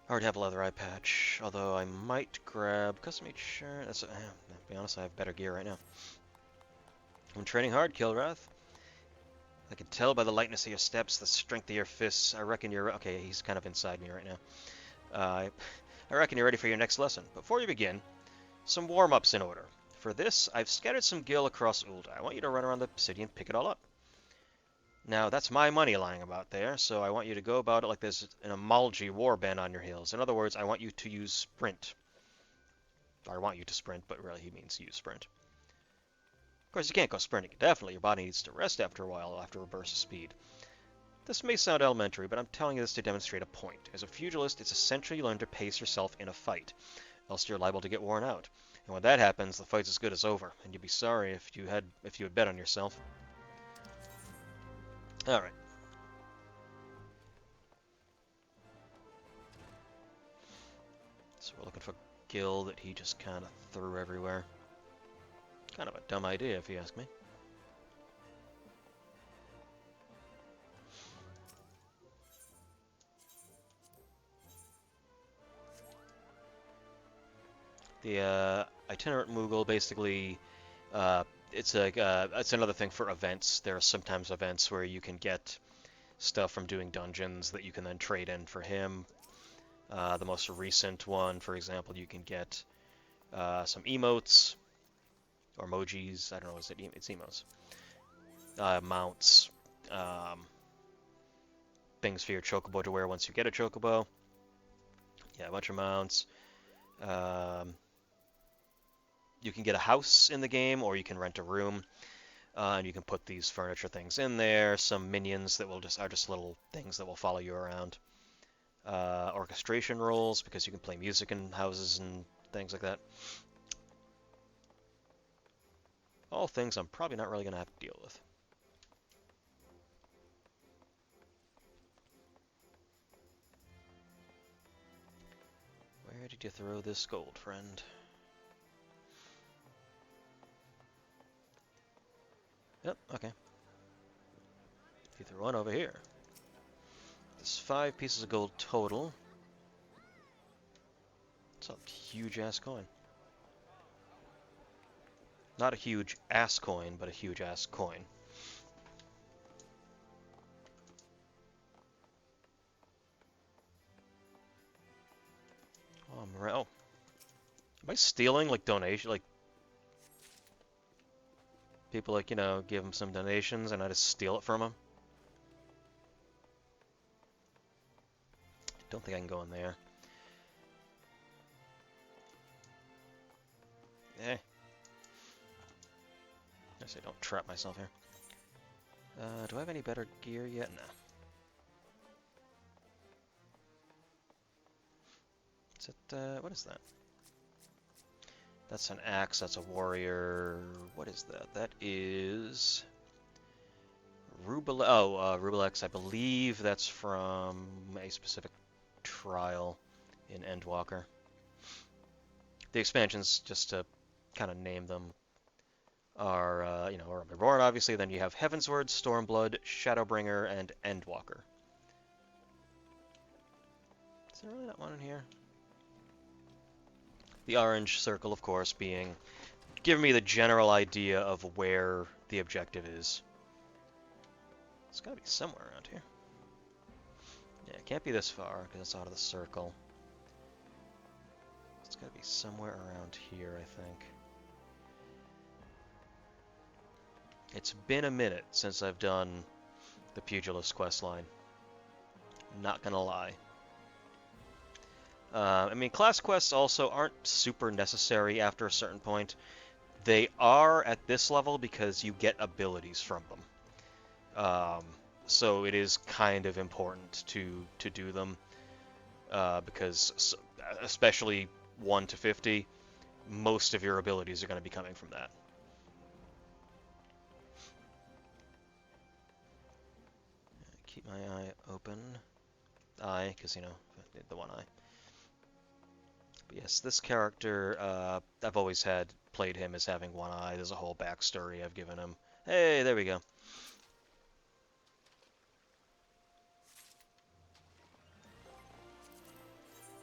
I already have a leather eye patch, although I might grab custom-made shirt. To be honest, I have better gear right now. I'm training hard, Kil'rath. I can tell by the lightness of your steps, the strength of your fists. I reckon you're... Okay, he's kind of inside me right now. I reckon you're ready for your next lesson. Before you begin, some warm-ups in order. For this, I've scattered some gil across Ul'dah. I want you to run around the city and pick it all up. Now, that's my money lying about there, so I want you to go about it like there's an Amalji warband on your heels. In other words, I want you to use sprint. Or I want you to sprint, but really he means use sprint. Of course, you can't go sprinting indefinitely. Your body needs to rest after a while, after a burst of speed. This may sound elementary, but I'm telling you this to demonstrate a point. As a pugilist, it's essential you learn to pace yourself in a fight, else you're liable to get worn out. And when that happens, the fight's as good as over, and you'd be sorry if you had bet on yourself. Alright. So we're looking for gil that he just kind of threw everywhere. Kind of a dumb idea, if you ask me. The itinerant Moogle basically, it's another thing for events. There are sometimes events where you can get stuff from doing dungeons that you can then trade in for him. The most recent one, for example, you can get some emotes or emojis. I don't know. Is it? It's emotes. Mounts. Um, things for your chocobo to wear once you get a chocobo. Yeah, a bunch of mounts. Um, you can get a house in the game, or you can rent a room, and you can put these furniture things in there. Some minions that are just little things that will follow you around. Orchestration roles, because you can play music in houses and things like that. All things I'm probably not really going to have to deal with. Where did you throw this gold, friend? Yep, okay. You threw one over here. There's 5 pieces of gold total. It's a huge-ass coin. Not a huge ass coin, but a huge ass coin. Oh, Morel. Am I stealing, like, donation? Like, people, like, you know, give them some donations and I just steal it from them? Don't think I can go in there. Eh. I say don't trap myself here. Do I have any better gear yet? No. Is it, what is that? That's an axe, that's a warrior. What is that? That is... Rubelex, I believe that's from a specific trial in Endwalker. The expansions, just to kind of name them, are, you know, Realm Reborn, obviously, then you have Heavensward, Stormblood, Shadowbringer, and Endwalker. Is there really not one in here? The orange circle, of course, giving me the general idea of where the objective is. It's gotta be somewhere around here. Yeah, it can't be this far, because it's out of the circle. It's gotta be somewhere around here, I think. It's been a minute since I've done the Pugilist questline. Not gonna lie. I mean, class quests also aren't super necessary after a certain point. They are at this level because you get abilities from them. So it is kind of important to do them, because especially 1 to 50, most of your abilities are going to be coming from that. Keep my eye open. Eye, because, you know, the one eye. But yes, this character, I've always played him as having one eye. There's a whole backstory I've given him. Hey, there we go.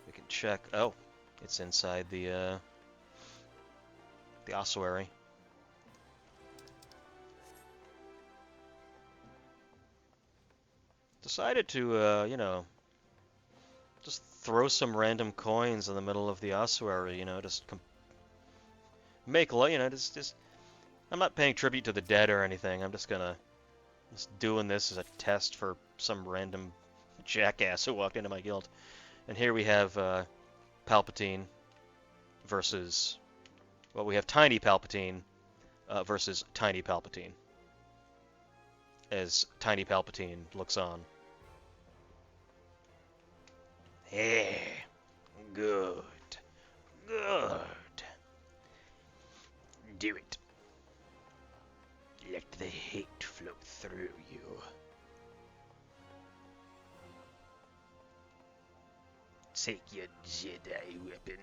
We can check. Oh, it's inside the ossuary. Decided to, you know, just throw some random coins in the middle of the ossuary, you know, just make, you know, just, I'm not paying tribute to the dead or anything. I'm just doing this as a test for some random jackass who walked into my guild. And here we have Palpatine versus, well, we have Tiny Palpatine versus Tiny Palpatine, as Tiny Palpatine looks on. Yeah, good, good. Do it. Let the hate flow through you. Take your Jedi weapon.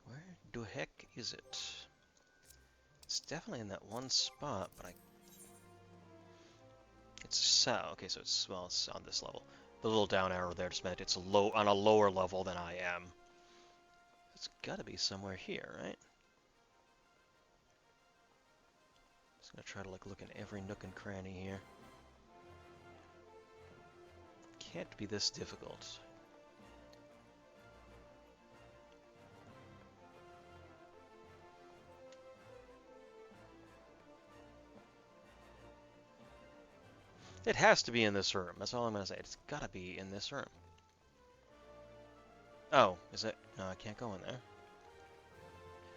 Where the heck is it? It's definitely in that one spot, but it's south. Okay, so it's, well, it's on this level. The little down arrow there just meant it's on a lower level than I am. It's gotta be somewhere here, right? Just gonna try to, like, look in every nook and cranny here. can't be this difficult. It has to be in this room. That's all I'm going to say. It's got to be in this room. Oh, is it? No, I can't go in there.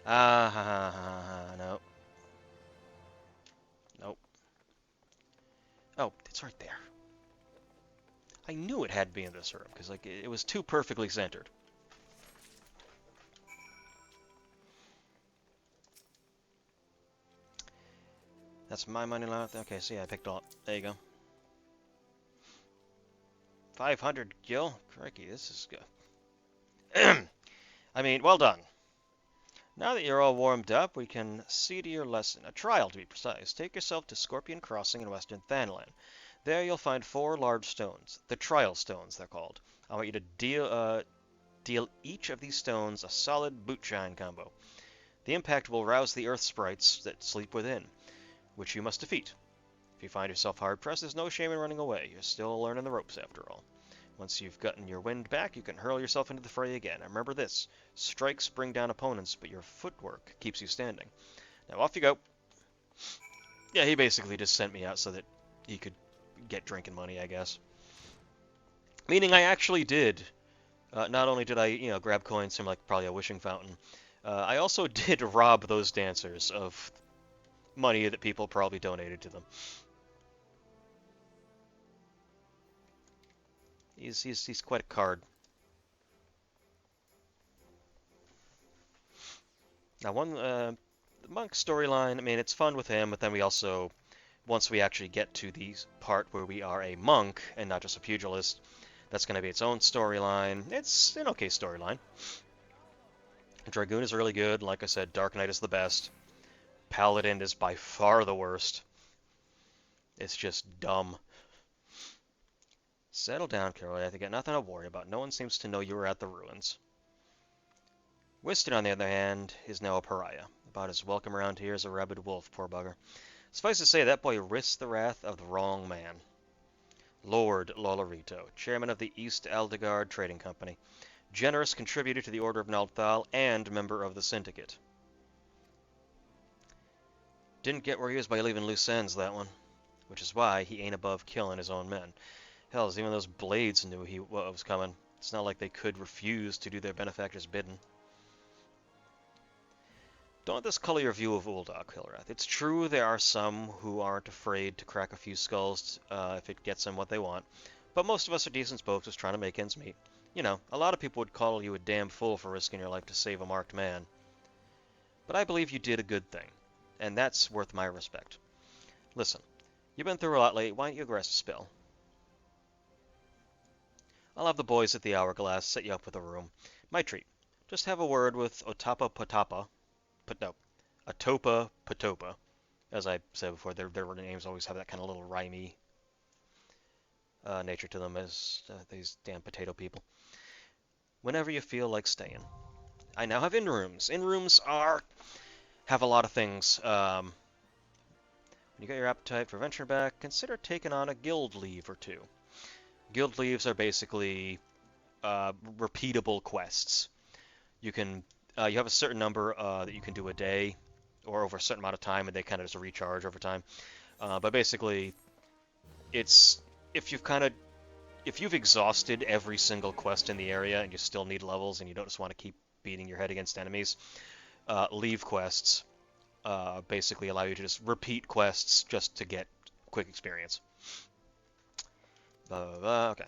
Ah, ha, ha, ha, ha. Nope. Nope. Oh, it's right there. I knew it had to be in this room, because like it was too perfectly centered. That's my money left. Okay, so yeah, I picked all. There you go. 500 Gil. Crikey, this is good. I mean, well done. Now that you're all warmed up, we can see to your lesson. A trial, to be precise. Take yourself to Scorpion Crossing in Western Thanlan. There you'll find 4 large stones. The Trial Stones, they're called. I want you to deal each of these stones a solid boot-shine combo. The impact will rouse the earth sprites that sleep within, which you must defeat. If you find yourself hard-pressed, there's no shame in running away. You're still learning the ropes, after all. Once you've gotten your wind back, you can hurl yourself into the fray again. And remember this, strikes bring down opponents, but your footwork keeps you standing. Now off you go. Yeah, he basically just sent me out so that he could get drinking money, I guess. Meaning I actually did. Not only did I, grab coins from like probably a wishing fountain, I also did rob those dancers of money that people probably donated to them. He's quite a card. Now, the monk storyline, I mean, it's fun with him, but then we also, once we actually get to the part where we are a monk and not just a pugilist, that's going to be its own storyline. It's an okay storyline. Dragoon is really good. Like I said, Dark Knight is the best. Paladin is by far the worst. It's just dumb. Settle down, Kil'rath. You got nothing to worry about. No one seems to know you were at the ruins. Winston, on the other hand, is now a pariah. About as welcome around here as a rabid wolf, poor bugger. Suffice to say, that boy risked the wrath of the wrong man. Lord Lolorito, chairman of the East Aldegard Trading Company, generous contributor to the Order of Nalthal, and member of the Syndicate. Didn't get where he was by leaving loose ends, that one. Which is why he ain't above killing his own men. Hell, even those blades knew what was coming. It's not like they could refuse to do their benefactor's bidding. Don't let this color your view of Ul'dah, Kil'rath. It's true there are some who aren't afraid to crack a few skulls if it gets them what they want, but most of us are decent folks just trying to make ends meet. You know, a lot of people would call you a damn fool for risking your life to save a marked man. But I believe you did a good thing, and that's worth my respect. Listen, you've been through a lot lately. Why don't you go rest a spell? I'll have the boys at the Hourglass set you up with a room. My treat. Just have a word with Atopa Patopa. As I said before, their names always have that kind of little rhymey nature to them as these damn potato people. Whenever you feel like staying. I now have in-rooms. In-rooms have a lot of things. When you get your appetite for venture back, consider taking on a guild leave or two. Guild leaves are basically repeatable quests. You have a certain number that you can do a day or over a certain amount of time, and they kind of just recharge over time. But basically, it's if you've exhausted every single quest in the area and you still need levels and you don't just want to keep beating your head against enemies, leave quests basically allow you to just repeat quests just to get quick experience. Okay.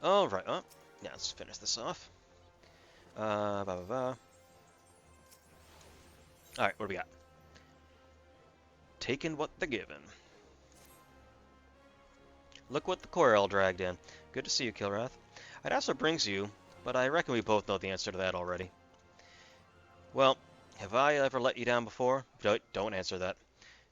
All right. Yeah, let's finish this off. All right, what do we got? Taking what they're given. Look what the Corel dragged in. Good to see you, Kil'rath. I'd ask what brings you, but I reckon we both know the answer to that already. Well, have I ever let you down before? Don't answer that.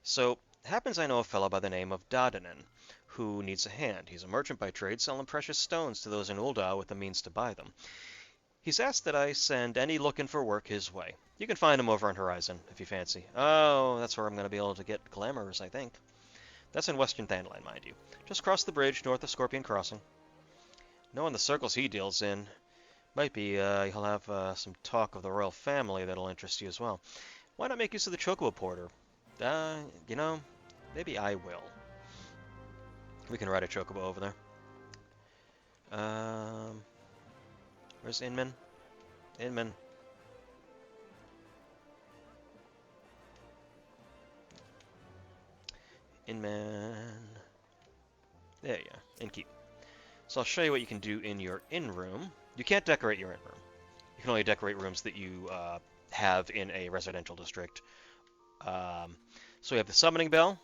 So, happens I know a fellow by the name of Dodanen, who needs a hand. He's a merchant by trade, selling precious stones to those in Ul'dah with the means to buy them. He's asked that I send any looking for work his way. You can find him over on Horizon, if you fancy. Oh, that's where I'm going to be able to get glamours, I think. That's in Western Thanline, mind you. Just cross the bridge north of Scorpion Crossing. Knowing the circles he deals in, might be he'll have some talk of the royal family that'll interest you as well. Why not make use of the Chocobo Porter? You know, maybe I will. We can ride a Chocobo over there. Where's Inman? Inman. Inman. There you are. Innkeep. So I'll show you what you can do in your inn room. You can't decorate your inn room. You can only decorate rooms that you have in a residential district. So we have the summoning bell.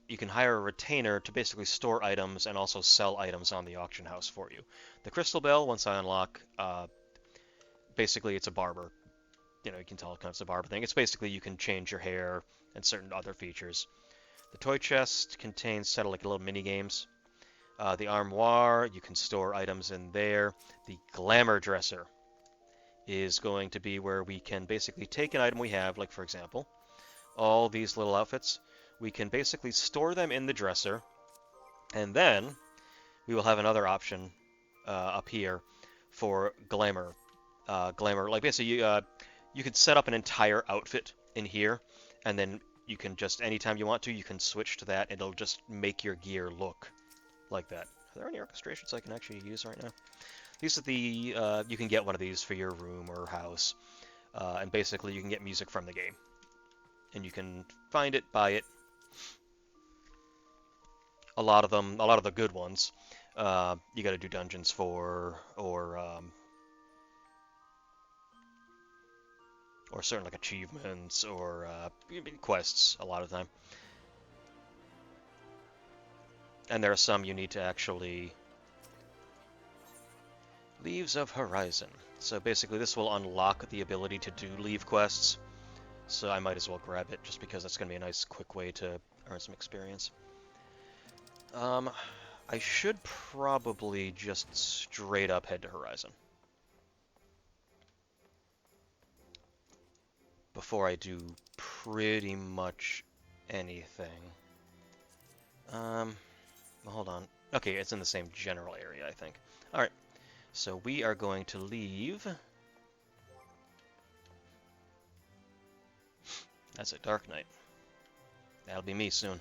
You can hire a retainer to basically store items and also sell items on the auction house for you. The crystal bell, once I unlock, basically it's a barber. You know, you can tell it kind of it's a barber thing. It's basically you can change your hair and certain other features. The toy chest contains set of like little mini games. The armoire, you can store items in there. The glamour dresser is going to be where we can basically take an item we have, like for example, all these little outfits. We can basically store them in the dresser, and then we will have another option up here for glamour. Glamour, like basically you could set up an entire outfit in here, and then you can just, anytime you want to, you can switch to that, and it'll just make your gear look like that. Are there any orchestrations I can actually use right now? These are the, you can get one of these for your room or house, and basically you can get music from the game. And you can find it, buy it. A lot of them, a lot of the good ones, you gotta do dungeons for, or certain like achievements, or quests a lot of the time. And there are some you need to actually... Leaves of Horizon. So basically this will unlock the ability to do leave quests. So I might as well grab it, just because that's going to be a nice quick way to earn some experience. I should probably just straight up head to Horizon before I do pretty much anything. Well, hold on. Okay, it's in the same general area, I think. Alright, so we are going to leave. That's a Dark Knight. That'll be me soon.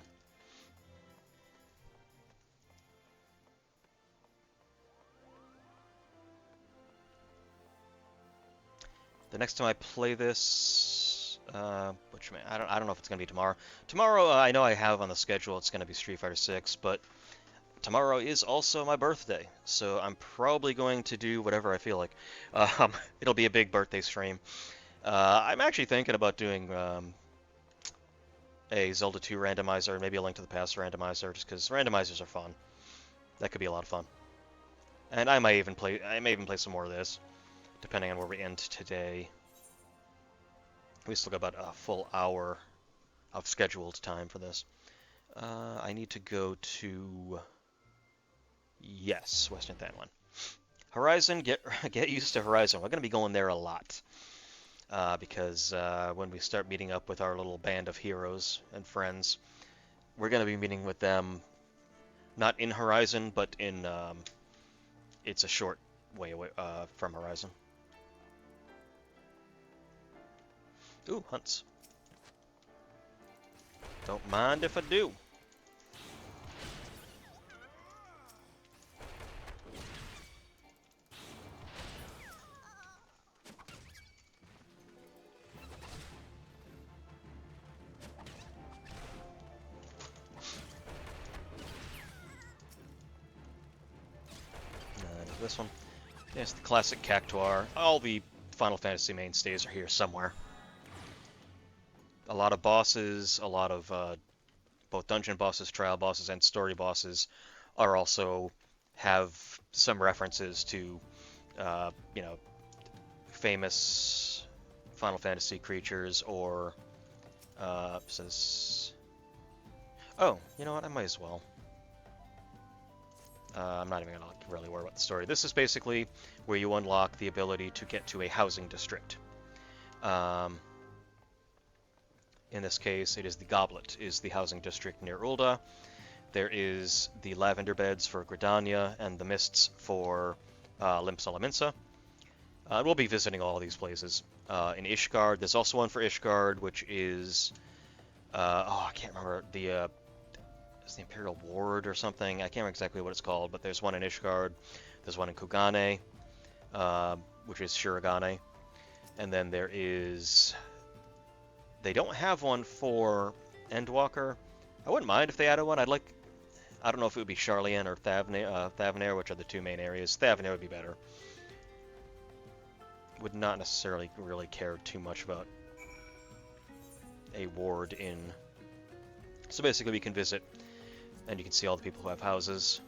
The next time I play this, which I don't know if it's gonna be tomorrow. Tomorrow, I know I have on the schedule it's gonna be Street Fighter 6, but tomorrow is also my birthday, so I'm probably going to do whatever I feel like. It'll be a big birthday stream. I'm actually thinking about doing a Zelda 2 randomizer, maybe a Link to the Past randomizer, just because randomizers are fun. That could be a lot of fun. And I may even play some more of this, depending on where we end today. We still got about a full hour of scheduled time for this. I need to go to... Yes, Western Thanline. Horizon, get used to Horizon. We're going to be going there a lot. Because when we start meeting up with our little band of heroes and friends, we're going to be meeting with them not in Horizon, but in... it's a short way away from Horizon. Ooh, hunts. Don't mind if I do. This one. Yes, the classic Cactuar. All the Final Fantasy mainstays are here somewhere. A lot of bosses, a lot of both dungeon bosses, trial bosses, and story bosses are also have some references to, you know, famous Final Fantasy creatures or says. Oh, you know what? I might as well. I'm not even going to really worry about the story. This is basically where you unlock the ability to get to a housing district. In this case, it is the Goblet, is the housing district near Ul'dah. There is the Lavender Beds for Gridania and the Mists for Limsa Lominsa. We'll be visiting all these places. In Ishgard, there's also one for Ishgard, which is... I can't remember. It's the Imperial Ward or something. I can't remember exactly what it's called, but there's one in Ishgard. There's one in Kugane, which is Shirogane. And then there is... They don't have one for Endwalker. I wouldn't mind if they added one. I don't know if it would be Sharlayan or Thavnair, which are the two main areas. Thavnair would be better. Would not necessarily really care too much about a ward in... So basically we can visit, and you can see all the people who have houses.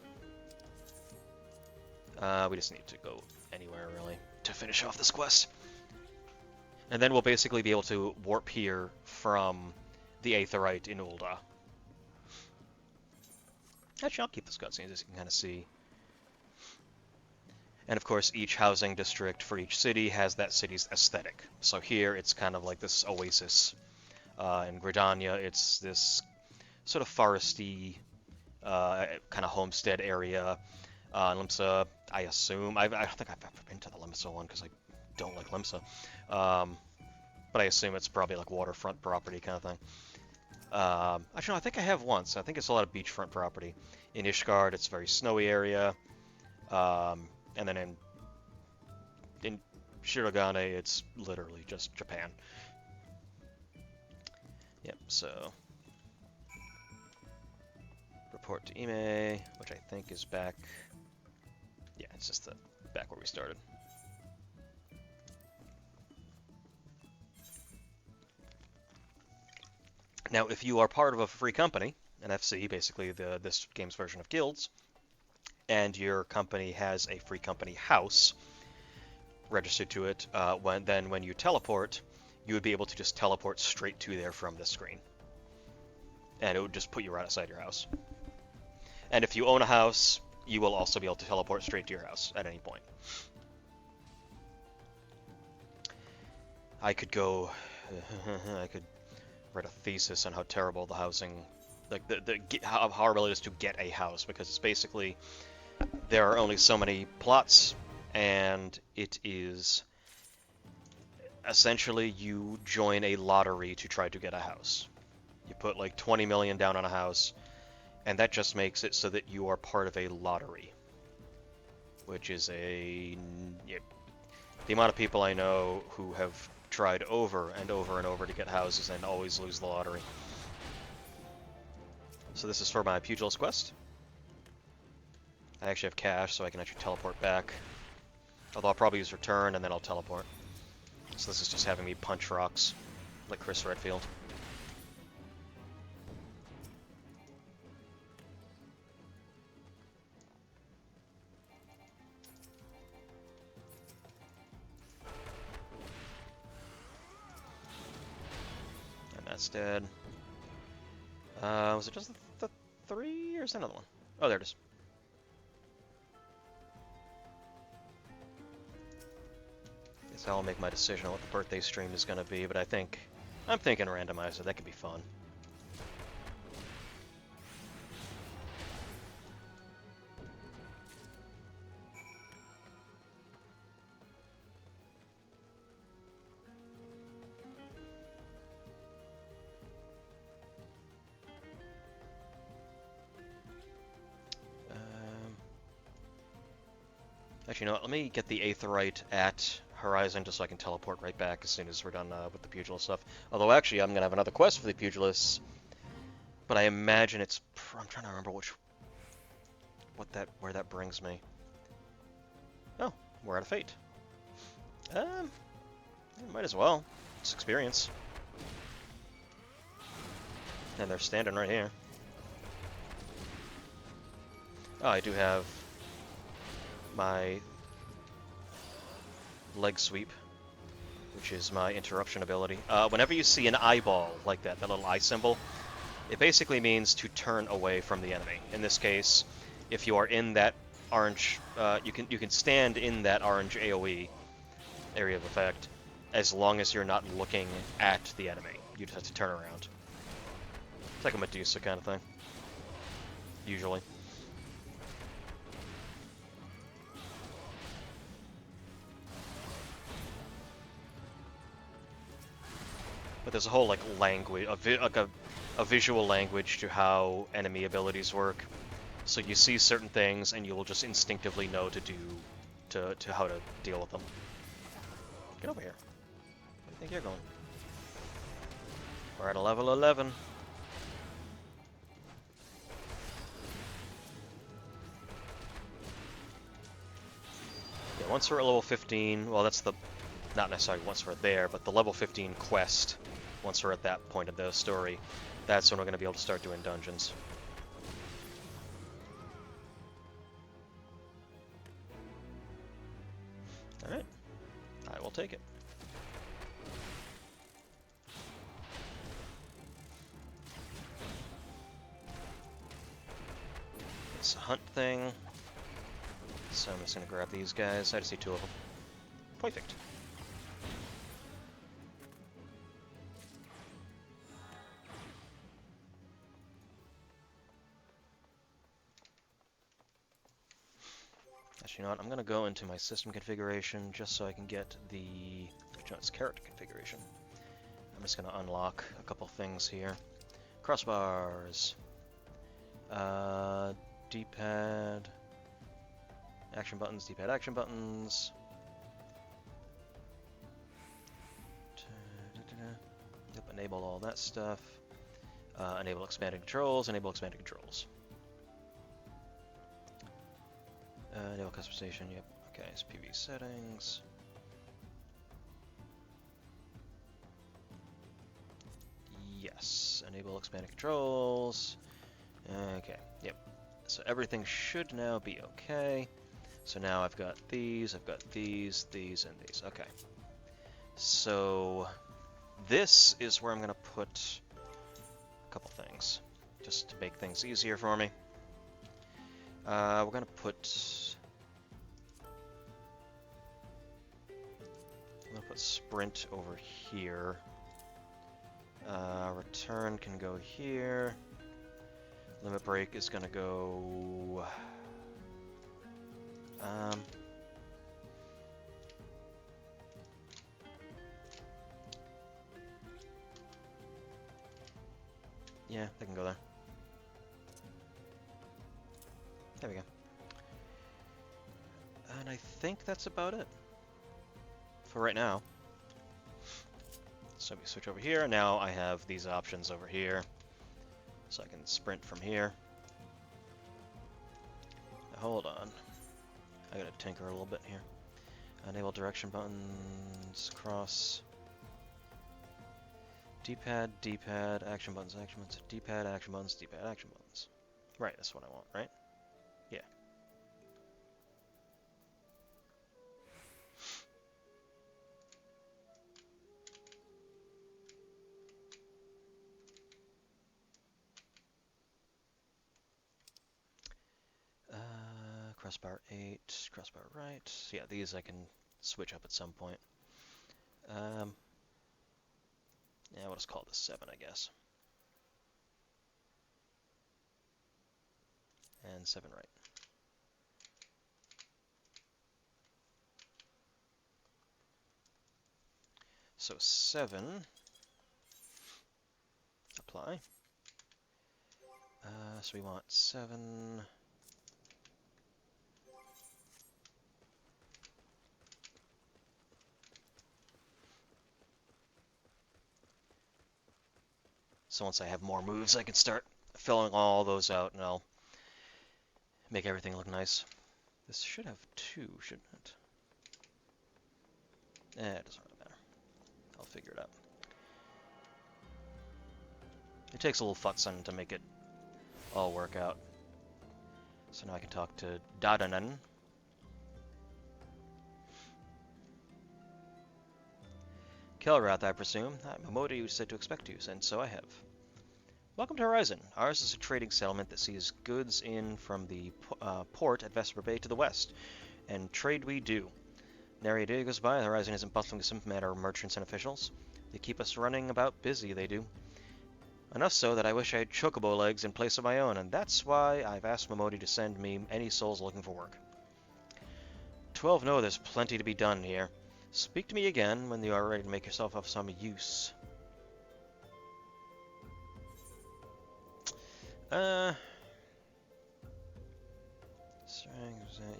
We just need to go anywhere, really, to finish off this quest. And then we'll basically be able to warp here from the Aetheryte in Ul'dah. Actually, I'll keep this cutscene, as you can kind of see. And of course, each housing district for each city has that city's aesthetic. So here, it's kind of like this oasis. In Gridania, it's this sort of foresty, kind of homestead area. Limsa, I assume... I don't think I've ever been to the Limsa one, because I don't like Limsa. But I assume it's probably like waterfront property kind of thing. Actually, no, I think I have once. I think it's a lot of beachfront property. In Ishgard, it's a very snowy area. And then in Shirogane, it's literally just Japan. Yep, so... Report to Ime, which I think is back... Yeah, it's just back where we started. Now, if you are part of a free company, an FC, basically this game's version of guilds, and your company has a free company house registered to it, when you teleport, you would be able to just teleport straight to there from this screen. And it would just put you right outside your house. And if you own a house, you will also be able to teleport straight to your house at any point. I could write a thesis on how terrible the housing, like how horrible it is to get a house, because it's basically there are only so many plots, and it is essentially you join a lottery to try to get a house. You put like 20 million down on a house, and that just makes it so that you are part of a lottery, which is the amount of people I know who have tried over and over and over to get houses and always lose the lottery. So this is for my Pugilist quest. I actually have cash, so I can actually teleport back. Although I'll probably use return and then I'll teleport. So this is just having me punch rocks, like Chris Redfield. That's dead. Was it just the 3 or is there another one? Oh, there it is. Guess I'll make my decision on what the birthday stream is going to be, but I'm thinking randomizer. That could be fun. Actually, you know what? Let me get the Aetheryte at Horizon just so I can teleport right back as soon as we're done with the Pugilist stuff. Although, actually, I'm going to have another quest for the Pugilists, but I imagine it's... I'm trying to remember where that brings me. Oh, we're out of Fate. Might as well. It's experience. And they're standing right here. Oh, I do have my leg sweep, which is my interruption ability. Whenever you see an eyeball like that little eye symbol, it basically means to turn away from the enemy. In this case, if you are in that orange, you can stand in that orange AoE area of effect as long as you're not looking at the enemy. You just have to turn around. It's like a Medusa kind of thing. Usually. But there's a whole like language, a visual language to how enemy abilities work. So you see certain things, and you will just instinctively know to how to deal with them. Get over here. Where do you think you're going? We're at a level 11. Yeah, once we're at level 15, well, that's the not necessarily once we're there, but the level 15 quest. Once we're at that point of the story, that's when we're going to be able to start doing dungeons. Alright. I will take it. It's a hunt thing. So I'm just going to grab these guys. I just see 2 of them. Perfect. Actually, you know what? I'm going to go into my system configuration just so I can get the John's character configuration. I'm just going to unlock a couple things here. Crossbars. D-pad. Action buttons, D-pad action buttons. Yep, enable all that stuff. Enable expanded controls, enable expanded controls. Enable customization, yep. Okay, it's PV settings. Yes, enable expanded controls. Okay, yep. So everything should now be okay. So now I've got these, and these. Okay. So this is where I'm going to put a couple things, just to make things easier for me. We're going to put sprint over here. Return can go here. Limit break is going to go... yeah, they can go there. There we go. And I think that's about it for right now. So we switch over here. Now I have these options over here. So I can sprint from here. Now, hold on. I gotta tinker a little bit here. Enable direction buttons, cross. D-pad, D-pad, action buttons, D-pad, action buttons, D-pad, action buttons. Right, that's what I want, right? Yeah. Crossbar 8, crossbar right. So yeah, these I can switch up at some point. Yeah, we'll just call this 7, I guess. And 7 right. So 7, apply. So we want 7. So once I have more moves, I can start filling all those out, and I'll make everything look nice. This should have 2, shouldn't it? It doesn't really matter. I'll figure it out. It takes a little futzing to make it all work out. So now I can talk to Dadanan. Kil'rath, I presume. What you said to expect you, and so I have. Welcome to Horizon. Ours is a trading settlement that sees goods in from the port at Vesper Bay to the west, and trade we do. Nary a day goes by, the Horizon isn't bustling with some matter of merchants and officials. They keep us running about busy, they do. Enough so that I wish I had chocobo legs in place of my own, and that's why I've asked Momodi to send me any souls looking for work. 12 know there's plenty to be done here. Speak to me again when you are ready to make yourself of some use.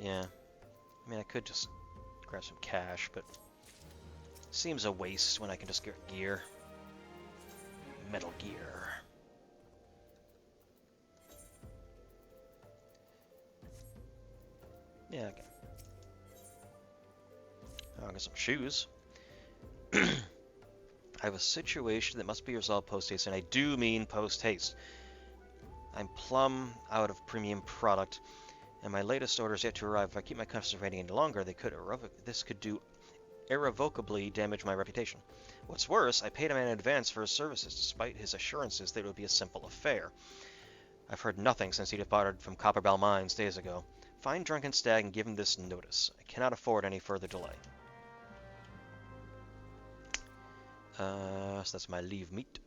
Yeah. I mean, I could just grab some cash, but seems a waste when I can just get gear. Metal gear. Yeah, okay. I'll get some shoes. I have a situation that must be resolved post-haste, and I do mean post-haste. I'm plumb out of premium product, and my latest order is yet to arrive. If I keep my customers waiting any longer, this could do irrevocably damage my reputation. What's worse, I paid him in advance for his services, despite his assurances that it would be a simple affair. I've heard nothing since he departed from Copperbell Mines days ago. Find Drunken Stag and give him this notice. I cannot afford any further delay. So that's my leave meet.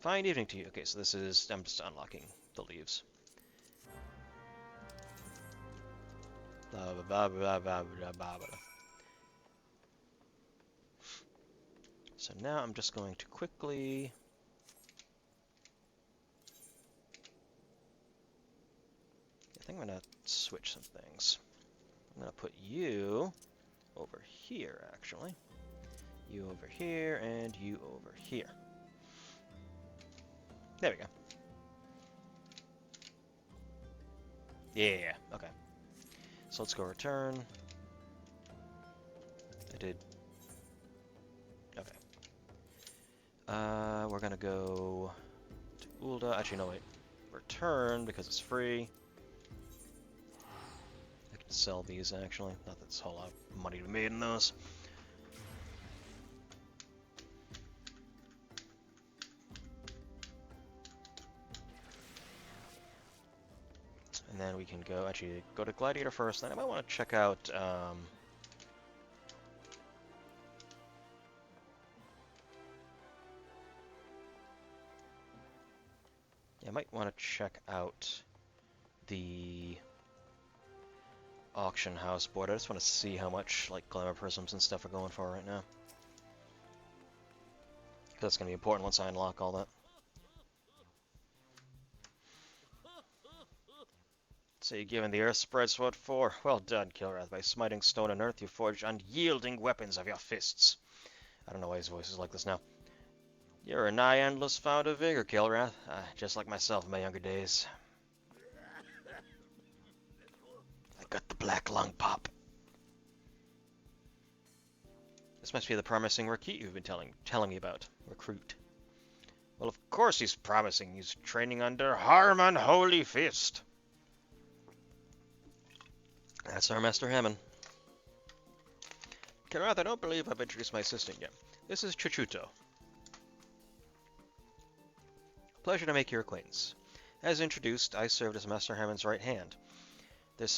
Fine evening to you. Okay, so this is... I'm just unlocking the leaves. Blah, blah, blah, blah, blah, blah, blah, blah. So now I'm just going to quickly... I think I'm going to switch some things. I'm going to put you over here, actually. You over here, and you over here. There we go. Yeah, okay. So let's go return. I did. Okay. We're gonna go to Ulda. Actually, no, wait. Return, because it's free. I can sell these, actually. Not that there's a whole lot of money to be made in those. And then we can go, actually, go to Gladiator first. Then I might want to check out, I might want to check out the auction house board. I just want to see how much, like, glamour prisms and stuff are going for right now. That's going to be important once I unlock all that. So you've given the earth spreads what for? Well done, Kil'rath. By smiting stone and earth, you forged unyielding weapons of your fists. I don't know why his voice is like this now. You're a nigh endless fount of vigor, Kil'rath. Just like myself in my younger days. I got the black lung pop. This must be the promising recruit you've been telling me about. Recruit. Well, of course he's promising. He's training under Harmon Holy Fist. That's our Master Hammond. Kil'rath, I don't believe I've introduced my assistant yet. This is Chuchuto. Pleasure to make your acquaintance. As introduced, I served as Master Hammond's right hand. There's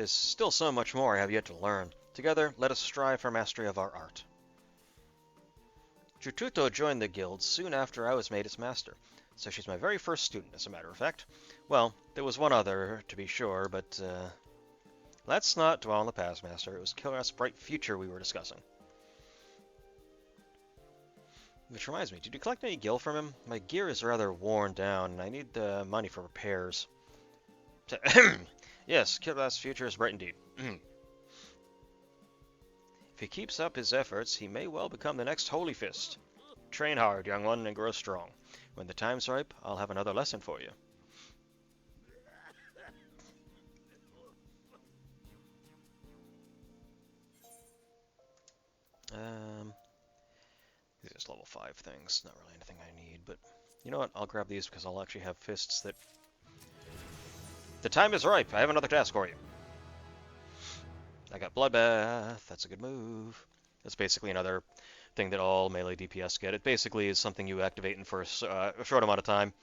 still so much more I have yet to learn. Together, let us strive for mastery of our art. Chuchuto joined the guild soon after I was made its master, so she's my very first student, as a matter of fact. Well, there was one other, to be sure, but, let's not dwell on the past, Master. It was Kil'rath's bright future we were discussing. Which reminds me, did you collect any gil from him? My gear is rather worn down, and I need the money for repairs. Yes, Kil'rath's future is bright indeed. If he keeps up his efforts, he may well become the next Holy Fist. Train hard, young one, and grow strong. When the time's ripe, I'll have another lesson for you. These are just level 5 things, not really anything I need, but you know what, I'll grab these because I'll actually have fists that... The time is ripe, I have another task for you. I got Bloodbath, that's a good move. That's basically another thing that all melee DPS get. It basically is something you activate in for a short amount of time.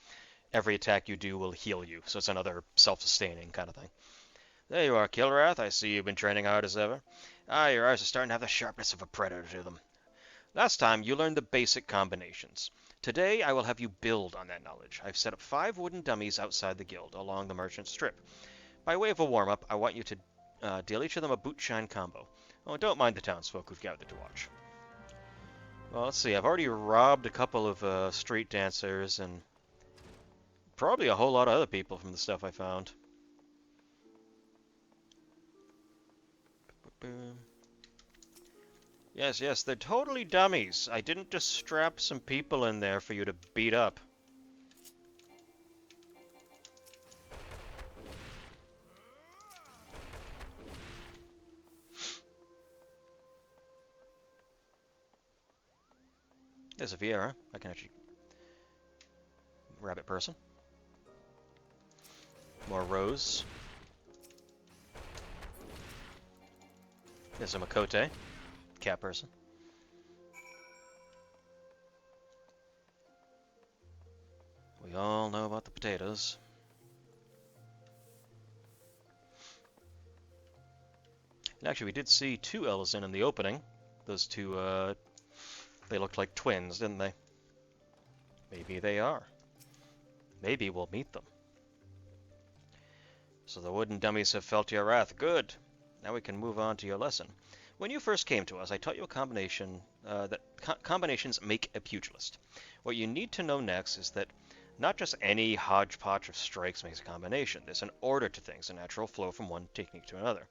Every attack you do will heal you, so it's another self-sustaining kind of thing. There you are, Kil'rath. I see you've been training hard as ever. Ah, your eyes are starting to have the sharpness of a predator to them. Last time, you learned the basic combinations. Today, I will have you build on that knowledge. I've set up 5 wooden dummies outside the guild, along the merchant strip. By way of a warm-up, I want you to deal each of them a boot-shine combo. Oh, don't mind the townsfolk who've gathered to watch. Well, let's see. I've already robbed a couple of street dancers, and probably a whole lot of other people from the stuff I found. Boom. Yes, yes, they're totally dummies. I didn't just strap some people in there for you to beat up. There's a Viera. I can actually... Rabbit person. More Rose. There's a Makote. Cat person. We all know about the potatoes. And actually, we did see 2 Elzen in the opening. Those 2, they looked like twins, didn't they? Maybe they are. Maybe we'll meet them. So the wooden dummies have felt your wrath. Good. Now we can move on to your lesson. When you first came to us, I taught you a combination that combinations make a pugilist. What you need to know next is that not just any hodgepodge of strikes makes a combination. There's an order to things, a natural flow from one technique to another.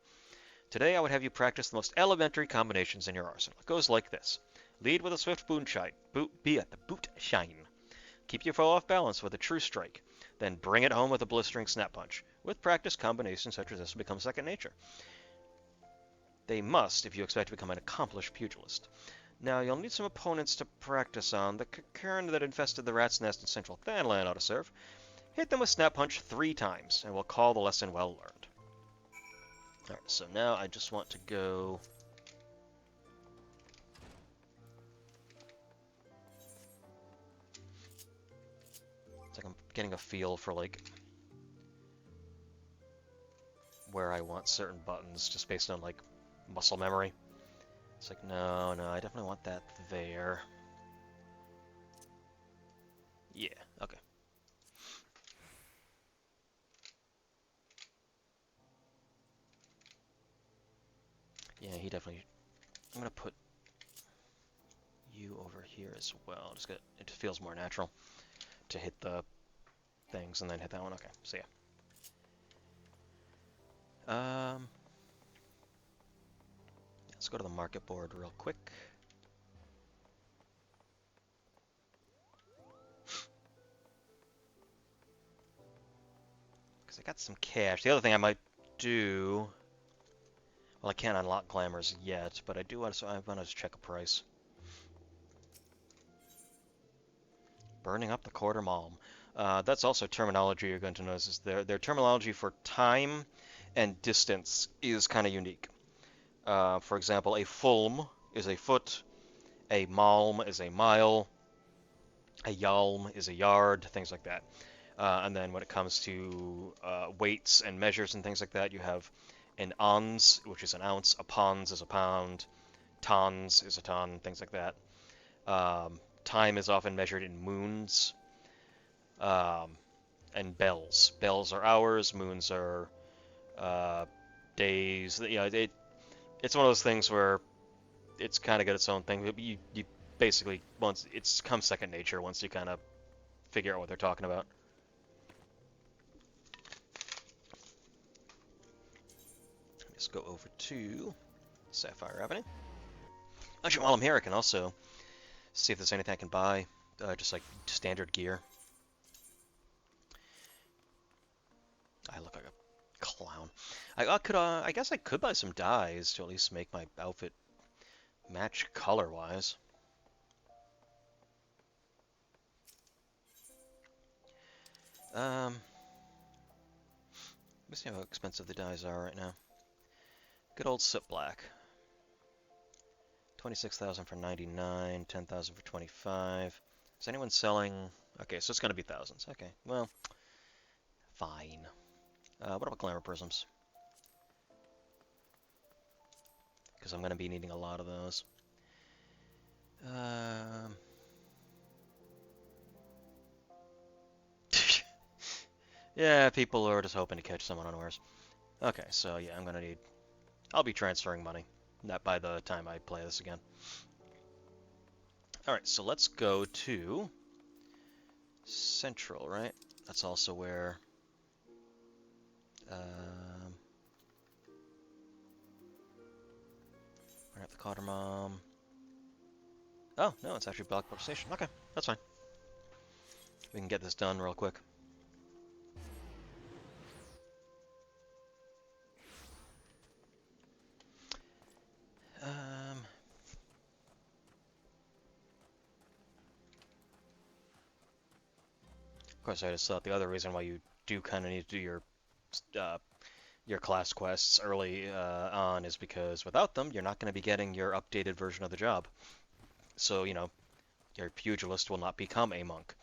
Today I would have you practice the most elementary combinations in your arsenal. It goes like this. Lead with a swift boot shine. Keep your foe off balance with a true strike. Then bring it home with a blistering snap punch. With practice, combinations such as this will become second nature. They must if you expect to become an accomplished pugilist. Now, you'll need some opponents to practice on. The Cairn that infested the rat's nest in central Thanland ought to serve. Hit them with snap punch 3 times, and we'll call the lesson well learned. Alright, so now I just want to go... It's like I'm getting a feel for, like, where I want certain buttons, just based on, like, muscle memory. It's like, no, I definitely want that there. Yeah, okay. Yeah, he definitely... I'm gonna put you over here as well. Just get it feels more natural to hit the things and then hit that one. Okay, so yeah. Let's go to the market board real quick. Because I got some cash. The other thing I might do... Well, I can't unlock glamours yet, but I do want to, so I want to check a price. Burning up the quarter malm. That's also terminology you're going to notice. Is their terminology for time and distance is kind of unique. For example, a fulm is a foot, a malm is a mile, a yalm is a yard, things like that. And then when it comes to weights and measures and things like that, you have an ons, which is an ounce, a pons is a pound, tons is a ton, things like that. Time is often measured in moons, and bells. Bells are hours, moons are days. You know, it's one of those things where it's kind of got its own thing. You basically, once it's come second nature once you kind of figure out what they're talking about. Let's go over to Sapphire Avenue. Actually, while I'm here, I can also see if there's anything I can buy, just like standard gear. I look like a clown. I guess I could buy some dyes to at least make my outfit match color-wise. Let me see how expensive the dyes are right now. Good old soot black. 26,000 for 99, 10,000 for 25. Is anyone selling? Okay, so it's gonna be thousands. Okay, well, fine. What about glamour prisms? because I'm going to be needing a lot of those. Um, yeah, people are just hoping to catch someone unawares. Okay, so yeah, I'll be transferring money. Not by the time I play this again. Alright, so let's go to Central, right? That's also where we're at the Cottermom. Oh, no, it's actually Blackport Station. Okay, that's fine. We can get this done real quick. Of course, I just thought the other reason why you do kind of need to do your class quests early on is because without them, you're not going to be getting your updated version of the job. So, you know, your pugilist will not become a monk.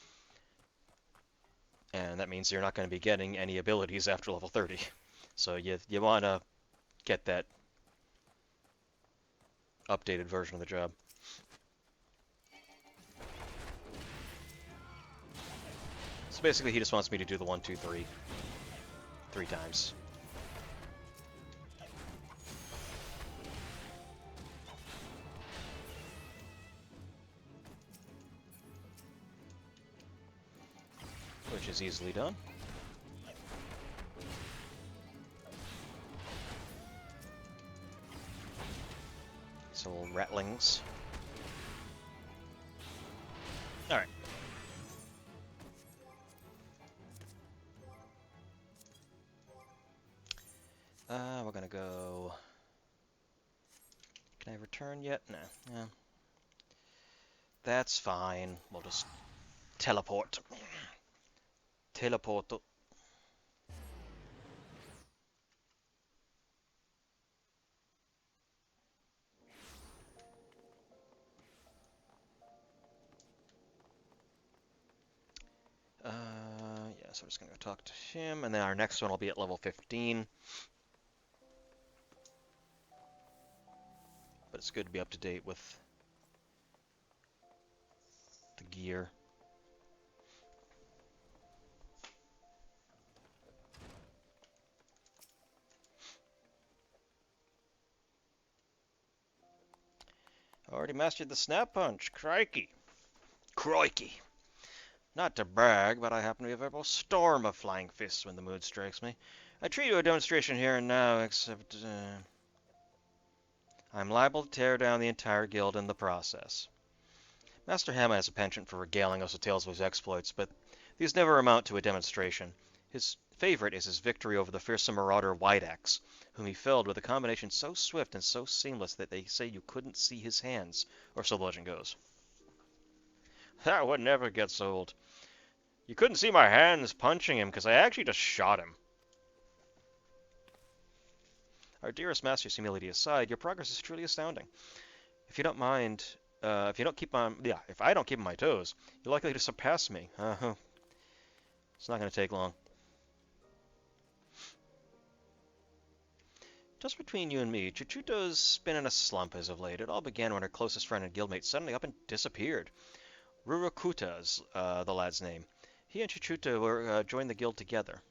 And that means you're not going to be getting any abilities after level 30. So you want to get that updated version of the job. So basically he just wants me to do the 1, 2, 3 3 times. Which is easily done. So little ratlings. Alright. We're gonna go... Can I return yet? No. Yeah. That's fine. We'll just teleport. Teleport. Yeah, so we're just gonna go talk to him, and then our next one will be at level 15. But it's good to be up to date with the gear. Already mastered the snap punch. Crikey. Crikey. Not to brag, but I happen to be a veritable storm of flying fists when the mood strikes me. I treat you to a demonstration here and now, except I'm liable to tear down the entire guild in the process. Master Hamma has a penchant for regaling us with tales of his exploits, but these never amount to a demonstration. His favorite is his victory over the fearsome marauder Whiteaxe, whom he felled with a combination so swift and so seamless that they say you couldn't see his hands, or so the legend goes. That one never gets old. You couldn't see my hands punching him because I actually just shot him. Our dearest master's humility aside, your progress is truly astounding. If you don't mind, if I don't keep on my toes, you're likely to surpass me. It's not going to take long. Just between you and me, Chuchuto's been in a slump as of late. It all began when her closest friend and guildmate suddenly up and disappeared. Rurakuta the lad's name. He and Chuchuto were joined the guild together.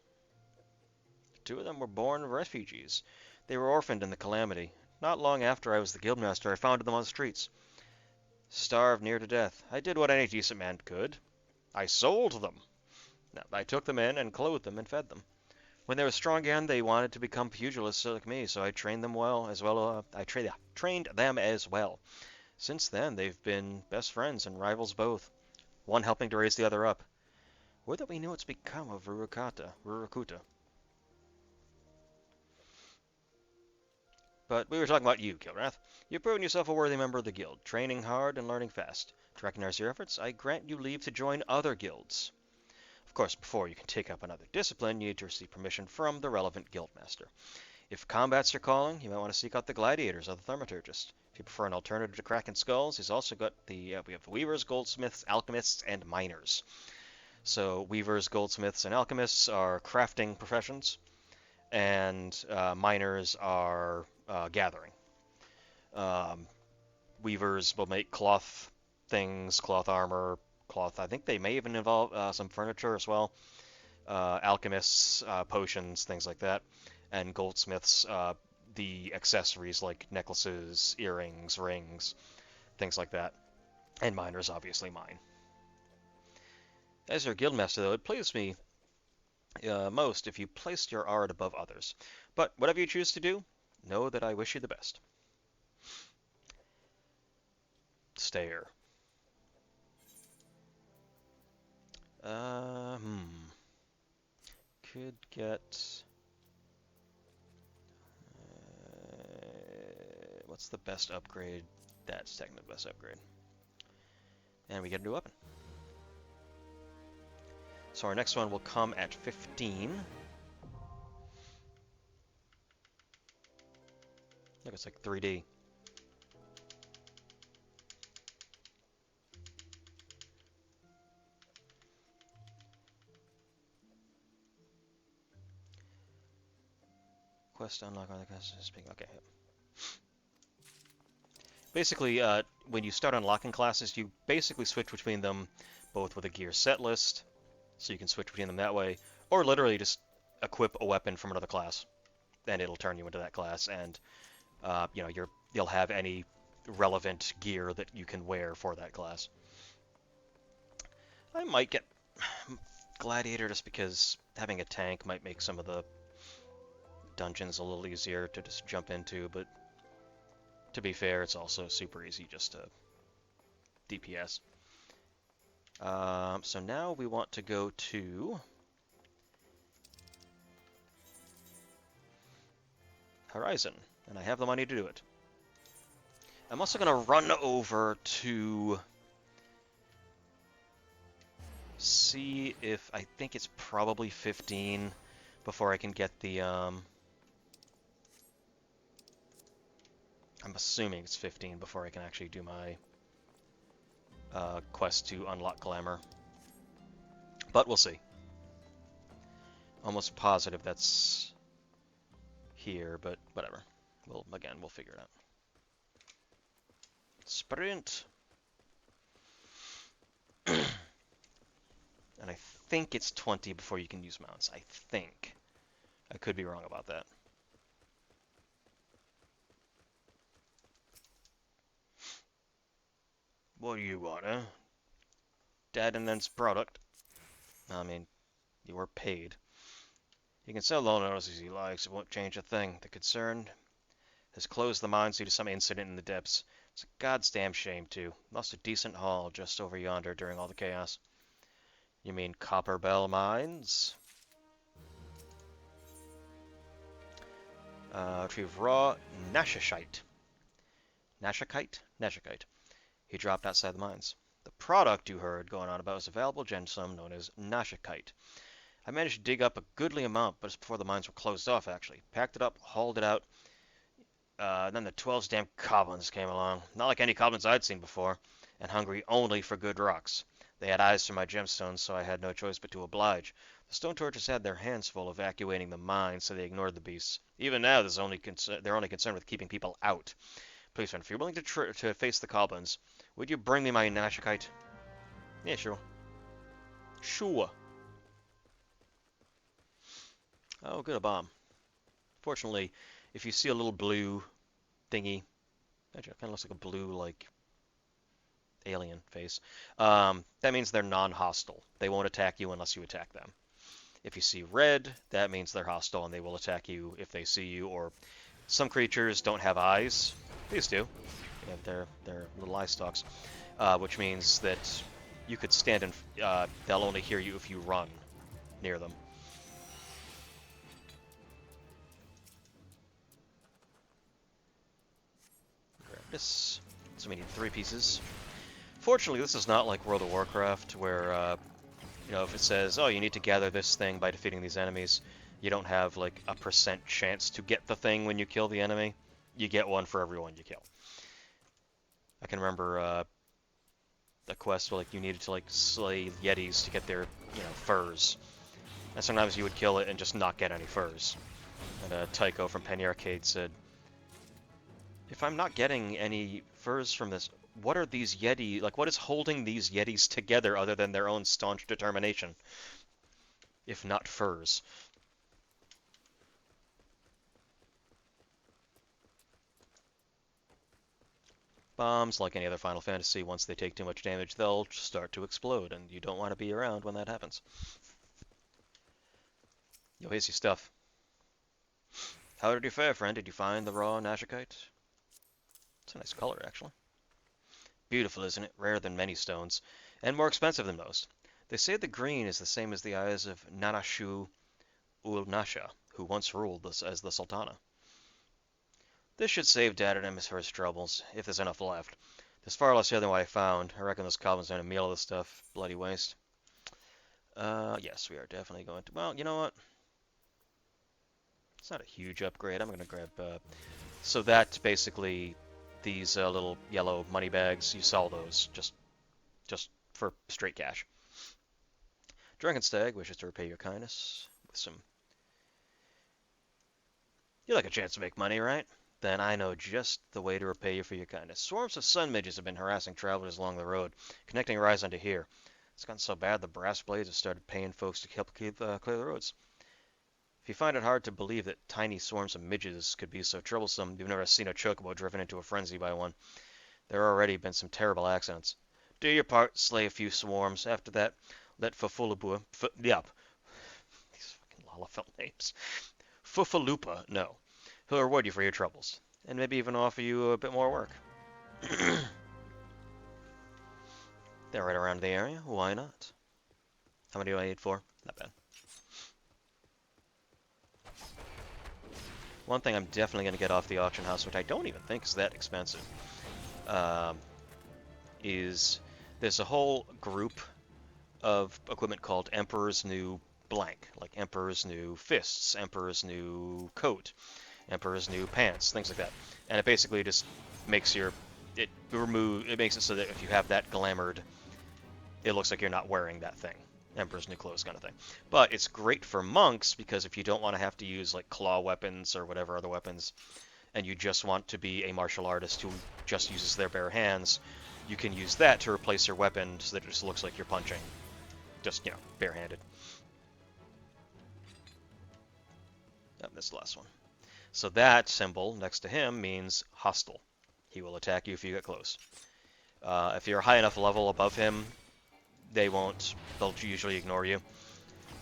The two of them were born refugees. They were orphaned in the calamity. Not long after I was the guildmaster, I found them on the streets. Starved near to death. I did what any decent man could. I sold them. Now, I took them in and clothed them and fed them. When they were strong again, they wanted to become pugilists like me, so I trained them trained them as well. Since then, they've been best friends and rivals both, one helping to raise the other up. Would that we knew what's become of Rurakuta. But we were talking about you, Kil'rath. You've proven yourself a worthy member of the guild, training hard and learning fast. To recognize your efforts, I grant you leave to join other guilds. Of course, before you can take up another discipline, you need to receive permission from the relevant guildmaster. If combat's your calling, you might want to seek out the gladiators or the thaumaturgist. If you prefer an alternative to cracking skulls, he's also got we have the weavers, goldsmiths, alchemists, and miners. So weavers, goldsmiths, and alchemists are crafting professions, and miners are gathering. Um, Weavers will make cloth things, cloth armor, cloth. I think they may even involve some furniture as well. Alchemists, potions, things like that, and goldsmiths, the accessories like necklaces, earrings, rings, things like that. And miners obviously mine. As your guildmaster, though, it pleased me most if you placed your art above others. But whatever you choose to do, know that I wish you the best. Stare. Could get... what's the best upgrade? That's technically the best upgrade. And we get a new weapon. So our next one will come at 15. Look, it's like 3D. Quest to unlock other classes. Okay. Basically, when you start unlocking classes, you basically switch between them both with a gear set list, so you can switch between them that way, or literally just equip a weapon from another class, and it'll turn you into that class, and you'll have any relevant gear that you can wear for that class. I might get Gladiator just because having a tank might make some of the dungeons a little easier to just jump into, but to be fair, it's also super easy just to DPS. So now we want to go to Horizon, and I have the money to do it. I'm also going to run over to see if I think it's probably 15 before I can get the I'm assuming it's 15 before I can actually do my quest to unlock Glamour. But we'll see. Almost positive that's here, but whatever. We'll figure it out. Sprint! And I think it's 20 before you can use mounts. I think. I could be wrong about that. What do you want, huh? Dad and then's product. I mean, you were paid. He can sell all those as he likes. It won't change a thing. The concern has closed the mines due to some incident in the depths. It's a goddamn shame, too. Lost a decent haul just over yonder during all the chaos. You mean Copper Bell Mines? Retrieve raw Nashashite. Nashakite? Nashakite. He dropped outside the mines. The product you heard going on about was a valuable gemstone known as Nashakite. I managed to dig up a goodly amount, but it's before the mines were closed off, actually. Packed it up, hauled it out. Then the 12 damn goblins came along. Not like any goblins I'd seen before, and hungry only for good rocks. They had eyes for my gemstones, so I had no choice but to oblige. The stone torches had their hands full evacuating the mines, so they ignored the beasts. Even now, they're only concerned with keeping people out. Please, friend, if you're willing to face the goblins, would you bring me my Nashakite? Yeah, sure. Sure. Oh, good, a bomb. Fortunately, if you see a little blue thingy, actually, it kind of looks like a blue, like, alien face, that means they're non-hostile. They won't attack you unless you attack them. If you see red, that means they're hostile and they will attack you if they see you, or some creatures don't have eyes. These do. Yeah, they're little eye stalks, which means that you could stand and they'll only hear you if you run near them. Grab this. So we need 3 pieces. Fortunately, this is not like World of Warcraft, where if it says, oh, you need to gather this thing by defeating these enemies, you don't have like a % chance to get the thing when you kill the enemy. You get one for every one you kill. I can remember a quest where like you needed to like slay yetis to get their furs, and sometimes you would kill it and just not get any furs. And Tycho from Penny Arcade said, If I'm not getting any furs from this, what are these Yeti, like what is holding these Yetis together other than their own staunch determination? If not furs. Bombs, like any other Final Fantasy, once they take too much damage, they'll start to explode, and you don't want to be around when that happens. Yo, here's your stuff. How did you fare, friend? Did you find the raw Nashikite? It's a nice color, actually. Beautiful, isn't it? Rarer than many stones, and more expensive than most. They say the green is the same as the eyes of Nanashu ul Nasha, who once ruled as the Sultana. This should save Dad and his first troubles, if there's enough left. There's far less here than what I found. I reckon those goblins are gonna meal this stuff. Bloody waste. Yes, we are definitely going to. Well, you know what? It's not a huge upgrade. I'm gonna grab. So that basically, these little yellow money bags. You sell those just for straight cash. Drunken Stag wishes to repay your kindness with some. You like a chance to make money, right? Then I know just the way to repay you for your kindness. Swarms of sun midges have been harassing travelers along the road, connecting Horizon to here. It's gotten so bad the brass blades have started paying folks to help clear the roads. If you find it hard to believe that tiny swarms of midges could be so troublesome, you've never seen a chocobo driven into a frenzy by one. There have already been some terrible accidents. Do your part, slay a few swarms. After that, let Fufulubua, yep, these fucking Lalafell names. Fufalupa, no. He'll reward you for your troubles, and maybe even offer you a bit more work. They're right around the area, why not? How many do I need for? Not bad. One thing I'm definitely going to get off the auction house, which I don't even think is that expensive, is there's a whole group of equipment called Emperor's New Blank, like Emperor's New Fists, Emperor's New Coat, Emperor's New Pants, things like that. And it basically just makes it makes it so that if you have that glamored, it looks like you're not wearing that thing. Emperor's New Clothes kind of thing. But it's great for monks because if you don't want to have to use like claw weapons or whatever other weapons, and you just want to be a martial artist who just uses their bare hands, you can use that to replace your weapon so that it just looks like you're punching, just, barehanded. Oh, that's the last one. So that symbol next to him means hostile. He will attack you if you get close. If you're a high enough level above him, they won't. They'll usually ignore you.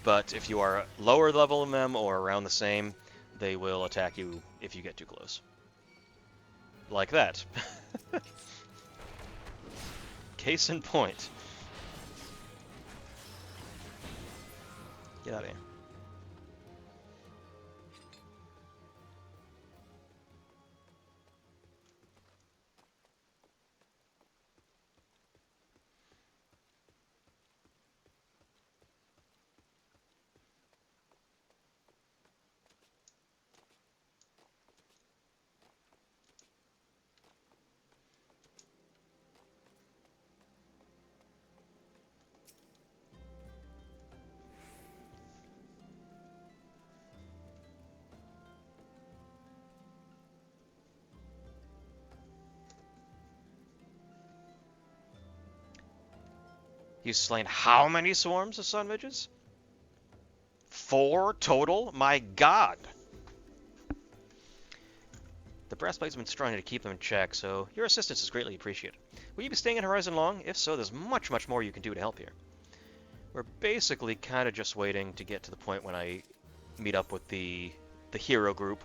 But if you are lower level than them or around the same, they will attack you if you get too close. Like that. Case in point. Get out of here. He's slain how many swarms of sun midges? 4 total? My god! The brass plates have been strong to keep them in check, so your assistance is greatly appreciated. Will you be staying in Horizon long? If so, there's much, much more you can do to help here. We're basically kind of just waiting to get to the point when I meet up with the hero group,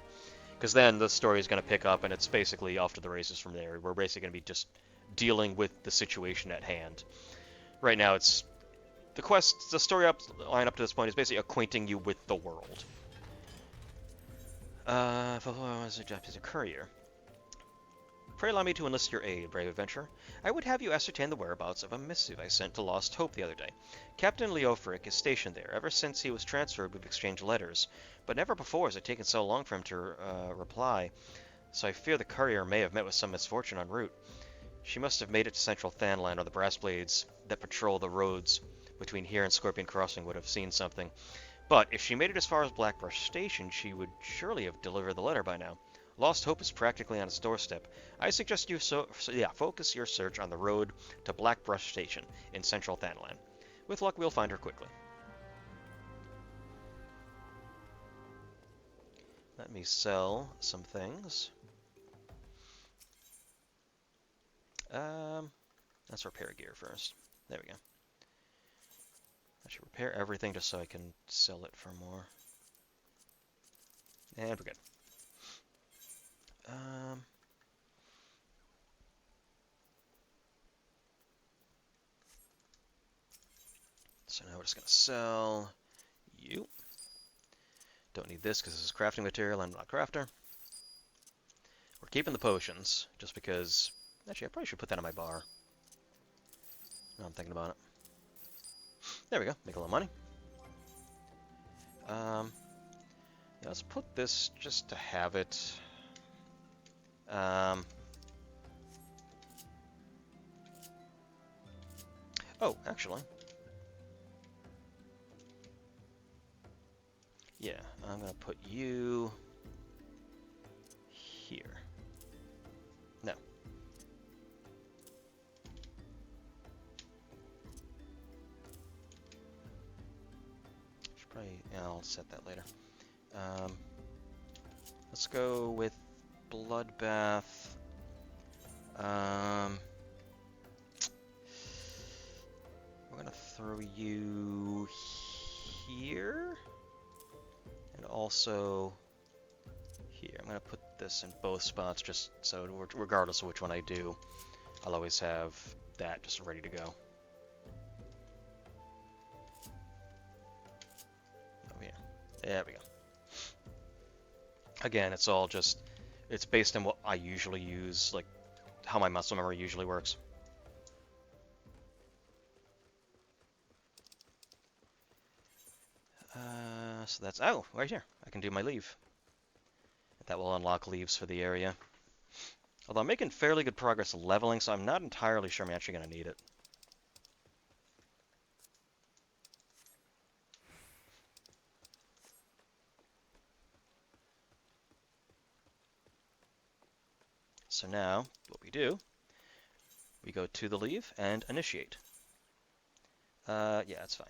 because then the story is going to pick up and it's basically off to the races from there. We're basically going to be just dealing with the situation at hand. Right now, it's the story line up to this point is basically acquainting you with the world. As a courier. Pray allow me to enlist your aid, brave adventurer. I would have you ascertain the whereabouts of a missive I sent to Lost Hope the other day. Captain Leofric is stationed there. Ever since he was transferred, we've exchanged letters, but never before has it taken so long for him to reply, so I fear the courier may have met with some misfortune en route. She must have made it to Central Thanland, or the brass blades that patrol the roads between here and Scorpion Crossing would have seen something. But if she made it as far as Blackbrush Station, she would surely have delivered the letter by now. Lost Hope is practically on its doorstep. I suggest you focus your search on the road to Blackbrush Station in central Thanalan. With luck, we'll find her quickly. Let me sell some things. Let's repair gear first. There we go. I should repair everything just so I can sell it for more. And we're good. So now we're just going to sell you. Don't need this because this is crafting material. I'm not a crafter. We're keeping the potions just because... Actually, I probably should put that on my bar. Now I'm thinking about it. There we go. Make a little money. Yeah, let's put this just to have it. Oh, actually. Yeah, I'm going to put you here. No. Should probably, yeah, I'll set that later. Let's go with Bloodbath. We're going to throw you here. And also here. I'm going to put this in both spots just so regardless of which one I do, I'll always have that just ready to go. Oh yeah. There we go. Again, it's all just, it's based on what I usually use, like how my muscle memory usually works. So that's, oh, right here. I can do my leave. That will unlock leaves for the area. Although I'm making fairly good progress leveling, so I'm not entirely sure I'm actually going to need it. So now, what we do, we go to the leave and initiate. Yeah, that's fine.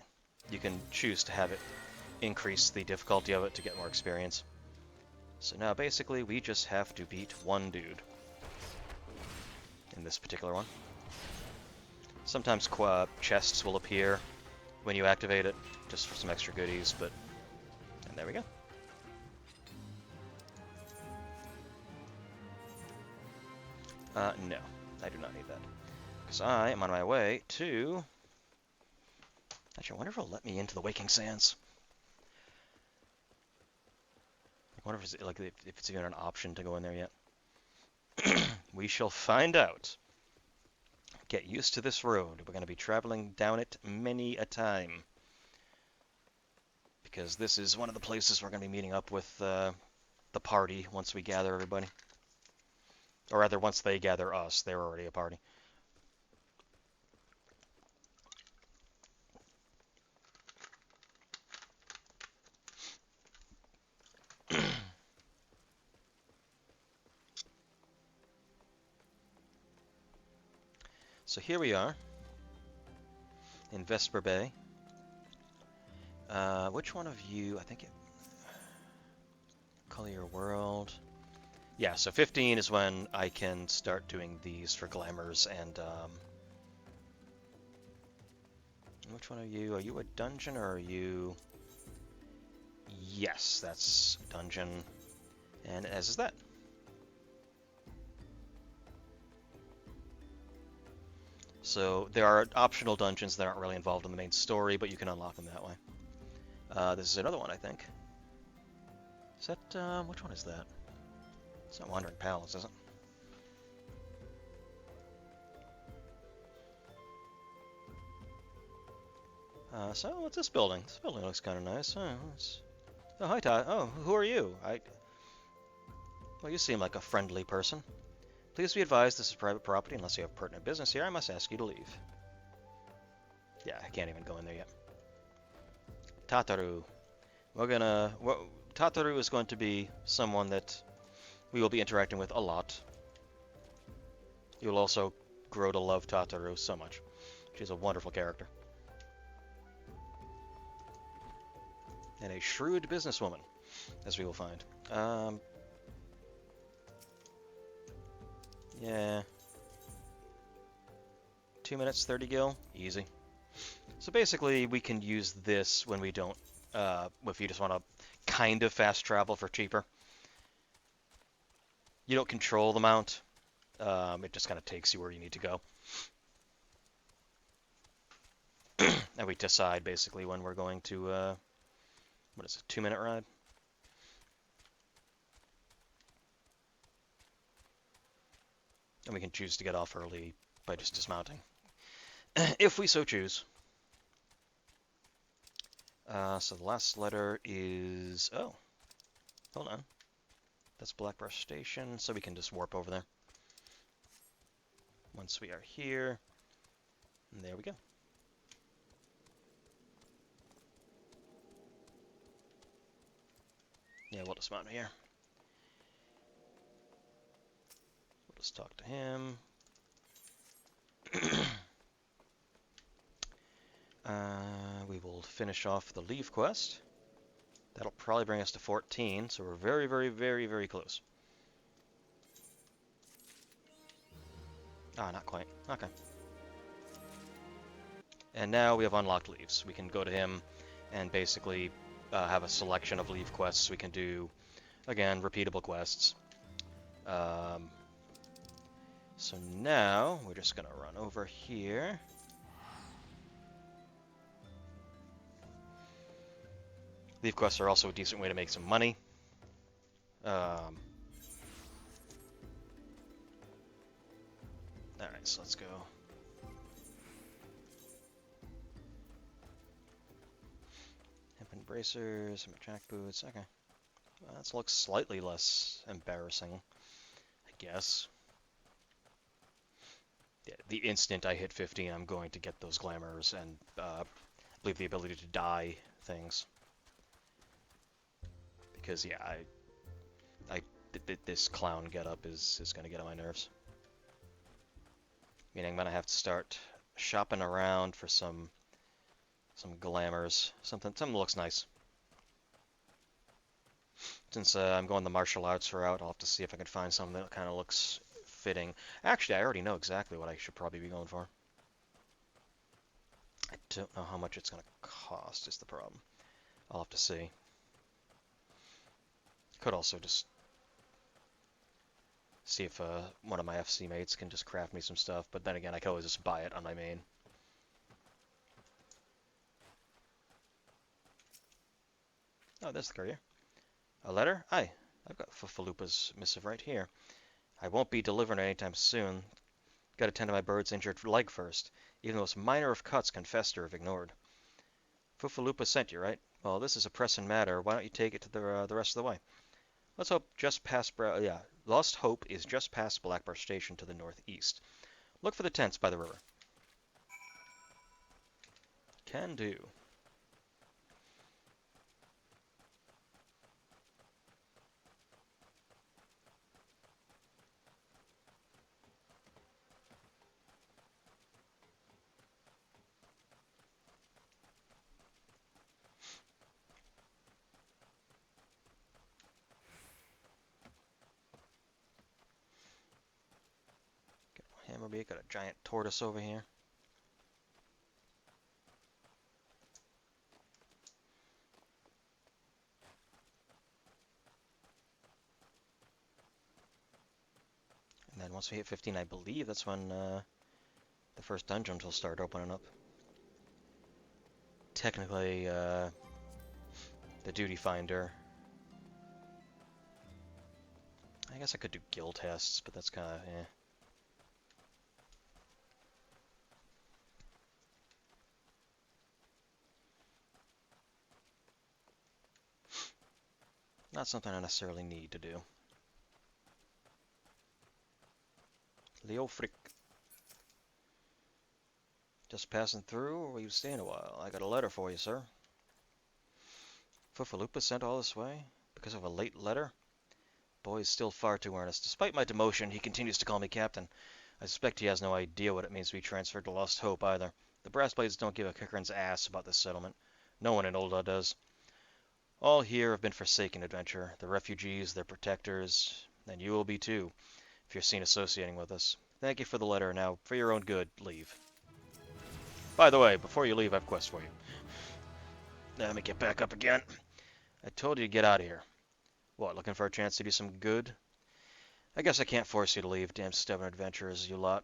You can choose to have it increase the difficulty of it to get more experience. So now basically we just have to beat one dude in this particular one. Sometimes chests will appear when you activate it, just for some extra goodies, but... And there we go. No, I do not need that. Because I am on my way to... Actually, I wonder if it'll let me into the Waking Sands. I wonder if it's, like, if it's even an option to go in there yet. We shall find out. Get used to this road. We're going to be traveling down it many a time. Because this is one of the places we're going to be meeting up with the party once we gather everybody. Or rather, once they gather us, they're already a party. So here we are, in Vesper Bay. Which one of you, I think it... Color your world. Yeah, so 15 is when I can start doing these for glamours, and which one are you? Are you a dungeon, or are you... Yes, that's dungeon, and as is that. So there are optional dungeons that aren't really involved in the main story, but you can unlock them that way. This is another one, I think. Is that, which one is that? It's not Wandering Palace, is it? So what's this building? This building looks kind of nice. Oh, hi, Todd. Oh, who are you? Well, you seem like a friendly person. Please be advised this is private property. Unless you have pertinent business here, I must ask you to leave. Yeah, I can't even go in there yet. Tataru. Tataru is going to be someone that we will be interacting with a lot. You'll also grow to love Tataru so much. She's a wonderful character. And a shrewd businesswoman, as we will find. Yeah. 2 minutes, 30 gil, easy. So basically, we can use this when we don't, if you just want to kind of fast travel for cheaper. You don't control the mount. It just kind of takes you where you need to go. And we decide basically when we're going to, what is it, 2-minute ride? And we can choose to get off early by just dismounting, if we so choose. So the last letter is, oh, hold on. That's Blackbrush Station, so we can just warp over there. Once we are here, and there we go. Yeah, we'll dismount here. We'll just talk to him. We will finish off the leave quest. That'll probably bring us to 14, so we're very, very, very, very close. Ah, not quite. Okay. And now we have unlocked leaves. We can go to him and basically have a selection of leave quests. We can do, again, repeatable quests. So now we're just going to run over here. Leave quests are also a decent way to make some money. Alright, so let's go. Hempen bracers, some jack boots. Okay. Well, that looks slightly less embarrassing, I guess. Yeah, the instant I hit 15, I'm going to get those glamours and I believe the ability to dye things. Because yeah, this clown getup is going to get on my nerves. Meaning I'm going to have to start shopping around for some glamours, something that looks nice. Since I'm going the martial arts route, I'll have to see if I can find something that kind of looks fitting. Actually, I already know exactly what I should probably be going for. I don't know how much it's going to cost is the problem. I'll have to see. Could also just see if one of my FC mates can just craft me some stuff, but then again, I could always just buy it on my main. Oh, there's the courier. A letter? Aye, I've got Fufalupa's missive right here. I won't be delivering it anytime soon. Gotta tend to my bird's injured leg first. Even the most minor of cuts can fester if ignored. Fufalupa sent you, right? Well, this is a pressing matter. Why don't you take it to the rest of the way? Let's hope just past Lost Hope is just past Blackbar Station to the northeast. Look for the tents by the river. Can do. Hammerbeak, got a giant tortoise over here. And then once we hit 15, I believe that's when the first dungeons will start opening up. Technically, the Duty Finder. I guess I could do guild tests, but that's kind of, eh. Not something I necessarily need to do. Leofric. Just passing through, or will you stay in a while? I got a letter for you, sir. Fufalupa sent all this way? Because of a late letter? Boy is still far too earnest. Despite my demotion, he continues to call me captain. I suspect he has no idea what it means to be transferred to Lost Hope either. The Brass Blades don't give a kicker's ass about this settlement. No one in Ul'dah does. All here have been forsaken adventure. The refugees, their protectors, and you will be too, if you're seen associating with us. Thank you for the letter. Now, for your own good, leave. By the way, before you leave, I have a quest for you. Let me get back up again. I told you to get out of here. What, looking for a chance to do some good? I guess I can't force you to leave, damn stubborn adventurers, you lot.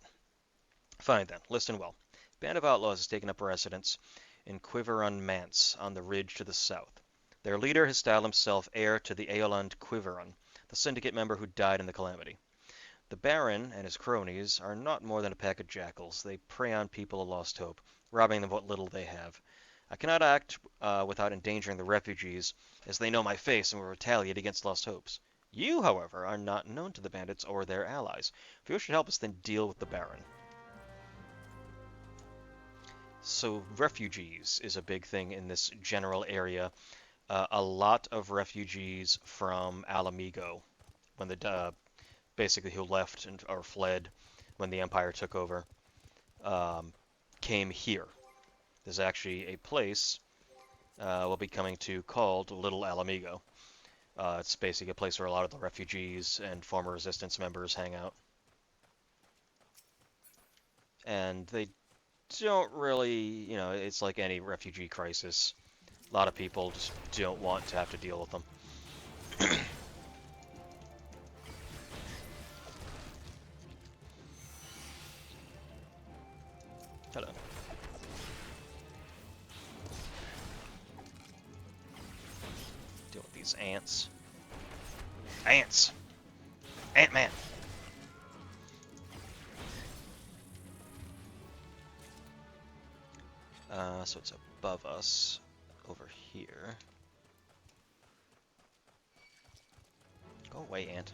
Fine then, listen well. A band of outlaws has taken up residence in Quiverun Manse, on the ridge to the south. Their leader has styled himself heir to the Aeolund Quiverun, the syndicate member who died in the calamity. The Baron and his cronies are not more than a pack of jackals. They prey on people of Lost Hope, robbing them of what little they have. I cannot act without endangering the refugees, as they know my face and will retaliate against Lost Hopes. You, however, are not known to the bandits or their allies. If you wish to help us, then deal with the Baron. So refugees is a big thing in this general area. A lot of refugees from Alamigo, when the basically who left or fled when the Empire took over, came here. There's actually a place we'll be coming to called Little Alamigo. It's basically a place where a lot of the refugees and former resistance members hang out. And they don't really, it's like any refugee crisis. A lot of people just don't want to have to deal with them. Hello. Deal with these ants. Ants! Ant-Man! So it's above us, over here. Go away, ant.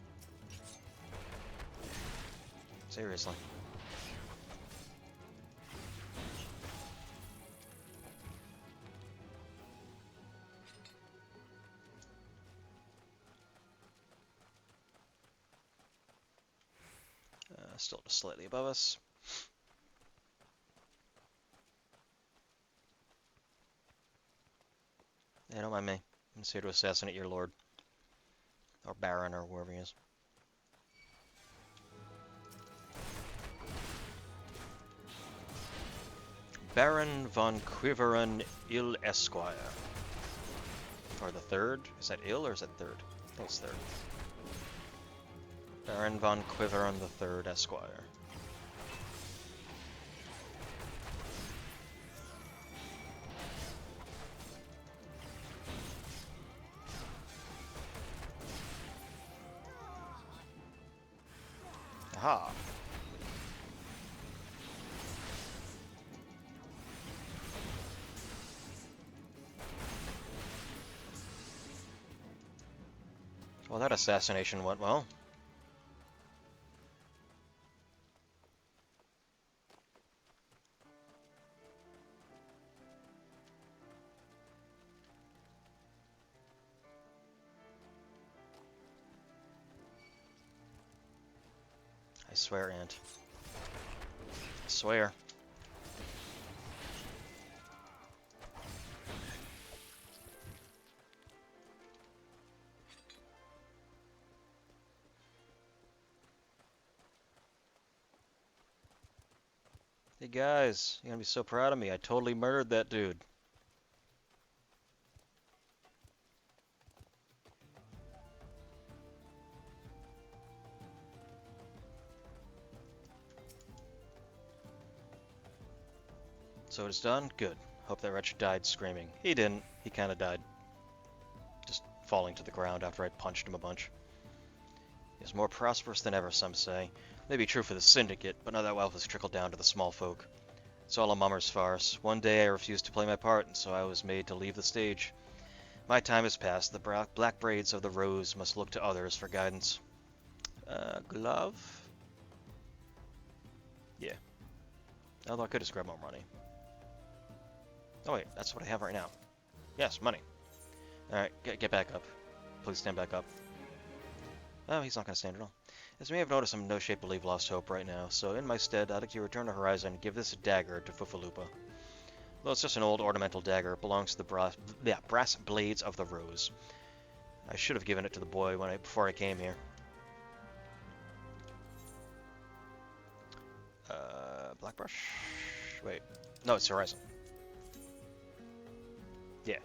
Seriously. Still just slightly above us. Yeah, don't mind me. I'm just here to assassinate your lord. Or baron, or whoever he is. Baron von Quiveren Il Esquire. Or the third? Is that Il or is that third? I think it's third. Baron von Quiveren the Third Esquire. Aha! Well, that assassination went well. I swear, Ant. I swear. Hey guys, you're gonna be so proud of me. I totally murdered that dude. So it's done? Good. Hope that wretch died screaming. He didn't. He kinda died. Just falling to the ground after I punched him a bunch. He's more prosperous than ever, some say. Maybe true for the Syndicate, but now that wealth has trickled down to the small folk. It's all a mummer's farce. One day I refused to play my part, and so I was made to leave the stage. My time has passed. The black braids of the rose must look to others for guidance. Glove? Yeah. Although I could just grab more money. Oh wait, that's what I have right now. Yes, money. Alright, get back up. Please stand back up. Oh, he's not going to stand at all. As you may have noticed, I'm in no shape to leave Lost Hope right now, so in my stead, I'd like to return to Horizon and give this dagger to Fufalupa. Though it's just an old ornamental dagger, it belongs to the brass blades of the Rose. I should have given it to the boy before I came here. Blackbrush? Wait. No, it's Horizon. Yeah.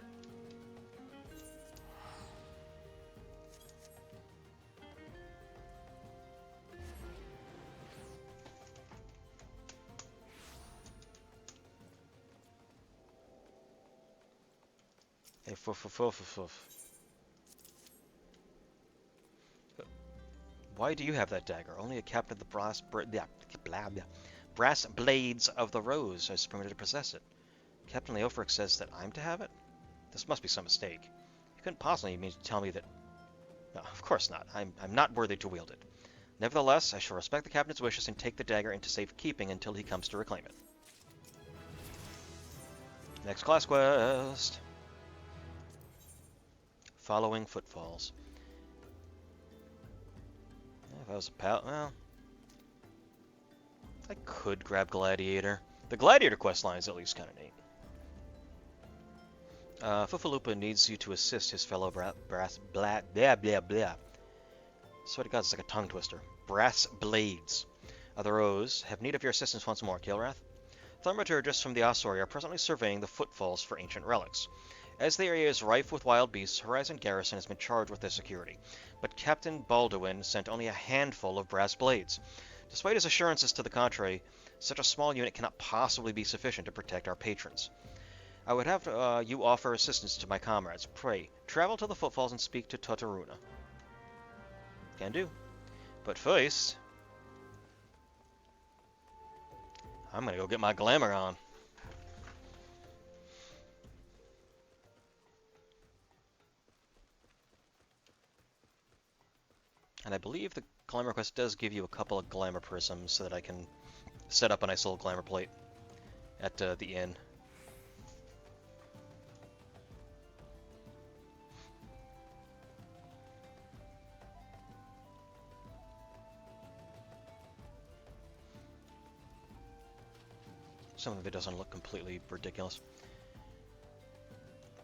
Hey, Why do you have that dagger? Only a captain of the brass blades of the Rose is permitted to possess it. Captain Leofric says that I'm to have it? This must be some mistake. You couldn't possibly mean to tell me that... No, of course not. I'm not worthy to wield it. Nevertheless, I shall respect the captain's wishes and take the dagger into safekeeping until he comes to reclaim it. Next class quest. Following footfalls. If I was a pal, well, I could grab Gladiator. The Gladiator questline is at least kind of neat. Fufalupa needs you to assist his fellow brass blah blah blah blah. Swear to God, it's like a tongue twister. Brass blades of the Rose have need of your assistance once more, Kil'rath. Thaumaturgists from the Ossuary are presently surveying the footfalls for ancient relics. As the area is rife with wild beasts, Horizon Garrison has been charged with their security, but Captain Baldwin sent only a handful of brass blades. Despite his assurances to the contrary, such a small unit cannot possibly be sufficient to protect our patrons. I would have you offer assistance to my comrades. Pray, travel to the footfalls and speak to Totaruna. Can do. But first, I'm gonna go get my glamour on. And I believe the glamour quest does give you a couple of glamour prisms so that I can set up a nice little glamour plate at the inn. Some of it doesn't look completely ridiculous.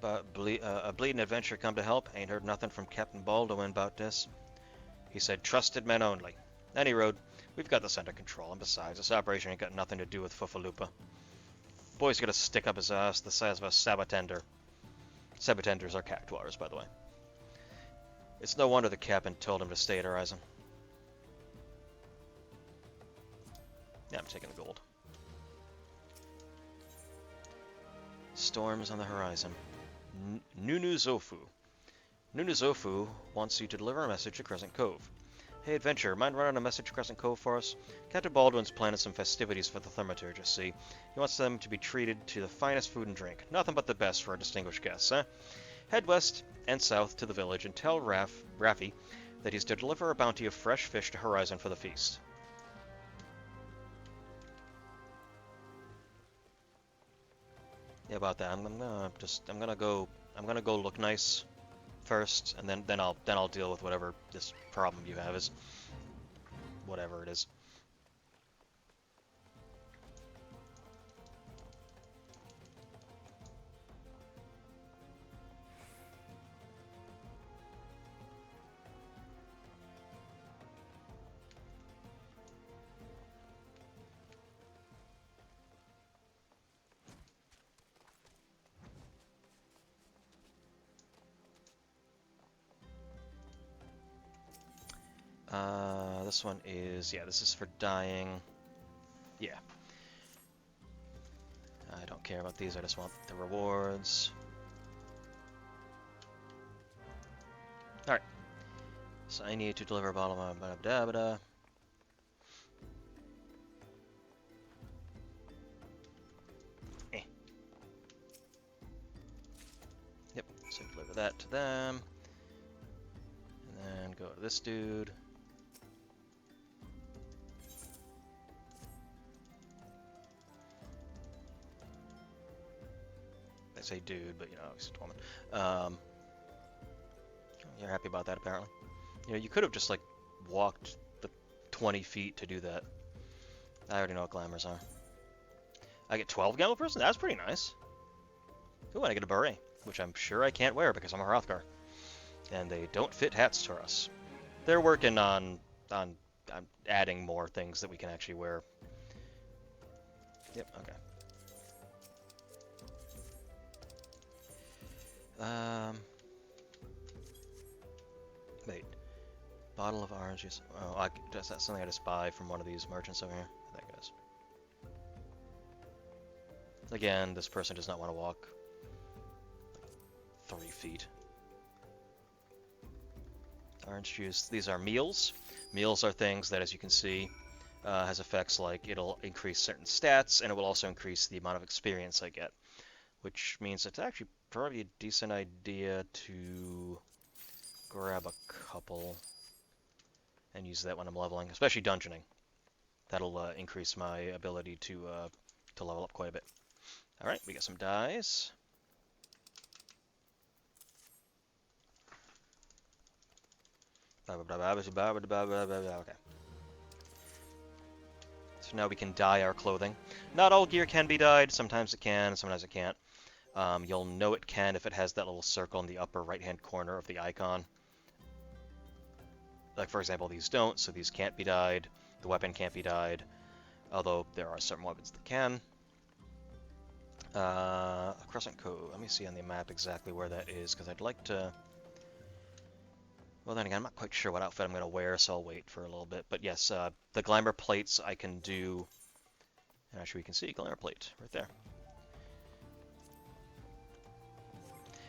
But a bleeding adventurer come to help. Ain't heard nothing from Captain Baldwin about this. He said, trusted men only. Any road, we've got this under control, and besides, this operation ain't got nothing to do with Fufalupa. Boy's gonna stick up his ass the size of a sabatender. Sabatenders are cactuars, by the way. It's no wonder the captain told him to stay at Horizon. Yeah, I'm taking the gold. Storms on the horizon. Nunu Zofu. Nunu Zofu wants you to deliver a message to Crescent Cove. Hey, adventurer, mind running a message to Crescent Cove for us? Captain Baldwin's planning some festivities for the Thaumaturgists, see? He wants them to be treated to the finest food and drink. Nothing but the best for our distinguished guests, eh? Head west and south to the village and tell Raffi that he's to deliver a bounty of fresh fish to Horizon for the feast. Yeah, about that. I'm gonna go look nice first, and then I'll deal with whatever this problem you have is. Whatever it is. This one is, yeah, this is for dying. Yeah. I don't care about these, I just want the rewards. Alright. So I need to deliver a bottle of bada. Yep, so deliver that to them. And then go to this dude. I say dude, but you know, he's a woman. You're happy about that, apparently. You know, you could have just like walked the 20 feet to do that. I already know what glamours are. I get 12 gamma person? That's pretty nice. Ooh, and I get a beret, which I'm sure I can't wear because I'm a Hrothgar. And they don't fit hats to us. They're working on adding more things that we can actually wear. Yep, okay. Wait. Bottle of orange juice. Oh, is that something I just buy from one of these merchants over here? I think it is. Again, this person does not want to walk 3 feet. Orange juice. These are meals. Meals are things that, as you can see, has effects like it'll increase certain stats, and it will also increase the amount of experience I get, which means it's actually probably a decent idea to grab a couple and use that when I'm leveling, especially dungeoning. That'll increase my ability to level up quite a bit. All right, we got some dyes. Okay. So now we can dye our clothing. Not all gear can be dyed. Sometimes it can, sometimes it can't. You'll know it can if it has that little circle in the upper right-hand corner of the icon. Like, for example, these don't, so these can't be dyed. The weapon can't be dyed, although there are certain weapons that can. Crescent Cove. Let me see on the map exactly where that is, because I'd like to... Well, then again, I'm not quite sure what outfit I'm going to wear, so I'll wait for a little bit. But yes, the glamour plates I can do... And actually, we can see glamour plate right there.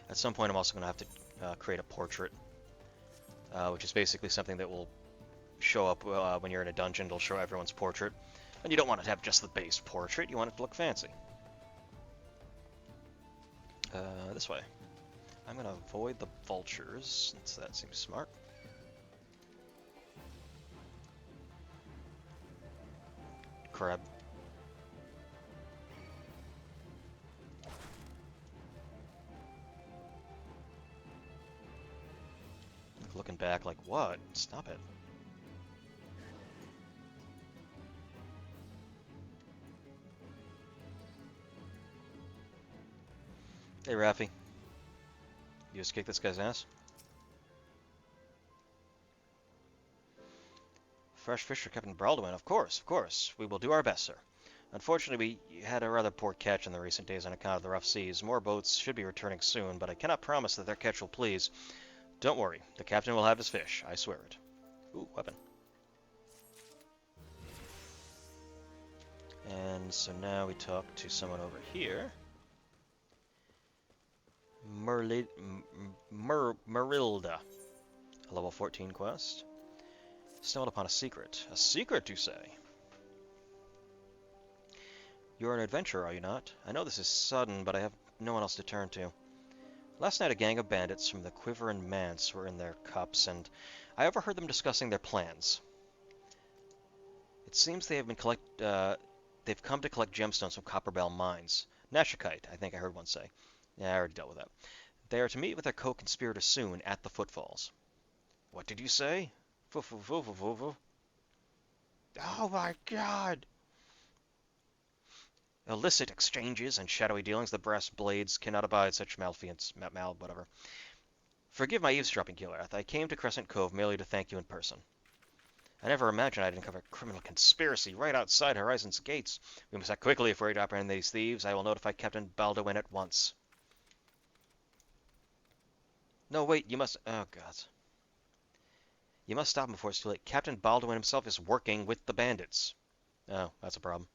At some point, I'm also going to have to create a portrait, which is basically something that will show up when you're in a dungeon. It'll show everyone's portrait. And you don't want it to have just the base portrait. You want it to look fancy. This way. I'm going to avoid the vultures, since that seems smart. Crab. Looking back like, what? Stop it. Hey, Raffy. You just kick this guy's ass? Fresh fish for Captain Baldwin, of course, of course. We will do our best, sir. Unfortunately, we had a rather poor catch in the recent days on account of the rough seas. More boats should be returning soon, but I cannot promise that their catch will please. Don't worry, the captain will have his fish, I swear it. Ooh, weapon. And so now we talk to someone over here. Merilda. A level 14 quest. Stumbled upon a secret. A secret, you say? You're an adventurer, are you not? I know this is sudden, but I have no one else to turn to. Last night a gang of bandits from the Quiver and Manse were in their cups, and I overheard them discussing their plans. It seems they have they've come to collect gemstones from Copperbell mines. Nashikite, I think I heard one say. Yeah, I already dealt with that. They are to meet with their co-conspirator soon at the Footfalls. What did you say? Oh my god! Illicit exchanges and shadowy dealings, the brass blades cannot abide such malfeasance, whatever. Forgive my eavesdropping, Kil'rath. I came to Crescent Cove merely to thank you in person. I never imagined I'd uncover a criminal conspiracy right outside Horizon's gates. We must act quickly if we're to apprehend these thieves. I will notify Captain Baldwin at once. No, wait, you must... Oh, God. You must stop him before it's too late. Captain Baldwin himself is working with the bandits. Oh, that's a problem.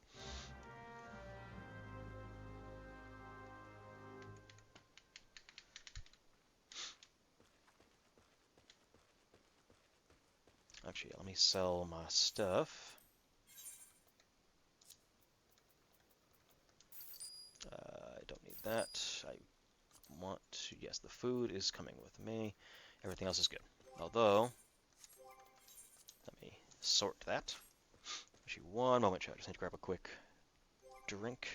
Actually, let me sell my stuff. I don't need that. I want to... Yes, the food is coming with me. Everything else is good. Although... Let me sort that. Actually, one moment, chat. I just need to grab a quick drink.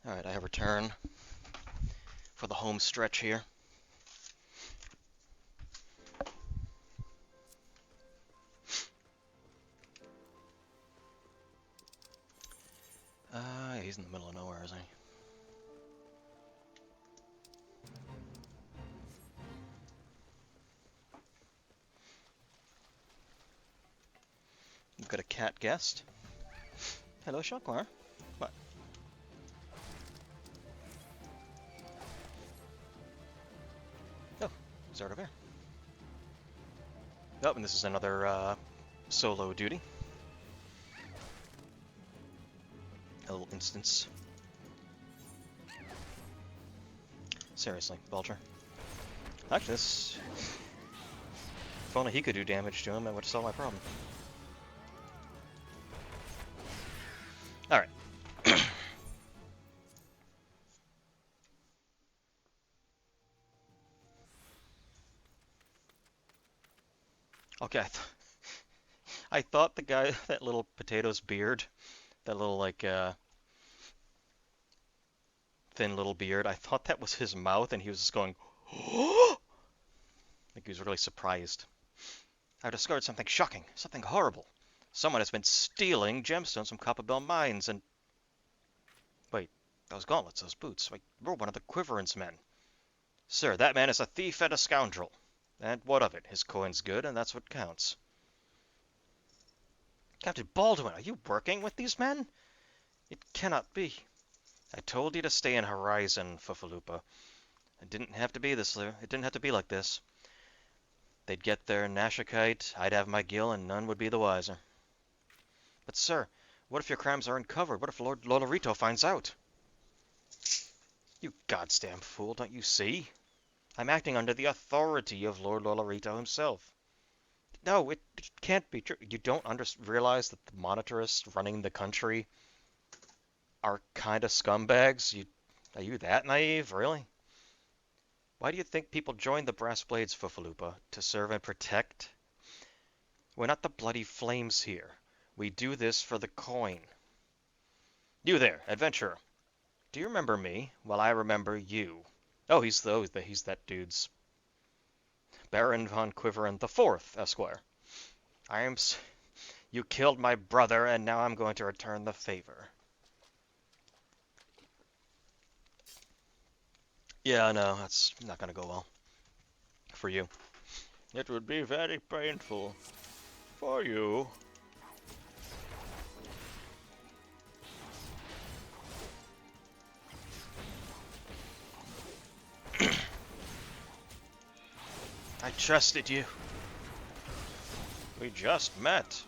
Alright, I have return for the home stretch here. He's in the middle of nowhere, isn't he? We've got a cat guest. Hello, Shaklar. What? Oh, he's right over here. Oh, and this is another solo duty. A little instance. Seriously, Vulture. Actually, this... If only he could do damage to him, that would solve my problem. Alright. Okay, I thought the guy, that little potato's beard, that little, like, thin little beard, I thought that was his mouth, and he was just going, like he was really surprised. I discovered something shocking, something horrible. Someone has been stealing gemstones from Copperbell mines, and... Wait, those gauntlets, those boots, wait, we're one of the Quiverance men. Sir, that man is a thief and a scoundrel. And what of it? His coin's good, and that's what counts. Captain Baldwin, are you working with these men? It cannot be. I told you to stay in Horizon, Fufalupa. It didn't have to be like this. They'd get their Nashikite, I'd have my gill, and none would be the wiser. But sir, what if your crimes are uncovered? What if Lord Lolorito finds out? You goddamn fool, don't you see? I'm acting under the authority of Lord Lolorito himself. No, it can't be true. You don't realize that the monitorists running the country are kind of scumbags? Are you that naive, really? Why do you think people join the Brass Blades, Fufalupa? To serve and protect? We're not the bloody flames here. We do this for the coin. You there, adventurer. Do you remember me? Well, I remember you. Oh, he's that dude's... Baron von Quiveren the Fourth, Esquire. You killed my brother, and now I'm going to return the favor. Yeah, no, that's not going to go well. For you. It would be very painful. For you. I trusted you. We just met.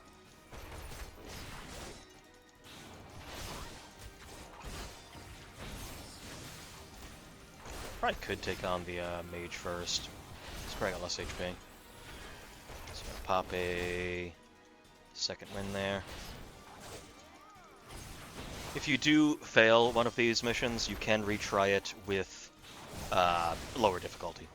Probably could take on the mage first. It's probably got less HP. So pop a second win there. If you do fail one of these missions, you can retry it with lower difficulty.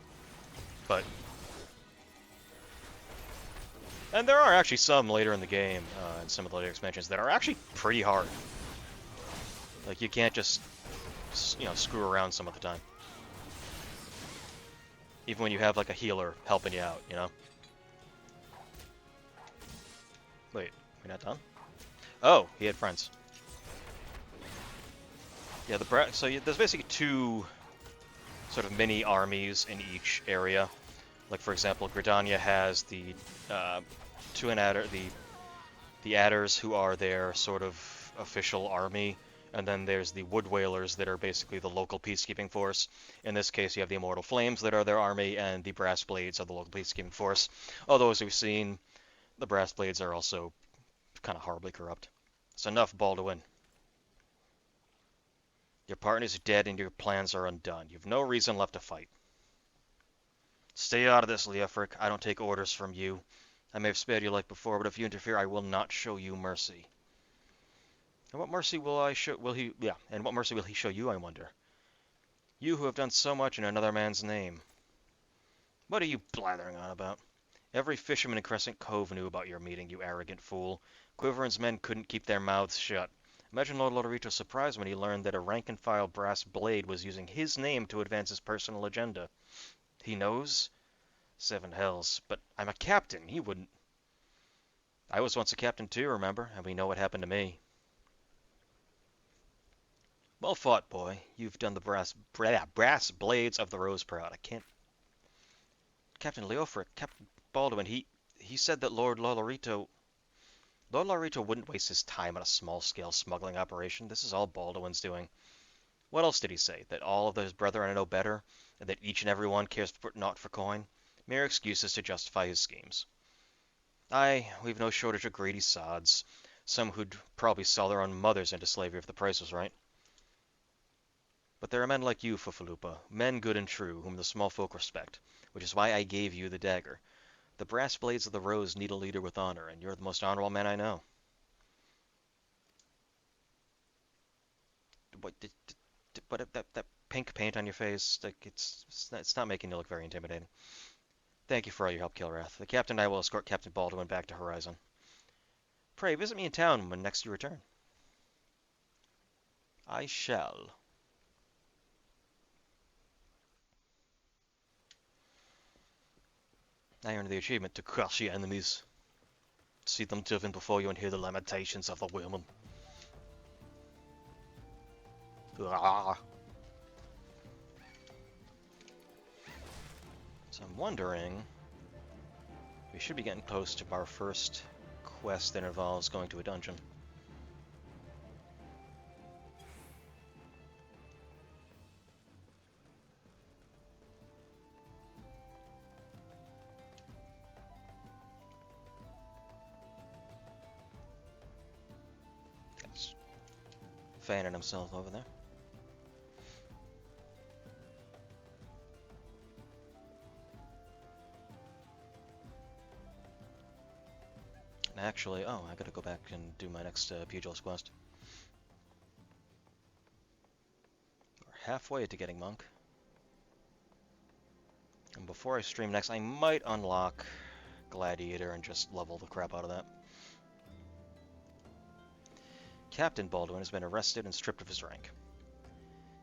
And there are actually some later in the game, in some of the later expansions, that are actually pretty hard. Like, you can't just, screw around some of the time. Even when you have, like, a healer helping you out, you know? Wait, we're not done? Oh, he had friends. Yeah, there's basically two sort of mini armies in each area. Like, for example, Gridania has the the Adders, who are their sort of official army, and then there's the Wood Whalers that are basically the local peacekeeping force. In this case, you have the Immortal Flames that are their army, and the Brass Blades are the local peacekeeping force. Although, as we've seen, the Brass Blades are also kind of horribly corrupt. So enough, Baldwin. Your partners are dead and your plans are undone. You've no reason left to fight. Stay out of this, Leofric. I don't take orders from you. I may have spared your life before, but if you interfere, I will not show you mercy. And what mercy will he show you, I wonder? You who have done so much in another man's name. What are you blathering on about? Every fisherman in Crescent Cove knew about your meeting, you arrogant fool. Quiveran's men couldn't keep their mouths shut. Imagine Lord Lodorito's surprise when he learned that a rank-and-file brass blade was using his name to advance his personal agenda. He knows? Seven hells. But I'm a captain. He wouldn't. I was once a captain too, remember? And we know what happened to me. Well fought, boy. You've done the brass blades of the Rose proud. I can't... Captain Leofric, Captain Baldwin, he said that Lord Lolorito wouldn't waste his time on a small-scale smuggling operation. This is all Baldwin's doing. What else did he say? That all of his brethren are no better, and that each and every one cares naught for coin? Mere excuses to justify his schemes. Aye, we've no shortage of greedy sods. Some who'd probably sell their own mothers into slavery if the price was right. But there are men like you, Fufalupa, men good and true, whom the small folk respect, which is why I gave you the dagger. The brass blades of the Rose need a leader with honor, and you're the most honorable man I know. What that pink paint on your face, like it's not making you look very intimidating. Thank you for all your help, Kil'rath. The captain and I will escort Captain Baldwin back to Horizon. Pray visit me in town when next you return. I shall. I earned the achievement to crush your enemies. See them driven before you and hear the lamentations of the women. Ah. So I'm wondering, we should be getting close to our first quest that involves going to a dungeon. He's fanning himself over there. And actually, oh, I gotta go back and do my next pugilist quest. We're halfway to getting Monk. And before I stream next, I might unlock Gladiator and just level the crap out of that. Captain Baldwin has been arrested and stripped of his rank,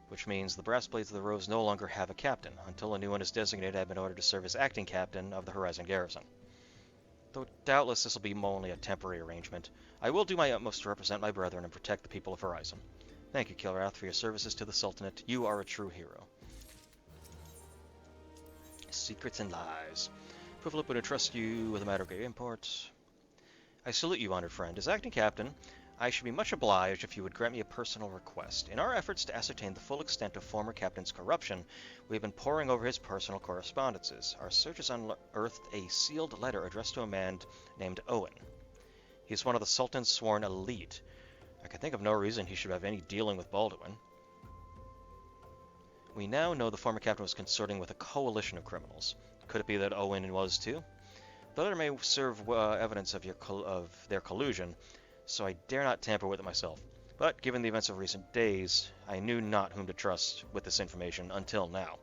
which means the Brass Blades of the Rose no longer have a captain. Until a new one is designated, I've been ordered to serve as acting captain of the Horizon Garrison. Though doubtless this will be only a temporary arrangement, I will do my utmost to represent my brethren and protect the people of Horizon. Thank you, Kil'rath, for your services to the Sultanate. You are a true hero. Secrets and lies. Puvalup would entrust you with a matter of great import. I salute you, honored friend. As acting captain, I should be much obliged if you would grant me a personal request. In our efforts to ascertain the full extent of former captain's corruption, we have been poring over his personal correspondences. Our searches unearthed a sealed letter addressed to a man named Owen. He is one of the Sultan's sworn elite. I can think of no reason he should have any dealing with Baldwin. We now know the former captain was consorting with a coalition of criminals. Could it be that Owen was too? The letter may serve evidence of their collusion, so I dare not tamper with it myself. But given the events of recent days, I knew not whom to trust with this information until now.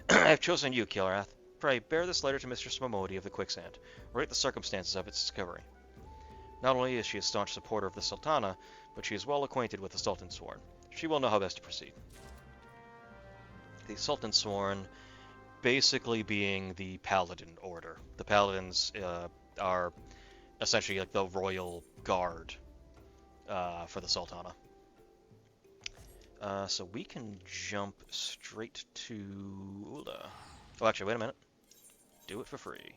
I have chosen you, Kil'rath. Pray, bear this letter to Mistress Momodi of the Quicksand. Relate the circumstances of its discovery. Not only is she a staunch supporter of the Sultana, but she is well acquainted with the Sultan's Sworn. She will know how best to proceed. The Sultan's Sworn basically being the Paladin Order. The Paladins are essentially like the royal guard for the Sultana. So we can jump straight to Ula. Oh, actually, wait a minute. Do it for free.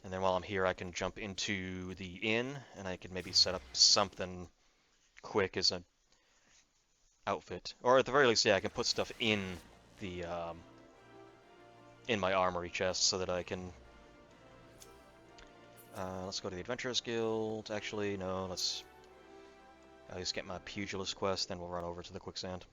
And then while I'm here, I can jump into the inn, and I can maybe set up something quick as an outfit. Or at the very least, yeah, I can put stuff in the in my armory chest so that I can... let's go to the Adventurers Guild. Actually, no, let's at least get my Pugilist quest, then we'll run over to the Quicksand.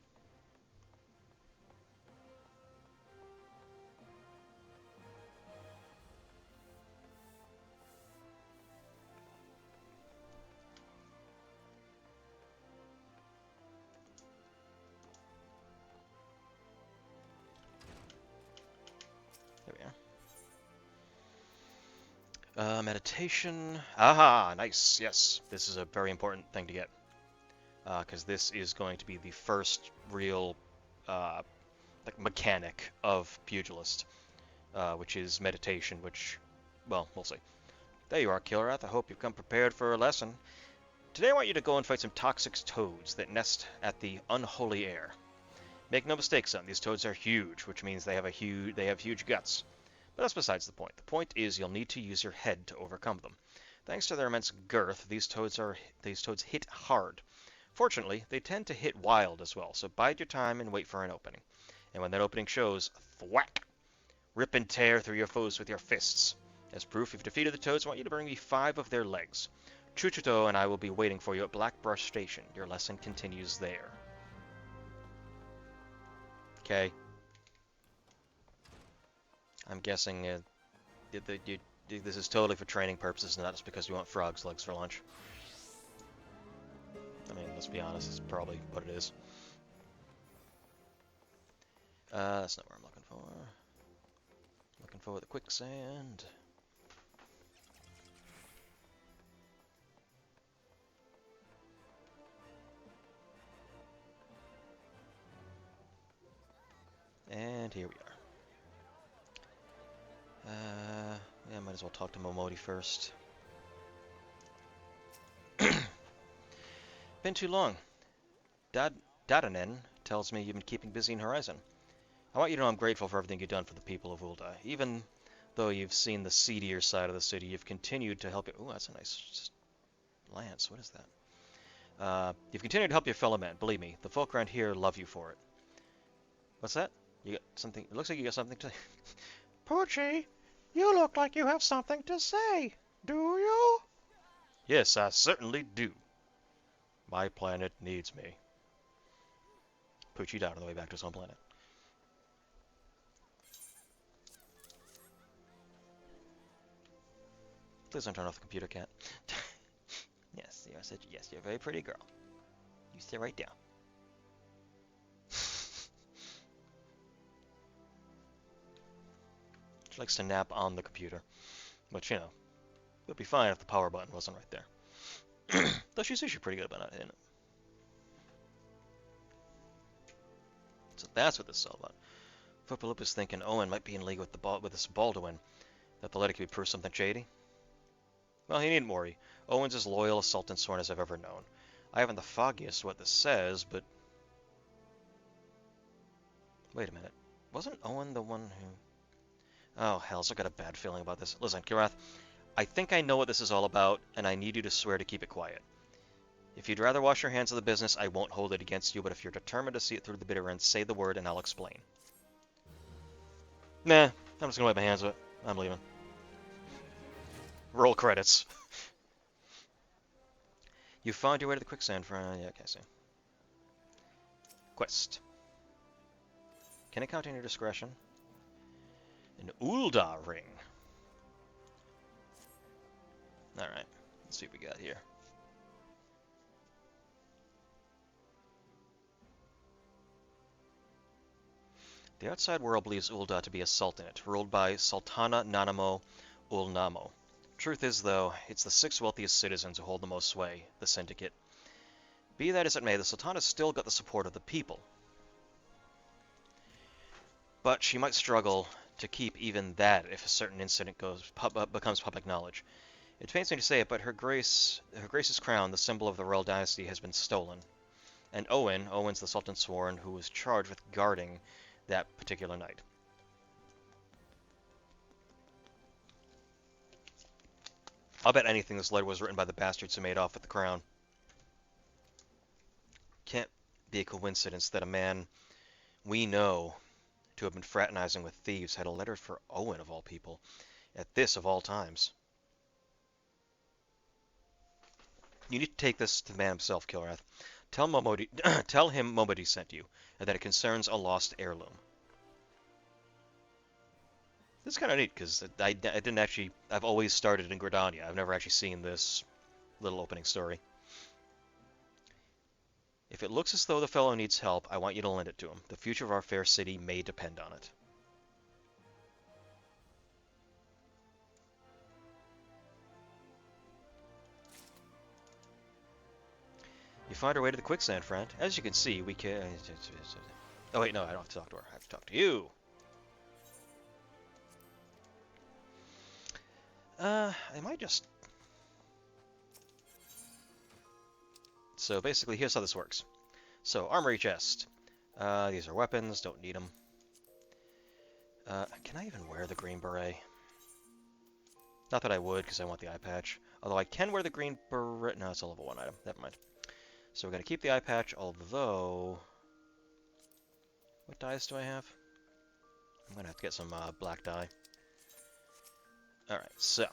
There we Meditation. Aha, nice. Yes, this is a very important thing to get. Because this is going to be the first real uh, like mechanic of Pugilist, which is meditation, which, well, we'll see. There you are, Kil'rath. I hope you've come prepared for a lesson. Today I want you to go and fight some toxic toads that nest at the unholy air. Make no mistake, son, these toads are huge, which means they have huge guts. But that's besides the point. The point is you'll need to use your head to overcome them. Thanks to their immense girth, these toads hit hard. Fortunately, they tend to hit wild as well, so bide your time and wait for an opening. And when that opening shows, thwack! Rip and tear through your foes with your fists. As proof you've defeated the toads, I want you to bring me 5 of their legs. Chuchuto and I will be waiting for you at Blackbrush Station. Your lesson continues there. Okay. I'm guessing this is totally for training purposes, not just because you want frog's legs for lunch. I mean, let's be honest, it's probably what it is. That's not what I'm looking for. I'm looking for the quicksand. And here we are. Yeah, I might as well talk to Momodi first. Been too long. Dadanen tells me you've been keeping busy in Horizon. I want you to know I'm grateful for everything you've done for the people of Ul'dah. Even though you've seen the seedier side of the city, you've continued to help. Ooh, that's a nice lance. What is that? You've continued to help your fellow men. Believe me, the folk around here love you for it. What's that? You got something? It looks like you got something to say. Poochie, you look like you have something to say. Do you? Yes, I certainly do. My planet needs me. Poochie died on the way back to his home planet. Please don't turn off the computer, cat. Yes, you're a very pretty girl. You sit right down. She likes to nap on the computer, which, you know, would be fine if the power button wasn't right there. Though she's usually pretty good about not hitting it. So that's what this is all about. Fupaloop is thinking Owen might be in league with this Baldwin, that the letter could prove something shady. Well, he needn't worry. Owen's as loyal a Sultan Sworn as I've ever known. I haven't the foggiest what this says, but... Wait a minute. Wasn't Owen the one who... Oh, hells, I've got a bad feeling about this. Listen, Kil'rath, I think I know what this is all about, and I need you to swear to keep it quiet. If you'd rather wash your hands of the business, I won't hold it against you, but if you're determined to see it through to the bitter end, say the word and I'll explain. Nah, I'm just gonna wipe my hands of it. I'm leaving. Roll credits. You found your way to the quicksand for... yeah, okay, I see. Quest. Can it count in your discretion? An Ul'dah ring. Alright, let's see what we got here. The outside world believes Ul'dah to be a sultanate, ruled by Sultana Nanamo Ul'namo. Truth is, though, it's the 6 wealthiest citizens who hold the most sway, the Syndicate. Be that as it may, the Sultana's still got the support of the people. But she might struggle to keep even that if a certain incident becomes public knowledge. It pains me to say it, but Her Grace's crown, the symbol of the royal dynasty, has been stolen. And Owen's the Sultan Sworn, who was charged with guarding that particular night. I'll bet anything this letter was written by the bastards who made off with the crown. Can't be a coincidence that a man we know to have been fraternizing with thieves had a letter for Owen, of all people, at this of all times. You need to take this to the man himself, Kil'rath. Tell him Momodi sent you, and that it concerns a lost heirloom. This is kind of neat, because I didn't actually... I've always started in Gridania. I've never actually seen this little opening story. If it looks as though the fellow needs help, I want you to lend it to him. The future of our fair city may depend on it. You find our way to the quicksand, friend. As you can see, we can... Oh wait, no, I don't have to talk to her. I have to talk to you. I might just... So basically, here's how this works. So, armory chest. These are weapons, don't need them. Can I even wear the green beret? Not that I would, because I want the eye patch. Although I can wear the green beret... No, it's a level 1 item. Never mind. So we're going to keep the eye patch, although... What dyes do I have? I'm going to have to get some black dye. Alright, so... I'm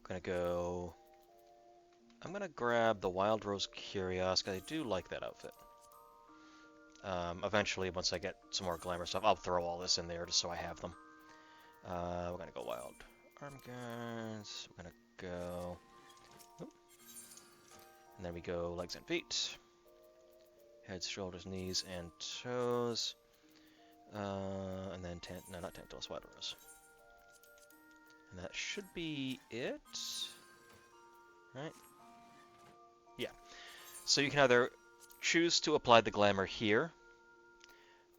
going to go... I'm going to grab the Wild Rose Curios, because I do like that outfit. Eventually, once I get some more glamour stuff, I'll throw all this in there just so I have them. We're going to go Wild Arm Guards. We're going to go... Oop. And then we go legs and feet. Heads, shoulders, knees, and toes. And then, no, not Tantalus, Wild Rose. And that should be it. Right? Yeah. So you can either choose to apply the glamour here,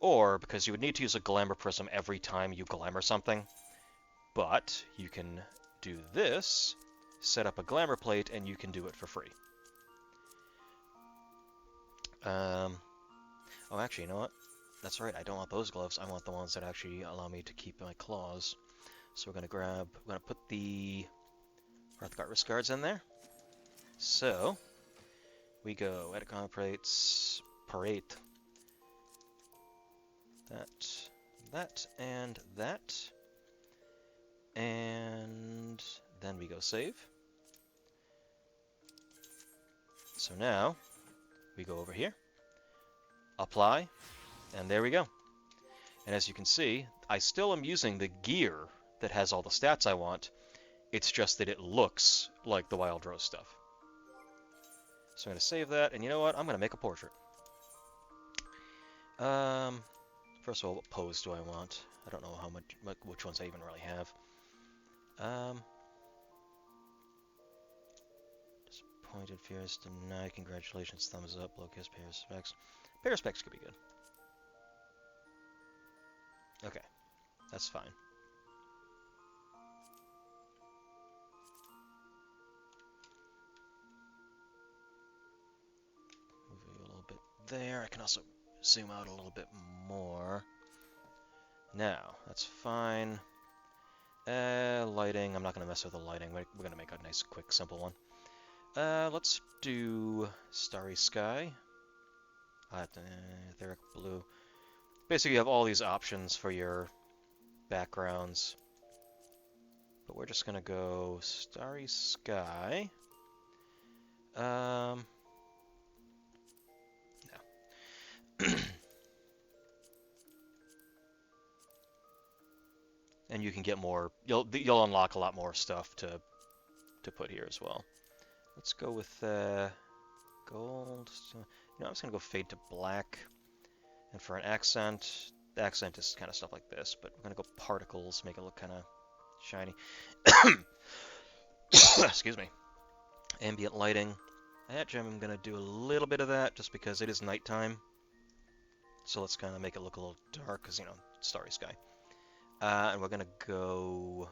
or, because you would need to use a glamour prism every time you glamour something, but you can do this, set up a glamour plate, and you can do it for free. Oh, actually, you know what? That's right, I don't want those gloves. I want the ones that actually allow me to keep my claws. So we're going to put the Wrathguard wrist guards in there. So, we go edit plates, parade. That, and that. And then we go save. So now, we go over here, apply, and there we go. And as you can see, I still am using the gear that has all the stats I want. It's just that it looks like the Wild Rose stuff. So I'm going to save that, and you know what? I'm going to make a portrait. First of all, what pose do I want? I don't know how much, which ones I even really have. Disappointed, fears, deny, congratulations, thumbs up, blow kiss, pair of specs. Pair of specs could be good. Okay, that's fine. Move a little bit there. I can also zoom out a little bit more. Now, that's fine. Lighting, I'm not going to mess with the lighting. We're going to make a nice, quick, simple one. Let's do Starry Sky. Etheric Blue. Basically, you have all these options for your backgrounds. But we're just going to go Starry Sky. No. And you can get more, you'll unlock a lot more stuff to put here as well. Let's go with gold. You know, I'm just gonna go fade to black. And for an accent, the accent is kind of stuff like this, but we're gonna go particles, make it look kind of shiny. Excuse me. Ambient lighting. Actually, I'm gonna do a little bit of that just because it is nighttime. So let's kind of make it look a little dark, because, you know, starry sky. And we're going to go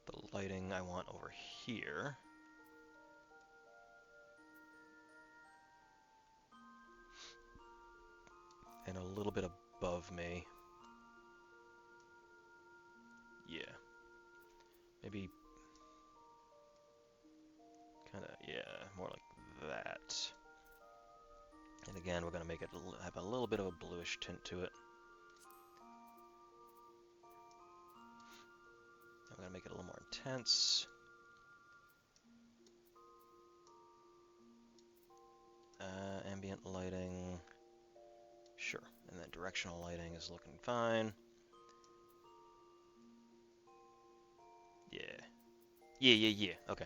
the lighting I want over here. And a little bit above me. Yeah. Maybe kind of, yeah, more like that. And again, we're going to make it have a little bit of a bluish tint to it. I'm going to make it a little more intense. Ambient lighting. Sure. And then directional lighting is looking fine. Yeah. Yeah. Okay.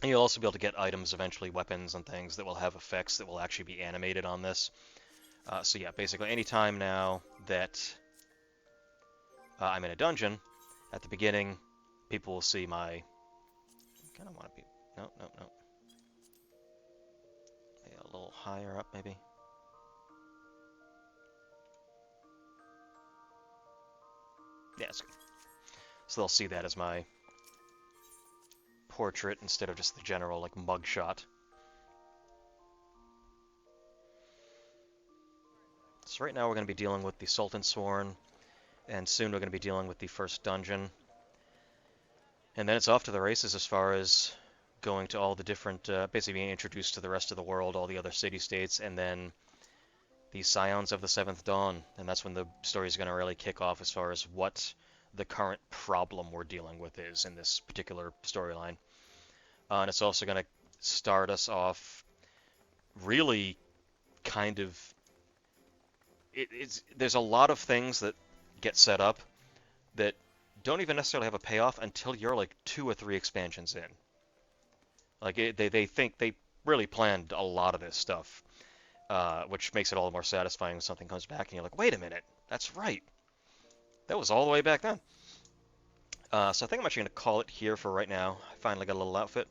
And you'll also be able to get items, eventually weapons and things that will have effects that will actually be animated on this. So yeah, basically anytime now that I'm in a dungeon, at the beginning, people will see my kind of want to be... No, no, no. Yeah, a little higher up, maybe. Yeah, it's good. So they'll see that as my portrait instead of just the general, like, mugshot. So right now we're going to be dealing with the Sultan Sworn, and soon we're going to be dealing with the first dungeon. And then it's off to the races as far as going to all the different, basically being introduced to the rest of the world, all the other city-states, and then the Scions of the Seventh Dawn. And that's when the story is going to really kick off as far as what the current problem we're dealing with is in this particular storyline. And it's also going to start us off really kind of... there's a lot of things that get set up that don't even necessarily have a payoff until you're like 2 or 3 expansions in. Like they think they really planned a lot of this stuff, which makes it all the more satisfying when something comes back and you're like, wait a minute, that's right. That was all the way back then. So I think I'm actually going to call it here for right now. I finally got a little outfit.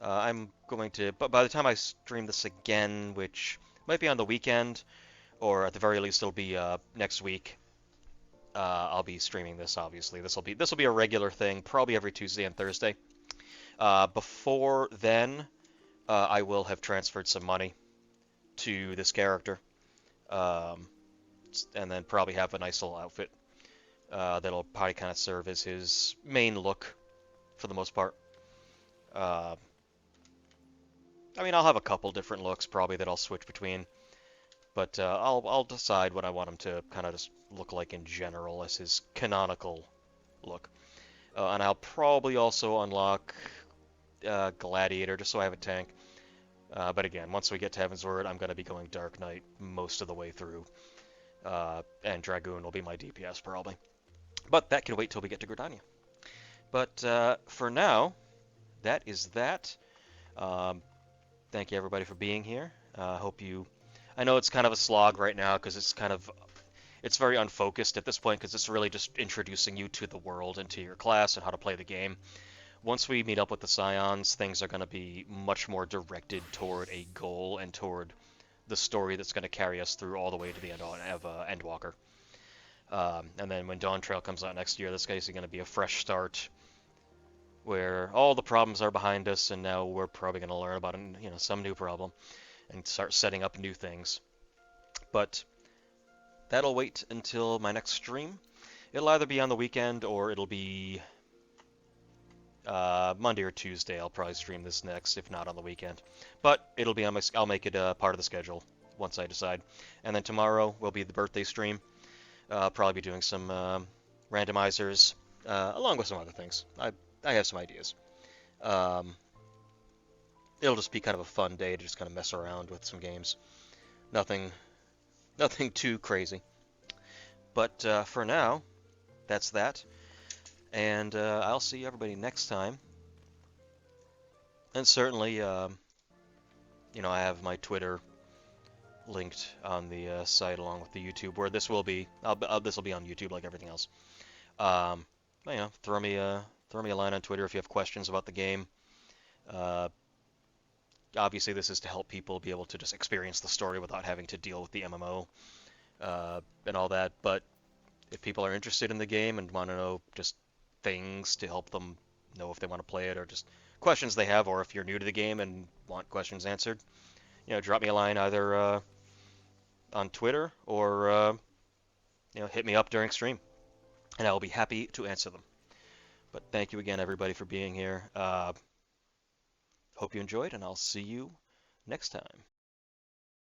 I'm going to, but by the time I stream this again, which might be on the weekend, or at the very least it'll be next week, I'll be streaming this. Obviously, this will be a regular thing, probably every Tuesday and Thursday. Before then, I will have transferred some money to this character, and then probably have a nice little outfit that'll probably kind of serve as his main look for the most part. I mean, I'll have a couple different looks probably that I'll switch between, but I'll decide what I want him to kind of just look like in general as his canonical look. And I'll probably also unlock Gladiator just so I have a tank. But again, once we get to Heaven's Word, I'm going to be going Dark Knight most of the way through. And Dragoon will be my DPS probably. But that can wait till we get to Gridania. But for now, that is that. Thank you everybody for being here. I know it's kind of a slog right now because it's very unfocused at this point because it's really just introducing you to the world and to your class and how to play the game. Once we meet up with the Scions, things are going to be much more directed toward a goal and toward the story that's going to carry us through all the way to the end of Endwalker. And then when Dawn Trail comes out next year, this is going to be a fresh start where all the problems are behind us, and now we're probably going to learn about some new problem and start setting up new things. But that'll wait until my next stream. It'll either be on the weekend or it'll be Monday or Tuesday. I'll probably stream this next, if not on the weekend. But it'll be on I'll make it part of the schedule once I decide. And then tomorrow will be the birthday stream. I'll probably be doing some randomizers along with some other things. I have some ideas. It'll just be kind of a fun day to just kind of mess around with some games. Nothing too crazy. But for now, that's that. And I'll see everybody next time. And certainly, I have my Twitter linked on the site along with the YouTube, where this will be. This will be on YouTube like everything else. Throw me a line on Twitter if you have questions about the game. Obviously, this is to help people be able to just experience the story without having to deal with the MMO and all that. But if people are interested in the game and want to know just things to help them know if they want to play it, or just questions they have, or if you're new to the game and want questions answered, drop me a line either on Twitter or hit me up during stream, and I will be happy to answer them. But thank you again, everybody, for being here. Hope you enjoyed, and I'll see you next time.